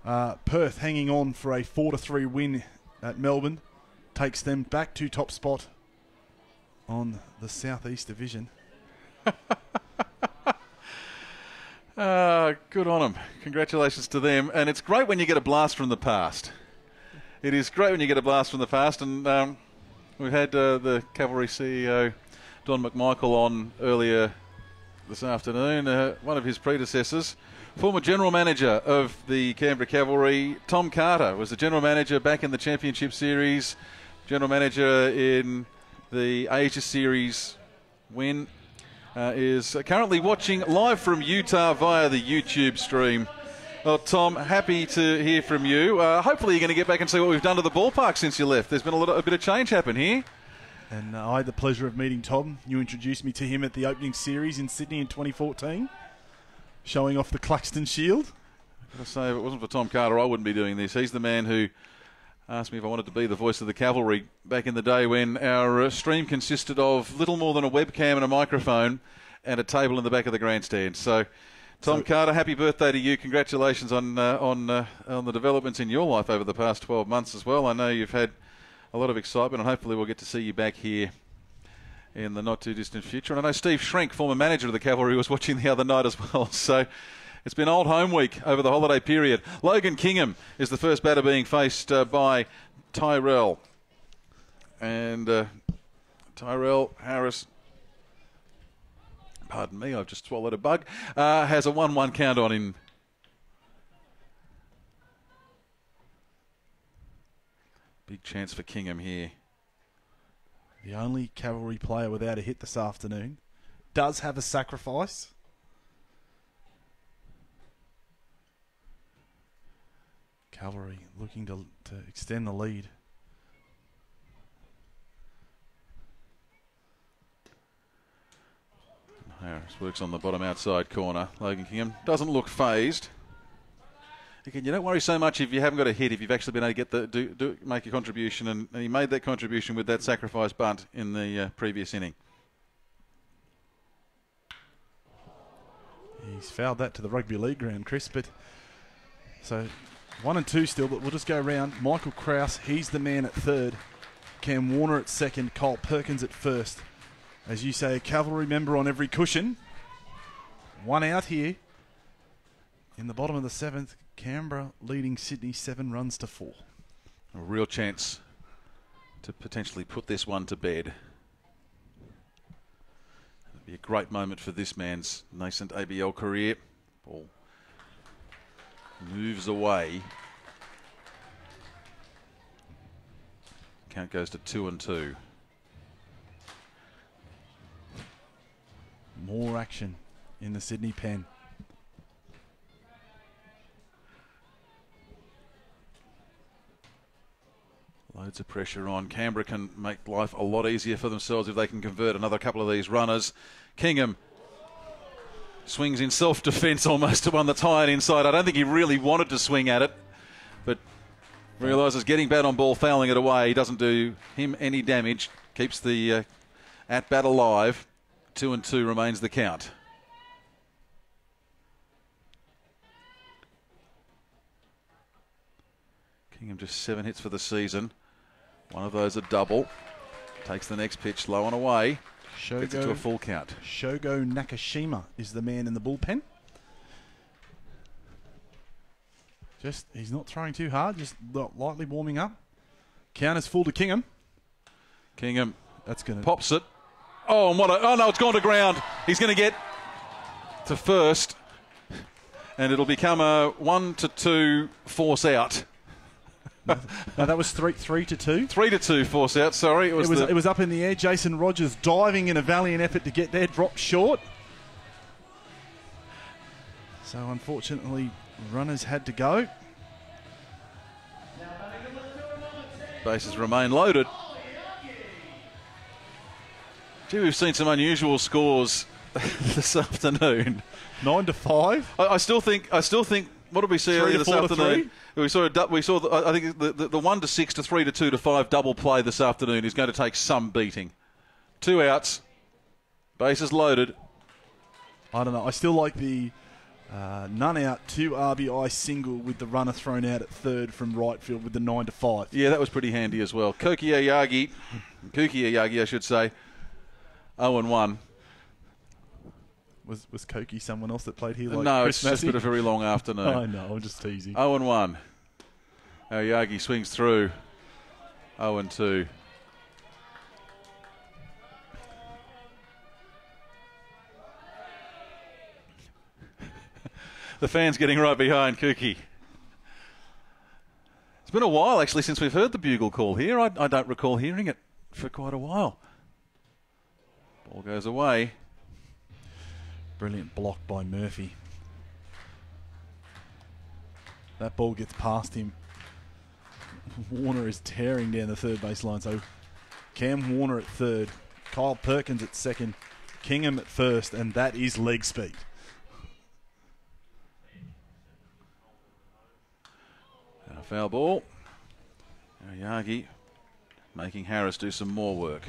Perth hanging on for a 4-3 win at Melbourne. Takes them back to top spot on the Southeast Division. Good on them. Congratulations to them. And it's great when you get a blast from the past. It is great when you get a blast from the past. And we've had the Cavalry CEO, Don McMichael, on earlier this afternoon. One of his predecessors, former general manager of the Canberra Cavalry, Tom Carter, was the general manager back in the Championship Series, general manager in the Asia Series win, is currently watching live from Utah via the YouTube stream. Well, Tom, happy to hear from you. Hopefully you're going to get back and see what we've done to the ballpark since you left. There's been a bit of change happen here. And I had the pleasure of meeting Tom. You introduced me to him at the opening series in Sydney in 2014, showing off the Cluxton Shield. I've got to say, if it wasn't for Tom Carter, I wouldn't be doing this. He's the man who asked me if I wanted to be the voice of the Cavalry back in the day when our stream consisted of little more than a webcam and a microphone and a table in the back of the grandstand. So Tom Carter, happy birthday to you. Congratulations on the developments in your life over the past 12 months as well. I know you've had a lot of excitement, and hopefully we'll get to see you back here in the not-too-distant future. And I know Steve Schrenk, former manager of the Cavalry, was watching the other night as well. So it's been old home week over the holiday period. Logan Kingham is the first batter being faced by Tyrell. And Tyrell Harris, pardon me, I've just swallowed a bug, has a 1-1 count on him. Big chance for Kingham here. The only Cavalry player without a hit this afternoon. Does have a sacrifice. Cavalry looking to extend the lead. Harris works on the bottom outside corner. Logan Kingham doesn't look phased. Again, you don't worry so much if you haven't got a hit, if you've actually been able to get make a contribution, and he made that contribution with that sacrifice bunt in the previous inning. He's fouled that to the rugby league ground, Chris, but so 1 and 2 still, but we'll just go round. Michael Krause, he's the man at third. Cam Warner at second. Kyle Perkins at first. As you say, a Cavalry member on every cushion. 1 out here. In the bottom of the 7th, Canberra leading Sydney 7 runs to 4. A real chance to potentially put this one to bed. It'd be a great moment for this man's nascent ABL career. Ball moves away. Count goes to 2 and 2. More action in the Sydney pen. Loads of pressure on. Canberra can make life a lot easier for themselves if they can convert another couple of these runners. Kingham swings in self-defence almost to one that's high and inside. I don't think he really wanted to swing at it, but realises getting bat on ball, fouling it away, doesn't do him any damage. Keeps the at-bat alive. 2 and 2 remains the count. Kingham just 7 hits for the season. One of those a double. Takes the next pitch low and away. Gets it to a full count. Shogo Nakashima is the man in the bullpen. He's not throwing too hard, just lightly warming up. Count is full to Kingham. Kingham that's gonna pops it. Oh, and oh no, it's gone to ground. He's going to get to first, and it'll become a 1-2 force out. No, that was 3-2. 3-2 force out. Sorry, it was up in the air. Jason Rogers diving in a valiant effort to get there, dropped short. So unfortunately, runners had to go. Bases remain loaded. Gee, we've seen some unusual scores this afternoon. 9-5. I still think. What did we see earlier this afternoon? We saw. I think the 1-6 to 3-2 to 5 double play this afternoon is going to take some beating. 2 outs, bases loaded. I don't know. I still like the none out 2 RBI single with the runner thrown out at third from right field with the 9-5. Yeah, that was pretty handy as well. Kuki Ayagi, I should say. 0-1. Was Koki someone else that played here? Like no, Chris it's Massey? Just been a very long afternoon. I know, I'm just teasing. 0-1. Ayagi swings through. 0-2. The fans getting right behind Kuki. It's been a while actually since we've heard the bugle call here. I don't recall hearing it for quite a while. Ball goes away. Brilliant block by Murphy. That ball gets past him. Warner is tearing down the third baseline. So Cam Warner at third, Kyle Perkins at second, Kingham at first, and that is leg speed. And a foul ball. Yagi making Harris do some more work.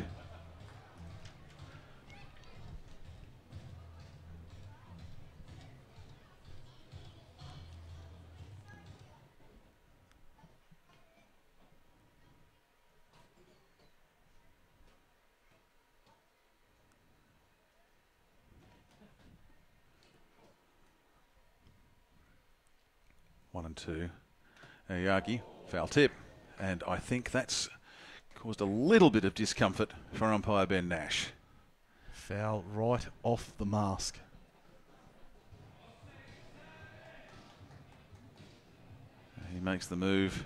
1 and 2. Ayagi, foul tip. And I think that's caused a little bit of discomfort for umpire Ben Nash. Foul right off the mask. He makes the move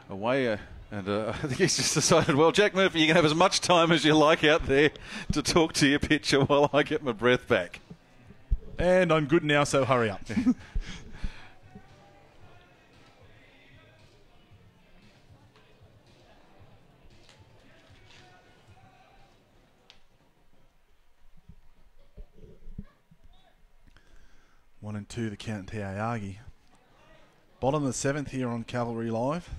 away, and I think he's just decided, well, Jack Murphy, you can have as much time as you like out there to talk to your pitcher while I get my breath back. And I'm good now, so hurry up. One and 2, the count to Ayagi. Bottom of the 7th here on Cavalry Live.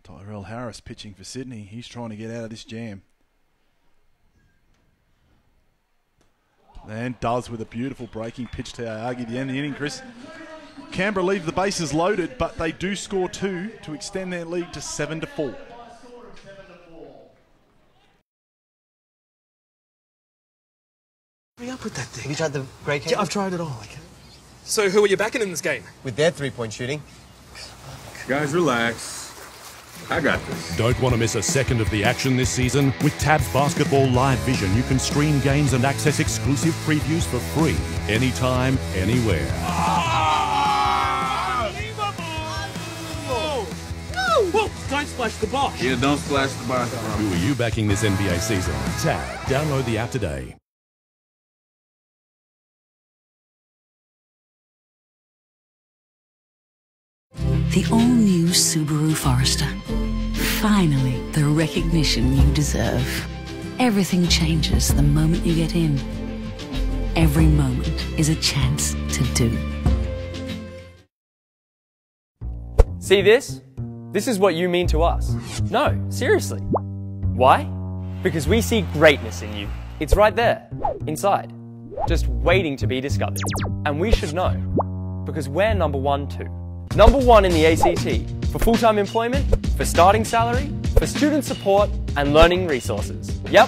Tyrell Harris pitching for Sydney. He's trying to get out of this jam. And does with a beautiful breaking pitch to Ayagi the end of the inning, Chris. Canberra leave the bases loaded, but they do score 2 to extend their lead to 7-4. Hurry up with that thing. Have you tried the grey cake? Yeah, I've tried it all. So who are you backing in this game? With their three-point shooting. Guys, relax. I got this. Don't want to miss a second of the action this season? With Tabs Basketball Live Vision, you can stream games and access exclusive previews for free, anytime, anywhere. Whoa, don't splash the box. Yeah, don't splash the box. Who are you backing this NBA season? Tab. Download the app today. The all-new Subaru Forester. Finally, the recognition you deserve. Everything changes the moment you get in. Every moment is a chance to do. See this? This is what you mean to us. No, seriously. Why? Because we see greatness in you. It's right there, inside, just waiting to be discovered. And we should know, because we're number 1 too. Number 1 in the ACT, for full-time employment, for starting salary, for student support, and learning resources. Yep,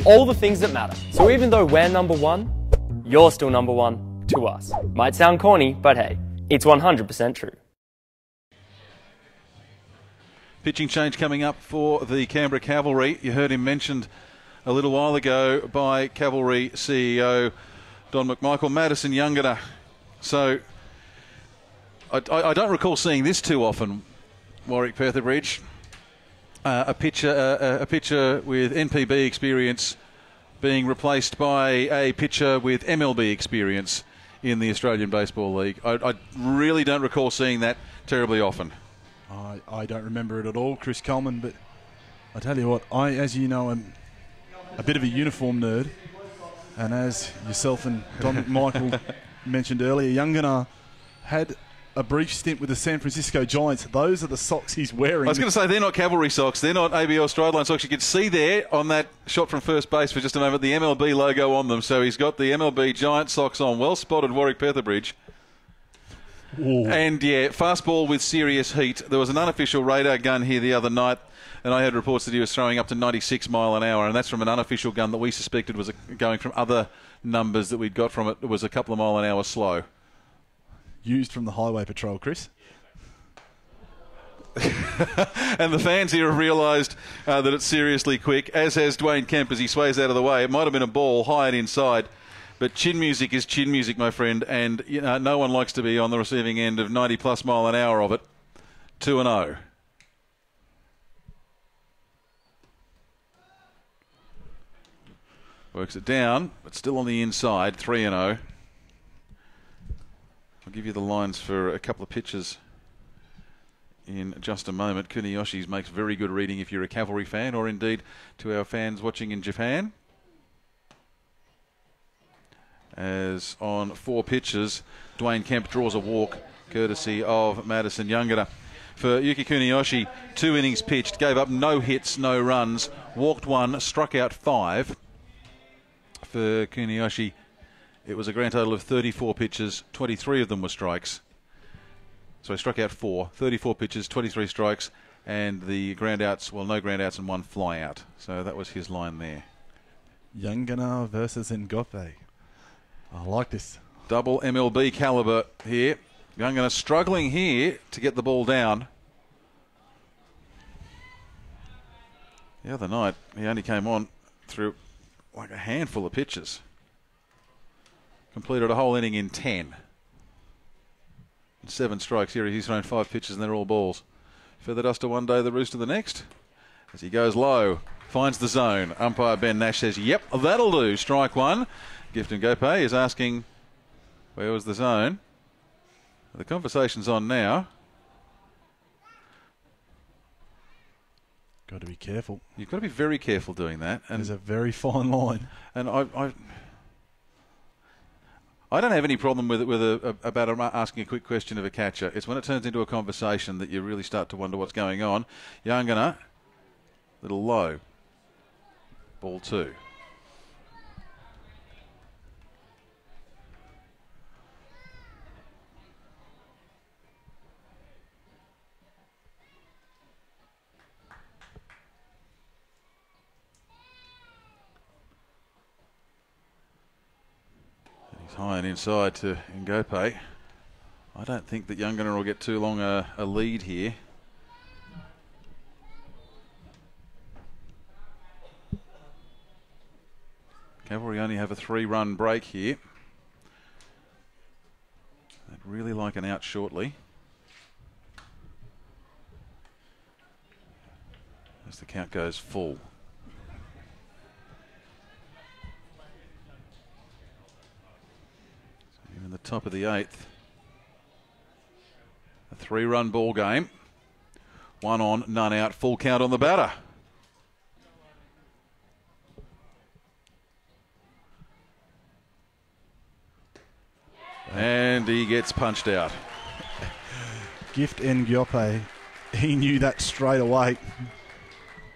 all the things that matter. So even though we're number 1, you're still number 1 to us. Might sound corny, but hey, it's 100% true. Pitching change coming up for the Canberra Cavalry. You heard him mentioned a little while ago by Cavalry CEO Don McMichael. Madison Youngana. So I don't recall seeing this too often, Warwick Petherbridge. A pitcher with NPB experience being replaced by a pitcher with MLB experience in the Australian Baseball League. I really don't recall seeing that terribly often. I don't remember it at all, Chris Coleman, but I tell you what, as you know, am a bit of a uniform nerd, and as yourself and Don McMichael mentioned earlier, Youngana had a brief stint with the San Francisco Giants. Those are the socks he's wearing. I was going to say, they're not Cavalry socks. They're not ABL Strideline socks. You can see there on that shot from first base for just a moment the MLB logo on them. So he's got the MLB Giant socks on. Well spotted, Warwick Petherbridge. Ooh. And yeah, fastball with serious heat. There was an unofficial radar gun here the other night, and I heard reports that he was throwing up to 96 mile an hour, and that's from an unofficial gun that we suspected was going from other numbers that we'd got from it. It was a couple of mile an hour slow. Used from the Highway Patrol, Chris. And the fans here have realised that it's seriously quick, as has Dwayne Kemp as he sways out of the way. It might have been a ball high and inside, but chin music is chin music, my friend, and you know, no one likes to be on the receiving end of 90 plus mile an hour of it. 2-0. Works it down, but still on the inside, 3-0. I'll give you the lines for a couple of pitches in just a moment. Kuniyoshi's makes very good reading if you're a Cavalry fan, or indeed to our fans watching in Japan. As on 4 pitches, Dwayne Kemp draws a walk, courtesy of Madison Youngana. For Yuki Kuniyoshi, 2 innings pitched, gave up no hits, no runs, walked 1, struck out 5. For Kuniyoshi, it was a grand total of 34 pitches, 23 of them were strikes. So he struck out 4, 34 pitches, 23 strikes, and the ground outs, well, no ground outs and 1 fly out. So that was his line there. Youngana versus Ngope. I like this. Double MLB calibre here. Youngana struggling here to get the ball down. The other night, he only came on through like a handful of pitches. Completed a whole inning in 10. 7 strikes here. He's thrown 5 pitches and they're all balls. Feather duster one day, the rooster the next. As he goes low, finds the zone. Umpire Ben Nash says, yep, that'll do. Strike one. Gift and Gopay is asking, where was the zone? The conversation's on now. Got to be careful. You've got to be very careful doing that. And there's a very fine line. And I don't have any problem with it about asking a quick question of a catcher. It's when it turns into a conversation that you really start to wonder what's going on. Youngana, little low. Ball 2. High and inside to Ngope. I don't think that Youngana will get too long a lead here. Cavalry only have a 3-run break here. They'd really like an out shortly. As the count goes full. In the top of the 8th. A 3-run ball game. 1 on, none out, full count on the batter. And he gets punched out. Gift Ngope, he knew that straight away.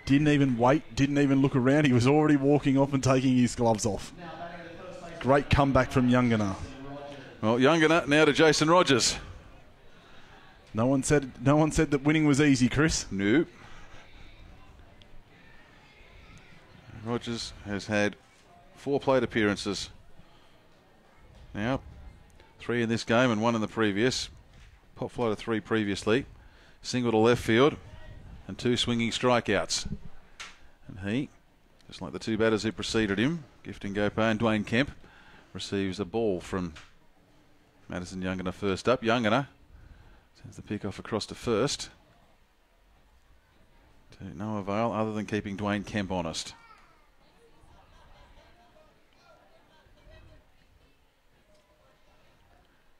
Didn't even wait, didn't even look around. He was already walking off and taking his gloves off. Great comeback from Youngana. Well, Youngana now to Jason Rogers. No one said that winning was easy, Chris. Nope. Rogers has had 4 plate appearances. Now, 3 in this game and 1 in the previous. Pop fly to 3 previously. Single to left field and 2 swinging strikeouts. And he, just like the 2 batters who preceded him, Gift Ngope and Dwayne Kemp, receives a ball from Madison Youngana first up. Youngana sends the pick off across to first. To no avail other than keeping Dwayne Kemp honest.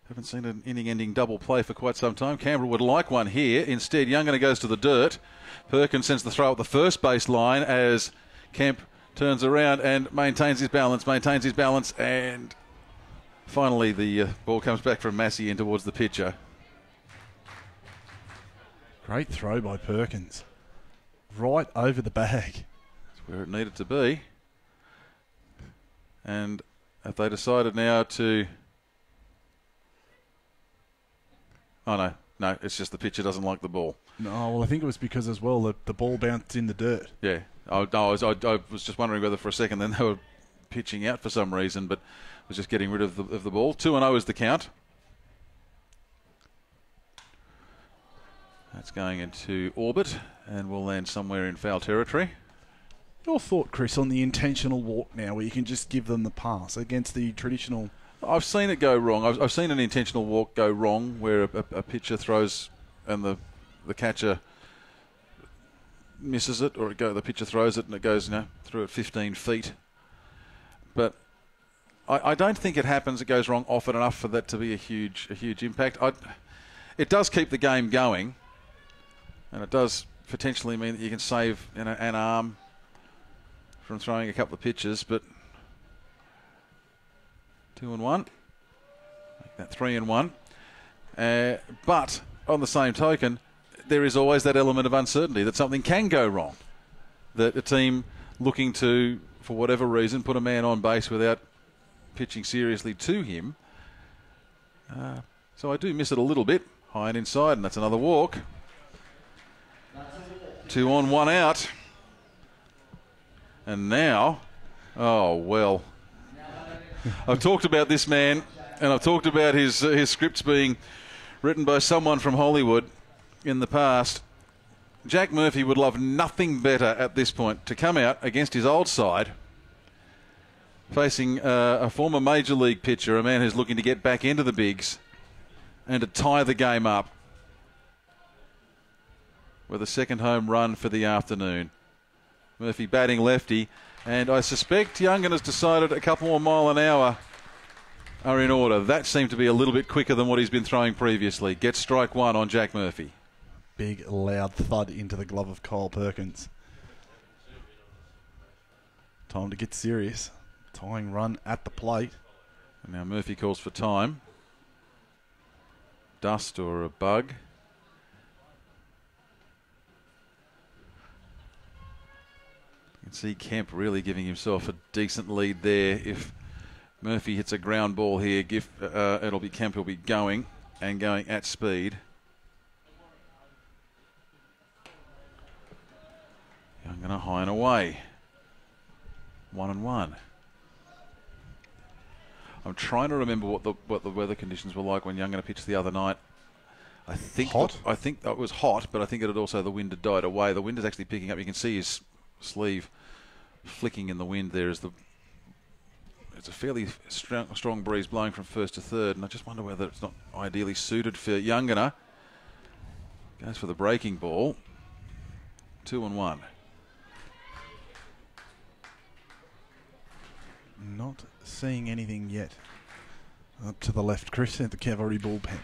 Haven't seen an inning-ending double play for quite some time. Canberra would like one here. Instead, Youngana goes to the dirt. Perkins sends the throw up the first base line as Kemp turns around and maintains his balance, and finally the ball comes back from Massey in towards the pitcher. Great throw by Perkins. Right over the bag. That's where it needed to be. And have they decided now to... Oh, no, it's just the pitcher doesn't like the ball. No, well, I think it was because as well the ball bounced in the dirt. Yeah. I was just wondering whether for a second then they were pitching out for some reason, but was just getting rid of the ball. 2-0 is the count. That's going into orbit and will land somewhere in foul territory. Your thought, Chris, on the intentional walk now where you can just give them the pass against the traditional... I've seen it go wrong. I've seen an intentional walk go wrong where a pitcher throws and the catcher misses it, or the pitcher throws it and it goes through at 15 feet. But I don't think it happens. It goes wrong often enough for that to be a huge impact. It does keep the game going, and it does potentially mean that you can save an arm from throwing a couple of pitches. But 2-1, make that 3-1. But on the same token, there is always that element of uncertainty that something can go wrong. That a team looking to, for whatever reason, put a man on base without pitching seriously to him. So I do miss it a little bit. High and inside, and that's another walk. 2 on, 1 out. And now, oh well. I've talked about this man And I've talked about his scripts being written by someone from Hollywood in the past. Jack Murphy would love nothing better at this point to come out against his old side, facing a former Major League pitcher, a man who's looking to get back into the bigs, and to tie the game up with a second home run for the afternoon. Murphy batting lefty, and I suspect Youngin has decided a couple more mile an hour are in order. That seemed to be a little bit quicker than what he's been throwing previously. Gets strike one on Jack Murphy. Big, loud thud into the glove of Kyle Perkins. Time to get serious. Tying run at the plate. And now Murphy calls for time. Dust or a bug. You can see Kemp really giving himself a decent lead there. If Murphy hits a ground ball here, it'll be Kemp who'll be going, and going at speed. Youngana high and away. 1-1. I'm trying to remember what the weather conditions were like when Youngana pitched the other night. I think I think it was hot, but I think it had also, the wind had died away. The wind is actually picking up. You can see his sleeve flicking in the wind there as it's a fairly strong breeze blowing from first to third, and I just wonder whether it's not ideally suited for Youngana. Goes for the breaking ball. 2-1. Not seeing anything yet. Up to the left, Chris, at the Cavalry bullpen.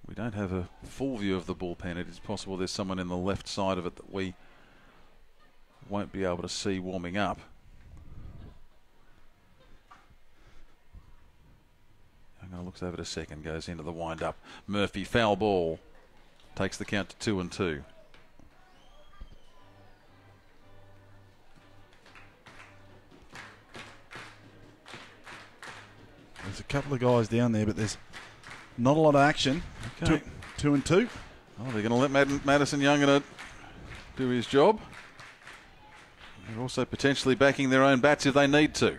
We don't have a full view of the bullpen. It is possible there's someone in the left side of it that we won't be able to see warming up. Youngana looks over to second, goes into the wind-up. Murphy, foul ball. Takes the count to 2-2. There's a couple of guys down there, but there's not a lot of action. Okay. 2-2. Oh, they're going to let Madison Youngana do his job. They're also potentially backing their own bats if they need to.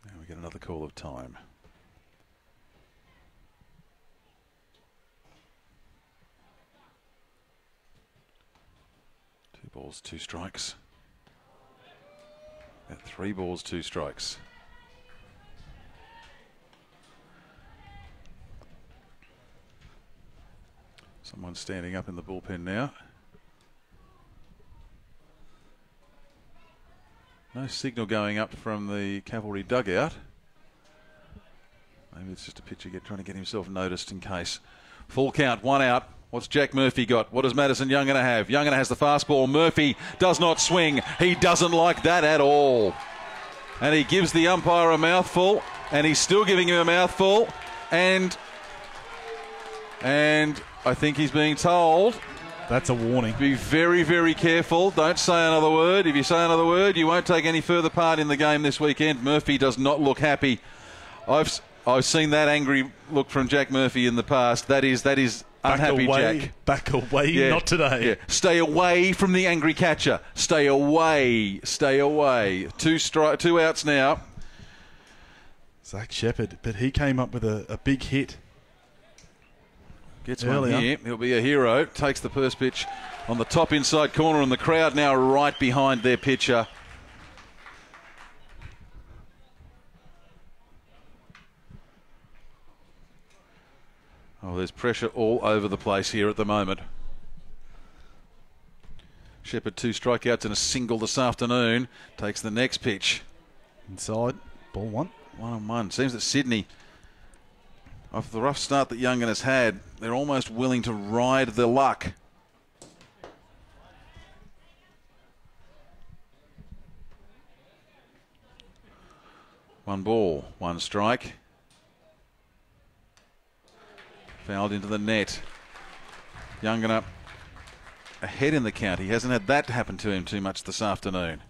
Now we get another call of time. 2 balls, 2 strikes. 3 balls, 2 strikes. Someone standing up in the bullpen now. No signal going up from the Cavalry dugout. Maybe it's just a pitcher trying to get himself noticed in case. Full count, 1 out. What's Jack Murphy got? What does Madison Youngana have? Youngana has the fastball. Murphy does not swing. He doesn't like that at all. And he gives the umpire a mouthful, and he's still giving him a mouthful. And I think he's being told, that's a warning. Be very, very careful. Don't say another word. If you say another word, you won't take any further part in the game this weekend. Murphy does not look happy. I've seen that angry look from Jack Murphy in the past. That is unhappy Jack. Back away, yeah, not today. Yeah. Stay away from the angry catcher. Stay away. Stay away. 2 outs now. Zach Shepherd, but he came up with a big hit. Gets one here. He'll be a hero. Takes the first pitch on the top inside corner, and the crowd now right behind their pitcher. Oh, there's pressure all over the place here at the moment. Shepherd 2 strikeouts and a single this afternoon. Takes the next pitch. Inside, ball 1. 1-1. Seems that Sydney, after the rough start that Youngin has had, they're almost willing to ride the luck. One ball, 1 strike. Fouled into the net. Youngana ahead in the count. He hasn't had that happen to him too much this afternoon.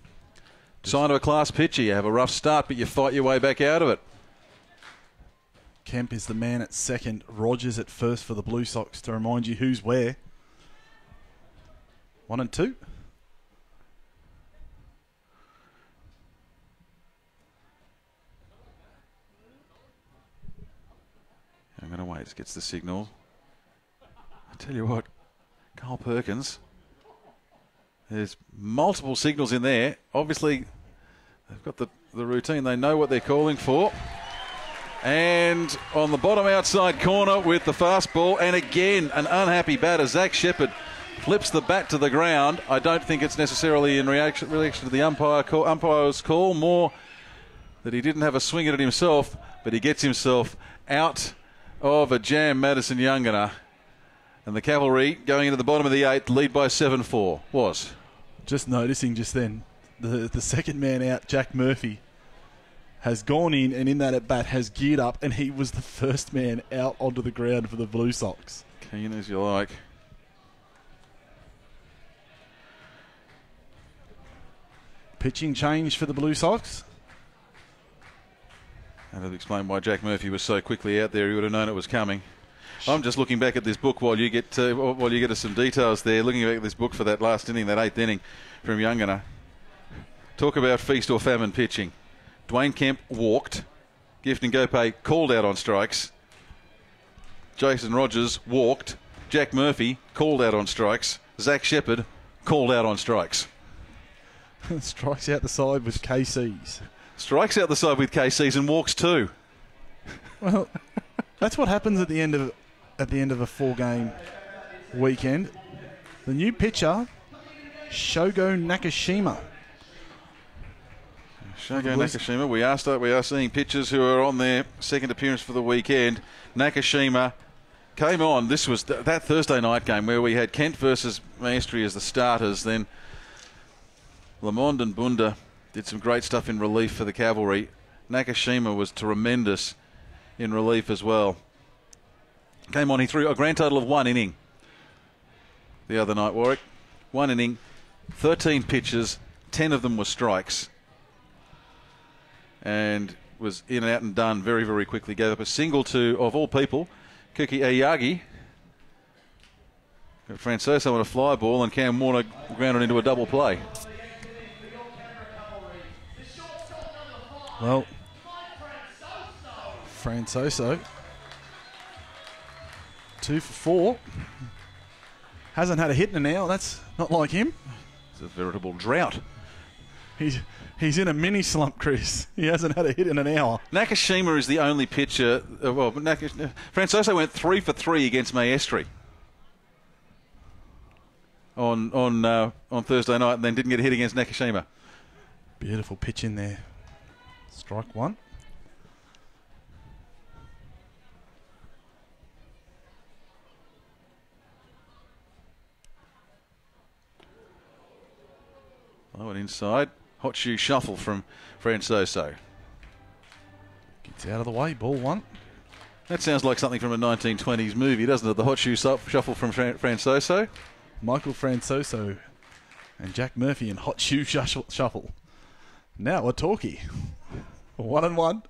Sign of a class pitcher. You have a rough start, but you fight your way back out of it. Kemp is the man at second. Rogers at first for the Blue Sox to remind you who's where. 1 and 2. I'm going to wait. It gets the signal. I tell you what, Carl Perkins. There's multiple signals in there. Obviously, they've got the routine. They know what they're calling for. And on the bottom outside corner with the fastball, and again, an unhappy batter, Zach Shepherd, flips the bat to the ground. I don't think it's necessarily in reaction to the umpire's call, more that he didn't have a swing at it himself, but he gets himself out of a jam, Madison Youngana. And the Cavalry, going into the bottom of the 8th, lead by 7-4. Was. Just noticing just then, the second man out, Jack Murphy, has gone in and in that at bat has geared up, and he was the first man out onto the ground for the Blue Sox. Keen as you like. Pitching change for the Blue Sox. And I'll explain why Jack Murphy was so quickly out there. He would have known it was coming. I'm just looking back at this book while you get us some details there. Looking back at this book for that last inning, that 8th inning from Youngana. Talk about feast or famine pitching. Dwayne Kemp walked. Gift and Gopay called out on strikes. Jason Rogers walked. Jack Murphy called out on strikes. Zach Shepherd called out on strikes. Strikes out the side with KCs. Strikes out the side with KCs and walks too. Well, that's what happens at the end of a 4-game weekend. The new pitcher, Shogo Nakashima. We are seeing pitchers who are on their second appearance for the weekend. Nakashima came on. This was that Thursday night game where we had Kent versus Maestri as the starters. Then Lamond and Bunda did some great stuff in relief for the Cavalry. Nakashima was tremendous in relief as well. Came on, he threw a grand total of 1 inning the other night, Warwick. 1 inning, 13 pitches, 10 of them were strikes. And was in and out and done very, very quickly. Gave up a single to, of all people, Kuki Ayagi. Francoso on a fly ball, and Cam Warner grounded into a double play. Well, Francoso, 2 for 4. Hasn't had a hit in an hour. That's not like him. It's a veritable drought. He's in a mini slump, Chris. He hasn't had a hit in an hour. Nakashima is the only pitcher. Francoso went 3 for 3 against Maestri on Thursday night, and then didn't get a hit against Nakashima. Beautiful pitch in there. Strike 1. Oh, and inside. Hot shoe shuffle from Francoso. Gets out of the way. Ball 1. That sounds like something from a 1920s movie, doesn't it? The hot shoe shuffle from Francoso. Michael Francoso and Jack Murphy in hot shoe shuffle. Now a talkie. 1 and 1.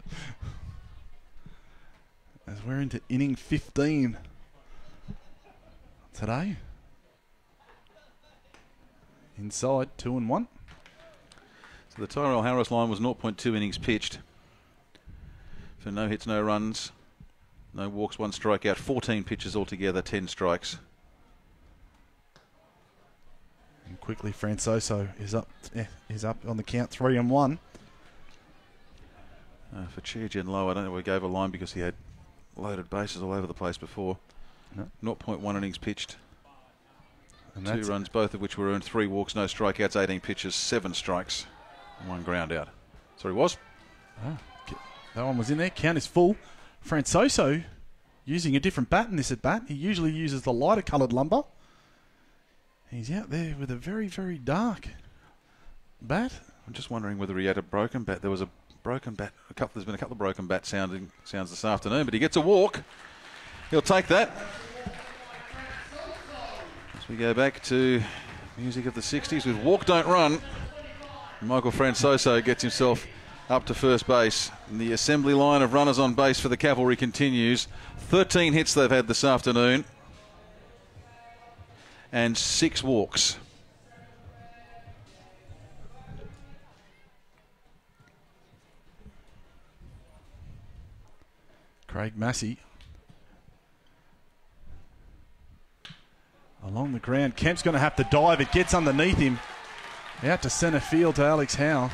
As we're into inning 15 today. Inside 2 and 1. So the Tyrell Harris line was 0.2 innings pitched. For no hits, no runs, no walks, 1 strikeout, 14 pitches altogether, 10 strikes. And quickly, Francoso is up on the count, 3 and 1. For Chia-Jen Low, I don't know if we gave a line because he had loaded bases all over the place before. No. 0.1 innings pitched. And 2 runs, both of which were earned, 3 walks, no strikeouts, 18 pitches, 7 strikes, 1 ground out. Sorry, was? That one was in there. Count is full. Francoso using a different bat in this at bat. He usually uses the lighter coloured lumber. He's out there with a very, very dark bat. I'm just wondering whether he had a broken bat. There was a broken bat. There's been a couple of broken bat sounds this afternoon, but he gets a walk. He'll take that. As we go back to music of the 60s with Walk Don't Run, Michael Francoso gets himself up to first base. And the assembly line of runners on base for the Cavalry continues. 13 hits they've had this afternoon and 6 walks. Craig Massey along the ground. Kemp's going to have to dive. It gets underneath him. Out to centre field to Alex Howe.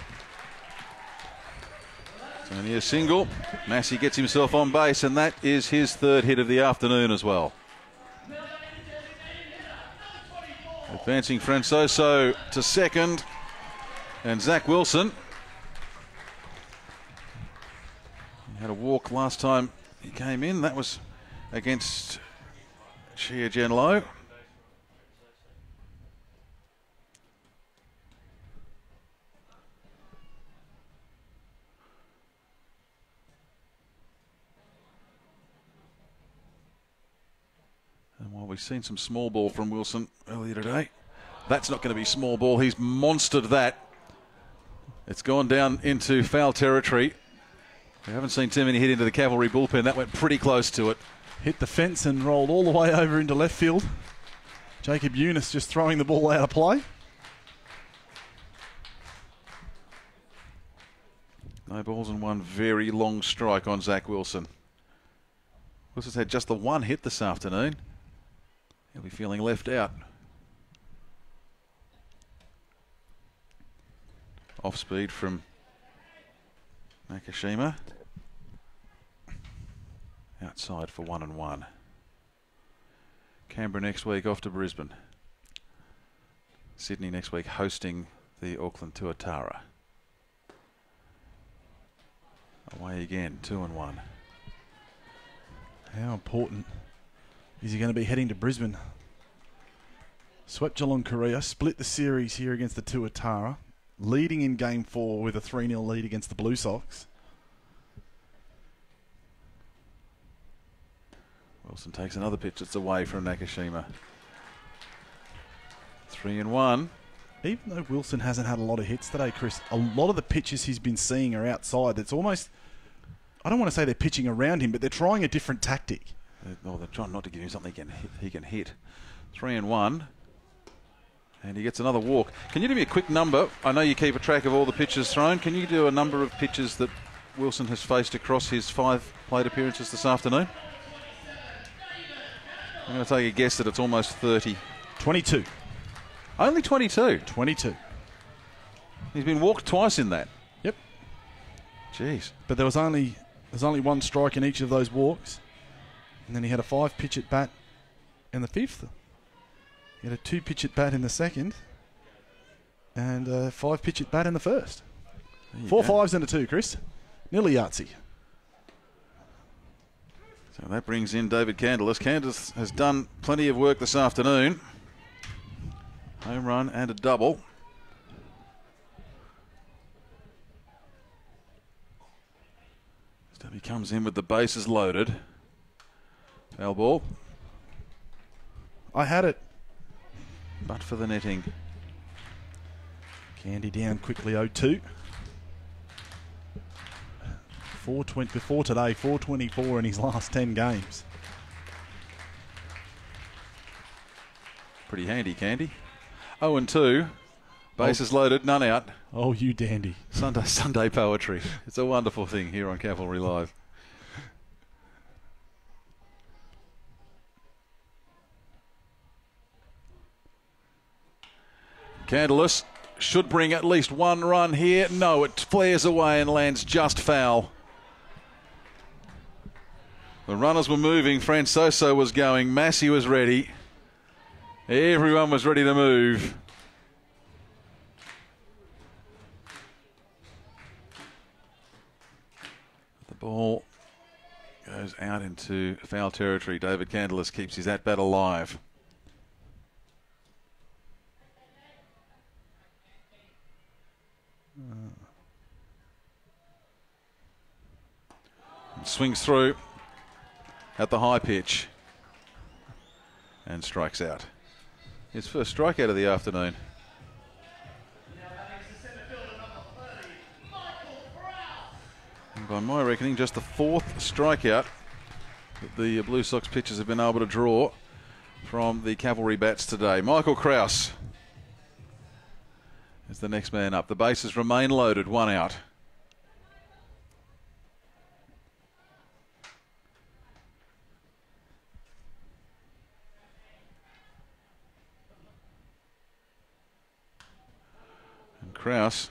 It's only a single. Massey gets himself on base, and that is his 3rd hit of the afternoon as well. Advancing Francoso to second, and Zach Wilson. He had a walk last time he came in. That was against Chia Genlo. And while we've seen some small ball from Wilson earlier today, that's not going to be small ball. He's monstered that. It's gone down into foul territory. We haven't seen too many hit into the Cavalry bullpen. That went pretty close to it. Hit the fence and rolled all the way over into left field. Jacob Eunice just throwing the ball out of play. No balls and one very long strike on Zach Wilson. Wilson's had just the 1 hit this afternoon. He'll be feeling left out. Off speed from Nakashima. Outside for 1-1. Canberra next week, off to Brisbane. Sydney next week hosting the Auckland Tuatara. Away again, 2-1. How important is he going to be heading to Brisbane? Swept Geelong Korea, split the series here against the Tuatara, leading in Game 4 with a 3-0 lead against the Blue Sox. Wilson takes another pitch that's away from Nakashima. 3-1. Even though Wilson hasn't had a lot of hits today, Chris, a lot of the pitches he's been seeing are outside. It's almost, I don't want to say they're pitching around him, but they're trying a different tactic. They're trying not to give him something he can hit. 3-1. And he gets another walk. Can you give me a quick number? I know you keep a track of all the pitches thrown. Can you do a number of pitches that Wilson has faced across his 5 plate appearances this afternoon? I'm going to take a guess that it's almost 30. 22. Only 22? 22. He's been walked twice in that. Yep. Jeez. But there's only 1 strike in each of those walks. And then he had a 5 pitch at bat in the 5th. He had a 2 pitch at bat in the 2nd. And a 5 pitch at bat in the 1st. 4 5s and a 2, Chris. Nearly Yahtzee. So that brings in David Candelas. Candelas has done plenty of work this afternoon. Home run and a double. Stubby comes in with the bases loaded. Foul ball. I had it. But for the netting. Candy down quickly, 0-2. 420 before today, 424 in his last 10 games. Pretty handy, Candy. 0-2. Bases loaded, none out. Oh, you dandy. Sunday poetry. It's a wonderful thing here on Cavalry Live. Candelas should bring at least 1 run here. No, it flares away and lands just foul. The runners were moving. Francoso was going. Massey was ready. Everyone was ready to move. The ball goes out into foul territory. David Candelas keeps his at-bat alive. Swings through at the high pitch and strikes out. His first strikeout of the afternoon. By my reckoning, just the 4th strikeout that the Blue Sox pitchers have been able to draw from the Cavalry bats today. Michael Krause is the next man up. The bases remain loaded, 1 out. And Krause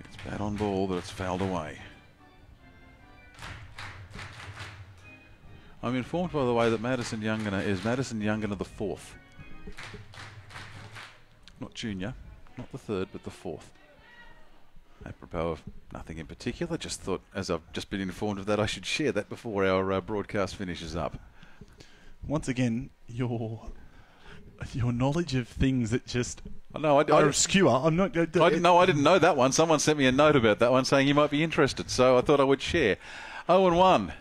gets bat on ball, but it's fouled away. I'm informed, by the way, that Madison Youngana is Madison Youngana the 4th. Not junior, not the 3rd, but the 4th. Apropos of nothing in particular, just thought, as I've just been informed of that, I should share that before our broadcast finishes up. Once again, your knowledge of things that just are obscure. I'm not. I didn't know that one. Someone sent me a note about that one saying you might be interested, so I thought I would share. 0-1.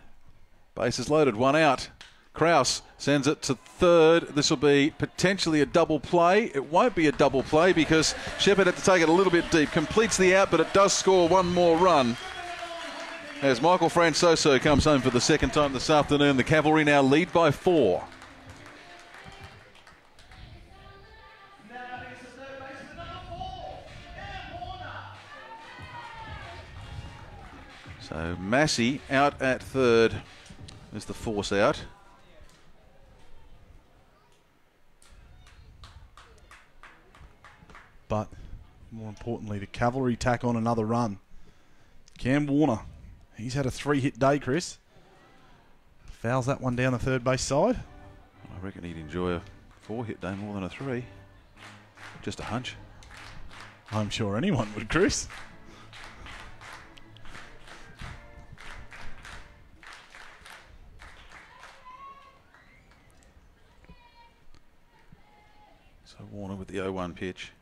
Bases loaded, 1 out. Krause sends it to 3rd. This will be potentially a double play. It won't be a double play because Shepherd had to take it a little bit deep. Completes the out, but it does score one more run. As Michael Francoso comes home for the 2nd time this afternoon, the Cavalry now lead by 4. So Massey out at 3rd. There's the force out. But more importantly, the Cavalry tack on another run. Cam Warner, he's had a 3-hit day, Chris. Fouls that one down the third base side. I reckon he'd enjoy a 4-hit day more than a 3. Just a hunch. I'm sure anyone would, Chris. So Warner with the 0-1 pitch.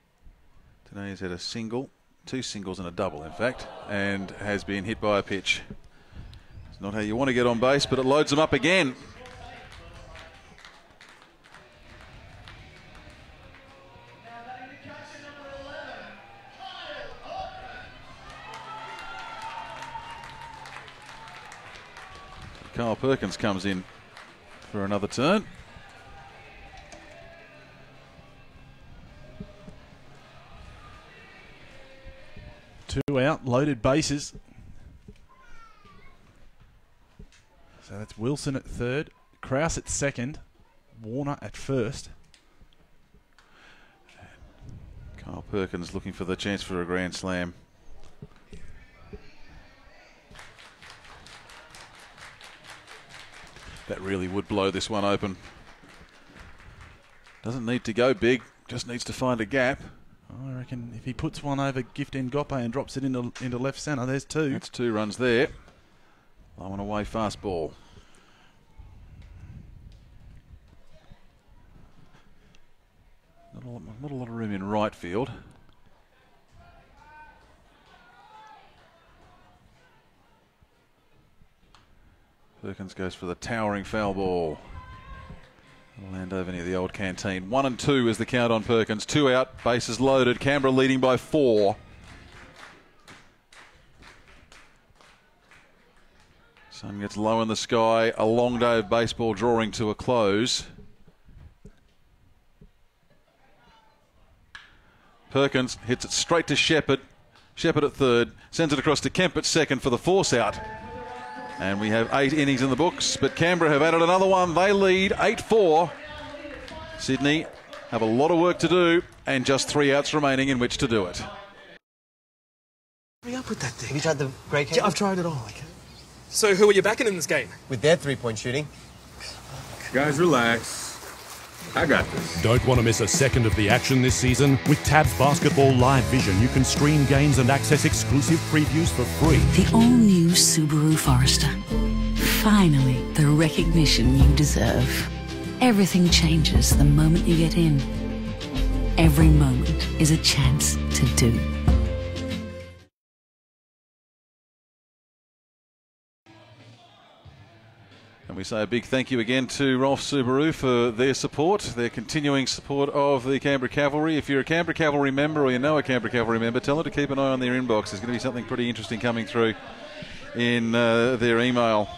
Today he's had a single, 2 singles and a double, in fact, and has been hit by a pitch. It's not how you want to get on base, but it loads them up again. Kyle Perkins comes in for another turn. Two out, loaded bases. So that's Wilson at 3rd, Krause at 2nd, Warner at 1st. Kyle Perkins looking for the chance for a grand slam. That really would blow this one open. Doesn't need to go big, just needs to find a gap. I reckon if he puts one over Gift Ngope and drops it into left centre, there's 2. That's 2 runs there. Low and away fastball. Not a lot of room in right field. Perkins goes for the towering foul ball. It'll land over near the old canteen. 1-2 is the count on Perkins. 2 out, bases loaded. Canberra leading by 4. Sun gets low in the sky. A long day of baseball drawing to a close. Perkins hits it straight to Shepherd. Shepherd at 3rd. Sends it across to Kemp at 2nd for the force out. And we have 8 innings in the books, but Canberra have added another one. They lead 8-4. Sydney have a lot of work to do and just 3 outs remaining in which to do it. Hurry up with that thing. Have you tried the break? Yeah, I've tried it all. So who are you backing in this game? With their 3-point shooting. Guys, relax. I got this. Don't want to miss a second of the action this season? With Tabs Basketball Live Vision, you can stream games and access exclusive previews for free. The all-new Subaru Forester. Finally, the recognition you deserve. Everything changes the moment you get in. Every moment is a chance to do. And we say a big thank you again to Rolf Subaru for their support, their continuing support of the Canberra Cavalry. If you're a Canberra Cavalry member or you know a Canberra Cavalry member, tell them to keep an eye on their inbox. There's going to be something pretty interesting coming through in their email.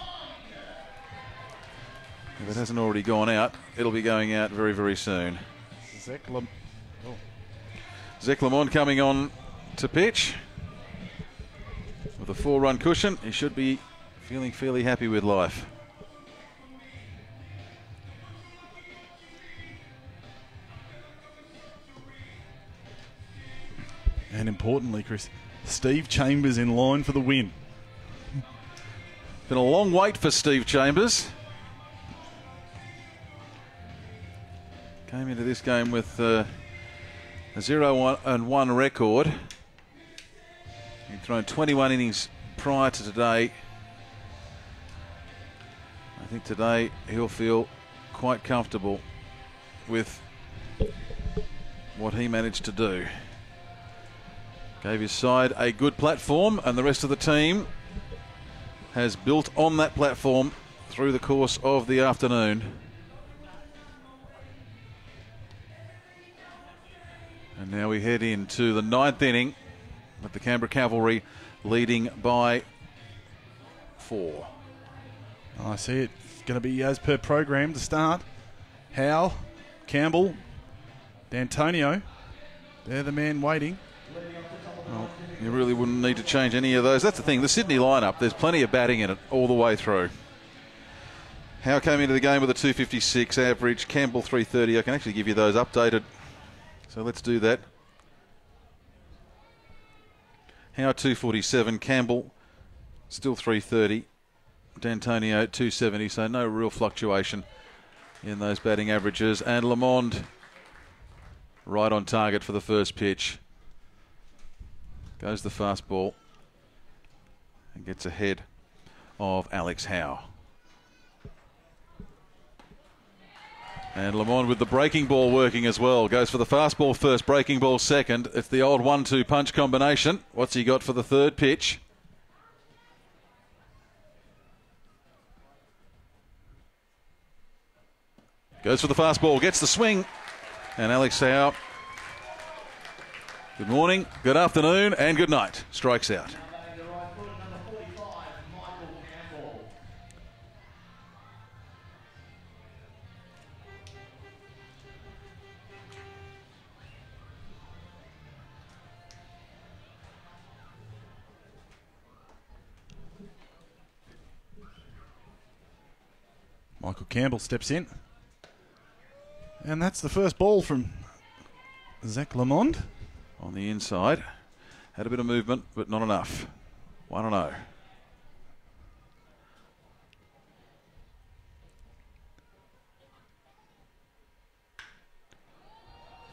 If it hasn't already gone out, it'll be going out very, very soon. Zach Lamont coming on to pitch with a 4-run cushion. He should be feeling fairly happy with life. And importantly, Chris, Steve Chambers in line for the win. Been a long wait for Steve Chambers. Came into this game with a 0-1 record. He'd thrown 21 innings prior to today. I think today he'll feel quite comfortable with what he managed to do. Gave his side a good platform, and the rest of the team has built on that platform through the course of the afternoon. And now we head into the 9th inning with the Canberra Cavalry leading by 4. I see it. It's going to be as per program to start. Howe, Campbell, D'Antonio. They're the man waiting. Well, you really wouldn't need to change any of those. That's the thing. The Sydney lineup, there's plenty of batting in it all the way through. Howe came into the game with a 256 average. Campbell 330. I can actually give you those updated. So let's do that. Howe 247. Campbell still 330. D'Antonio 270. So no real fluctuation in those batting averages. And Lamond right on target for the first pitch. Goes the fast ball and gets ahead of Alex Howe. And Lamond with the breaking ball working as well. Goes for the fast ball first, breaking ball second. It's the old 1-2 punch combination. What's he got for the third pitch? Goes for the fast ball, gets the swing. And Alex Howe, good morning, good afternoon, and good night. Strikes out. Michael Campbell steps in. And that's the first ball from Zach Lamond. On the inside. Had a bit of movement, but not enough. 1-0.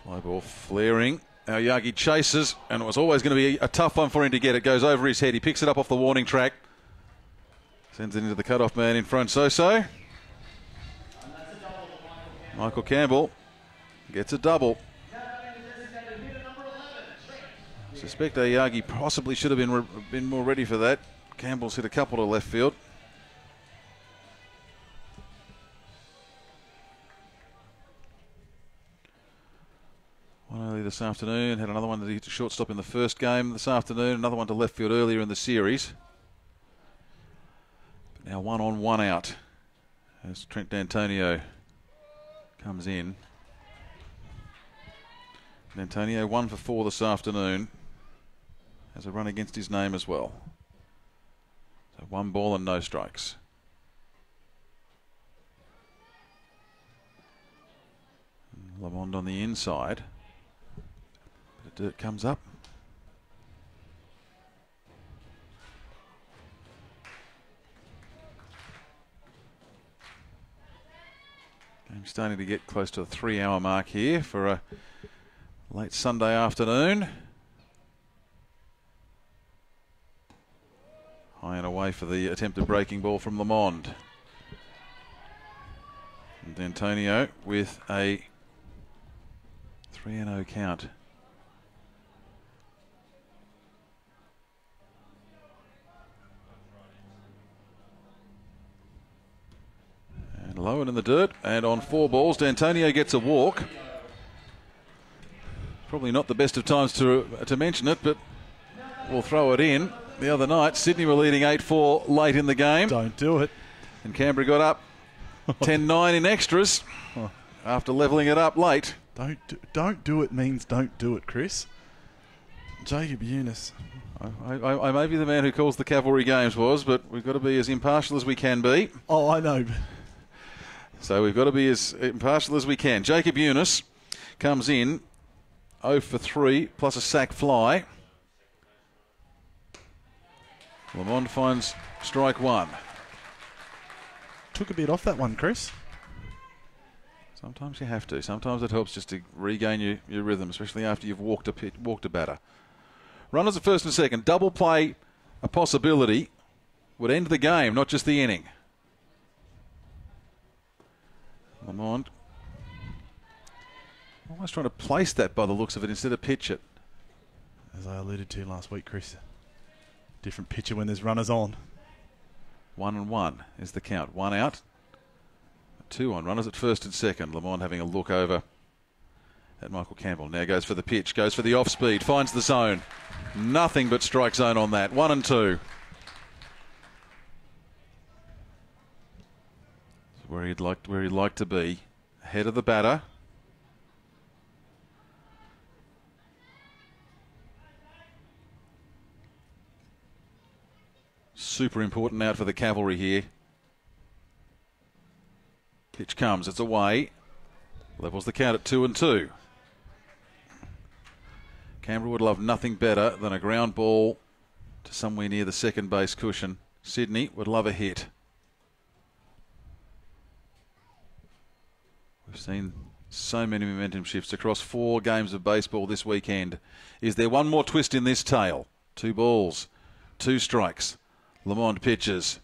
Fly ball flaring. Aoyagi chases, and it was always going to be a tough one for him to get. It goes over his head. He picks it up off the warning track. Sends it into the cutoff man in front. So. Michael Campbell gets a double. Suspect Aoyagi possibly should have been more ready for that. Campbell's hit a couple to left field. One early this afternoon. Had another one that he hit to shortstop in the first game this afternoon. Another one to left field earlier in the series. But now 1 on 1 out as Trent D'Antonio comes in. D'Antonio 1 for 4 this afternoon. Has a run against his name as well. So 1 ball and no strikes. And Lamond on the inside. Bit of dirt comes up. Game's starting to get close to the 3-hour mark here for a late Sunday afternoon. High and away for the attempted breaking ball from Lamond. And D'Antonio with a 3-0 count. Low and in the dirt, and on 4 balls, D'Antonio gets a walk. Probably not the best of times to mention it, but we'll throw it in. The other night, Sydney were leading 8-4 late in the game. Don't do it. And Canberra got up 10-9 in extras after levelling it up late. Don't do it means don't do it, Chris. Jacob Eunice. I may be the man who calls the Cavalry games, but we've got to be as impartial as we can be. Oh, I know. So we've got to be as impartial as we can. Jacob Eunice comes in 0 for 3 plus a sack fly. Lamond finds strike 1. Took a bit off that one, Chris. Sometimes you have to. Sometimes it helps just to regain your rhythm, especially after you've walked a batter. Runners at first and second. Double play, a possibility, would end the game, not just the inning. Lamond almost trying to place that by the looks of it instead of pitch it. As I alluded to last week, Chris. Different pitcher when there's runners on. 1-1 is the count. 1 out. 2 on. Runners at first and second. Lamond having a look over at Michael Campbell. Now goes for the pitch. Goes for the off speed. Finds the zone. Nothing but strike zone on that. 1 and 2. Where he'd like to be. Ahead of the batter. Super important out for the Cavalry here. Pitch comes, it's away. Levels the count at 2 and 2. Canberra would love nothing better than a ground ball to somewhere near the second base cushion. Sydney would love a hit. We've seen so many momentum shifts across 4 games of baseball this weekend. Is there one more twist in this tale? 2 balls, 2 strikes. Lamond pitches.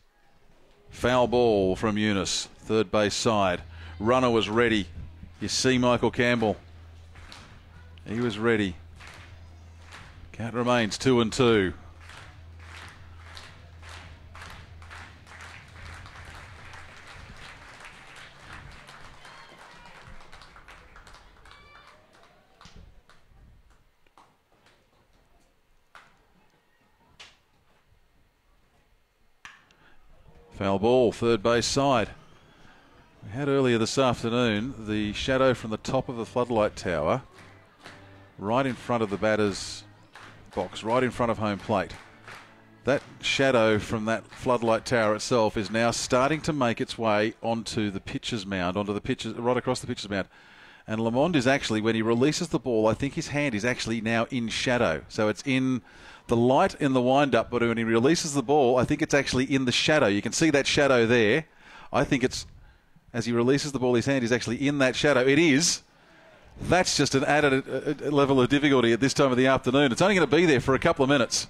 Foul ball from Eunice, third base side. Runner was ready. You see Michael Campbell. He was ready. Count remains 2 and 2. Foul ball, third base side. We had earlier this afternoon the shadow from the top of the floodlight tower right in front of the batter's box, right in front of home plate. That shadow from that floodlight tower itself is now starting to make its way onto the pitcher's mound, right across the pitcher's mound. And Lamond is actually, when he releases the ball, I think his hand is actually now in shadow. So it's in the light in the wind-up, but when he releases the ball, I think it's actually in the shadow. You can see that shadow there. I think it's, as he releases the ball, his hand is actually in that shadow. It is. That's just an added level of difficulty at this time of the afternoon. It's only going to be there for a couple of minutes.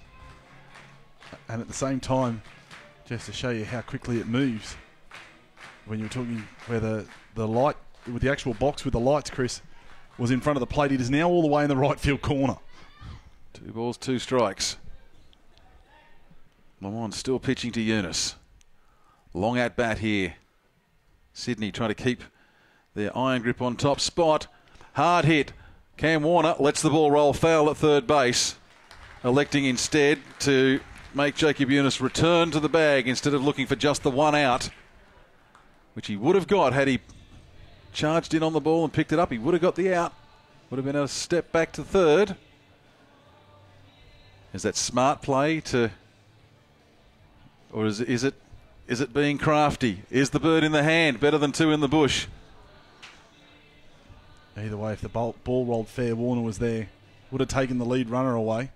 And at the same time, just to show you how quickly it moves, when you're talking where the light, with the actual box with the lights, Chris, was in front of the plate, it is now all the way in the right field corner. 2 balls, 2 strikes. Lamond still pitching to Eunice. Long at bat here. Sydney trying to keep their iron grip on top spot. Hard hit. Cam Warner lets the ball roll foul at third base, electing instead to make Jacob Eunice return to the bag instead of looking for just the 1 out, which he would have got had he charged in on the ball and picked it up. He would have got the out. Would have been a step back to third. Is that smart play to, or is it being crafty? Is the bird in the hand better than 2 in the bush? Either way, if the ball rolled fair, Warner was there. Would have taken the lead runner away.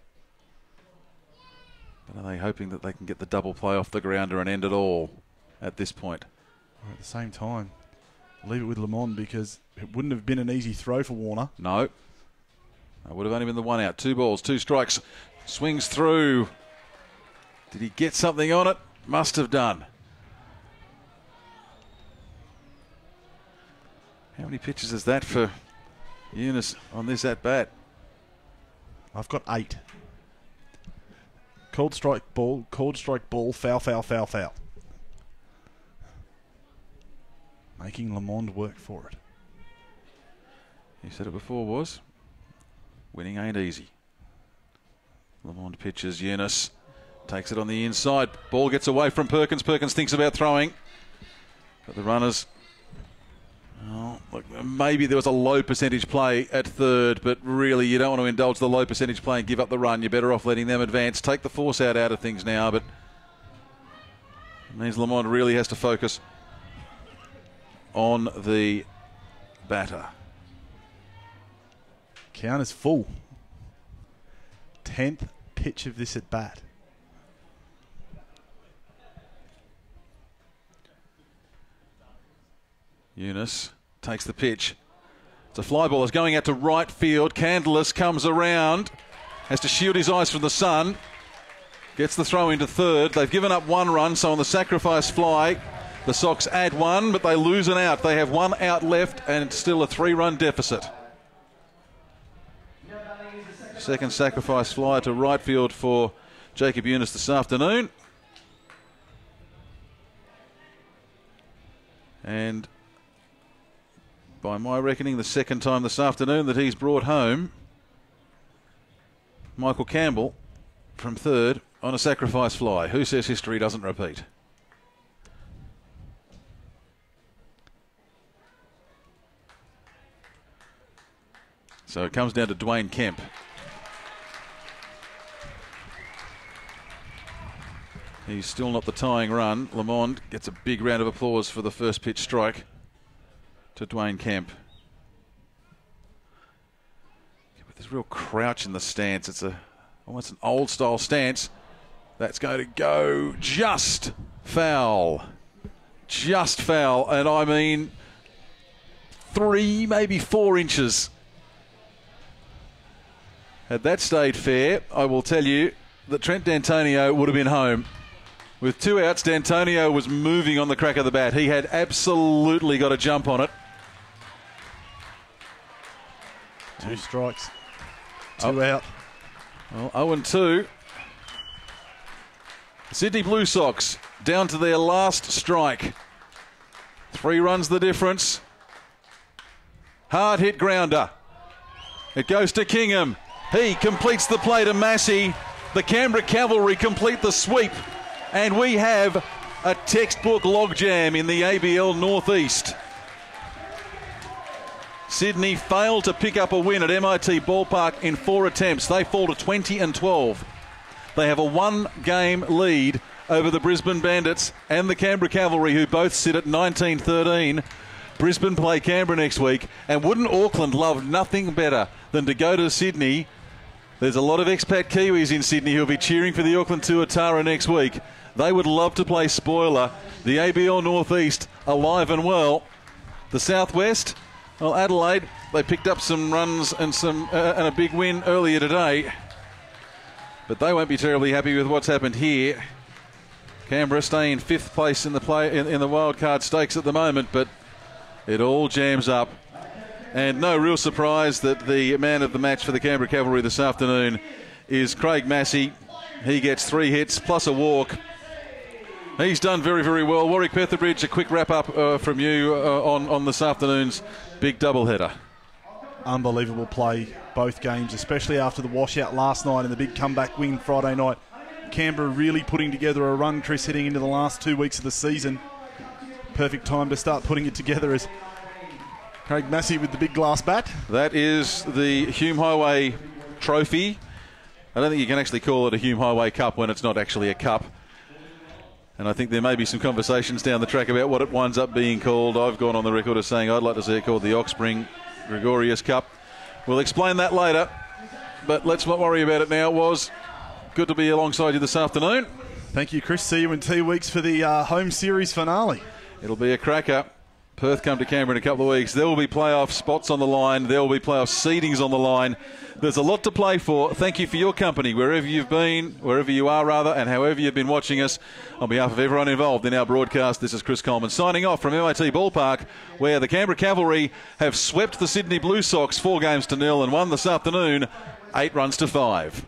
But are they hoping that they can get the double play off the grounder and end it all at this point? Or at the same time, leave it with Lamond, because it wouldn't have been an easy throw for Warner. No. It would have only been the 1 out. 2 balls, 2 strikes. Swings through. Did he get something on it? Must have done. How many pitches is that for Eunice on this at-bat? I've got 8. Called strike ball, foul, foul, foul, foul. making Lamond work for it. He said it before, was winning ain't easy. Lamond pitches, Eunice takes it on the inside. Ball gets away from Perkins. Perkins thinks about throwing. But the runners, oh, look, maybe there was a low percentage play at third, but really you don't want to indulge the low percentage play and give up the run. You're better off letting them advance. Take the force out of things now, but it means Lamond really has to focus on the batter. Count is full. 10th pitch of this at bat. Eunice takes the pitch. It's a fly ball. It's going out to right field. Candless comes around. Has to shield his eyes from the sun. Gets the throw into third. They've given up one run, so on the sacrifice fly, the Sox add one, but they lose an out. They have one out left and still a 3-run deficit. Second sacrifice fly to right field for Jacob Eunice this afternoon. And by my reckoning, the second time this afternoon that he's brought home Michael Campbell from third on a sacrifice fly. Who says history doesn't repeat? So it comes down to Dwayne Kemp. He's still not the tying run. Lamond gets a big round of applause for the first pitch strike to Dwayne Kemp. With this real crouch in the stance, it's almost an old style stance. That's going to go just foul. Just foul. And I mean 3, maybe 4 inches. Had that stayed fair, I will tell you that Trent D'Antonio would have been home. With 2 outs, D'Antonio was moving on the crack of the bat. He had absolutely got a jump on it. 2 strikes. 2 out. Well, 0-2. Sydney Blue Sox down to their last strike. 3 runs the difference. Hard hit grounder. It goes to Kingham. He completes the play to Massey. The Canberra Cavalry complete the sweep. And we have a textbook logjam in the ABL Northeast. Sydney failed to pick up a win at MIT Ballpark in 4 attempts. They fall to 20-12. They have a 1-game lead over the Brisbane Bandits and the Canberra Cavalry, who both sit at 19-13. Brisbane play Canberra next week, and wouldn't Auckland love nothing better than to go to Sydney? There's a lot of expat Kiwis in Sydney who'll be cheering for the Auckland Tuatara next week. They would love to play spoiler. The ABL Northeast alive and well. The Southwest, well, Adelaide, they picked up some runs and a big win earlier today. But they won't be terribly happy with what's happened here. Canberra stay in 5th place in the wildcard stakes at the moment, but it all jams up. And no real surprise that the man of the match for the Canberra Cavalry this afternoon is Craig Massey. He gets 3 hits plus a walk. He's done very, very well. Warwick Petherbridge, a quick wrap-up from you on this afternoon's big doubleheader. Unbelievable play, both games, especially after the washout last night and the big comeback win Friday night. Canberra really putting together a run, Chris, heading into the last 2 weeks of the season. Perfect time to start putting it together as Craig Massey with the big glass bat. That is the Hume Highway Trophy. I don't think you can actually call it a Hume Highway Cup when it's not actually a cup. And I think there may be some conversations down the track about what it winds up being called. I've gone on the record as saying I'd like to see it called the Oxspring Gregorius Cup. We'll explain that later, but let's not worry about it now. It was good to be alongside you this afternoon. Thank you, Chris. See you in 2 weeks for the home series finale. It'll be a cracker. Perth come to Canberra in a couple of weeks. There will be playoff spots on the line. There will be playoff seedings on the line. There's a lot to play for. Thank you for your company, wherever you've been, wherever you are rather, and however you've been watching us. On behalf of everyone involved in our broadcast, this is Chris Coleman signing off from MIT Ballpark, where the Canberra Cavalry have swept the Sydney Blue Sox 4-0 and won this afternoon 8-5.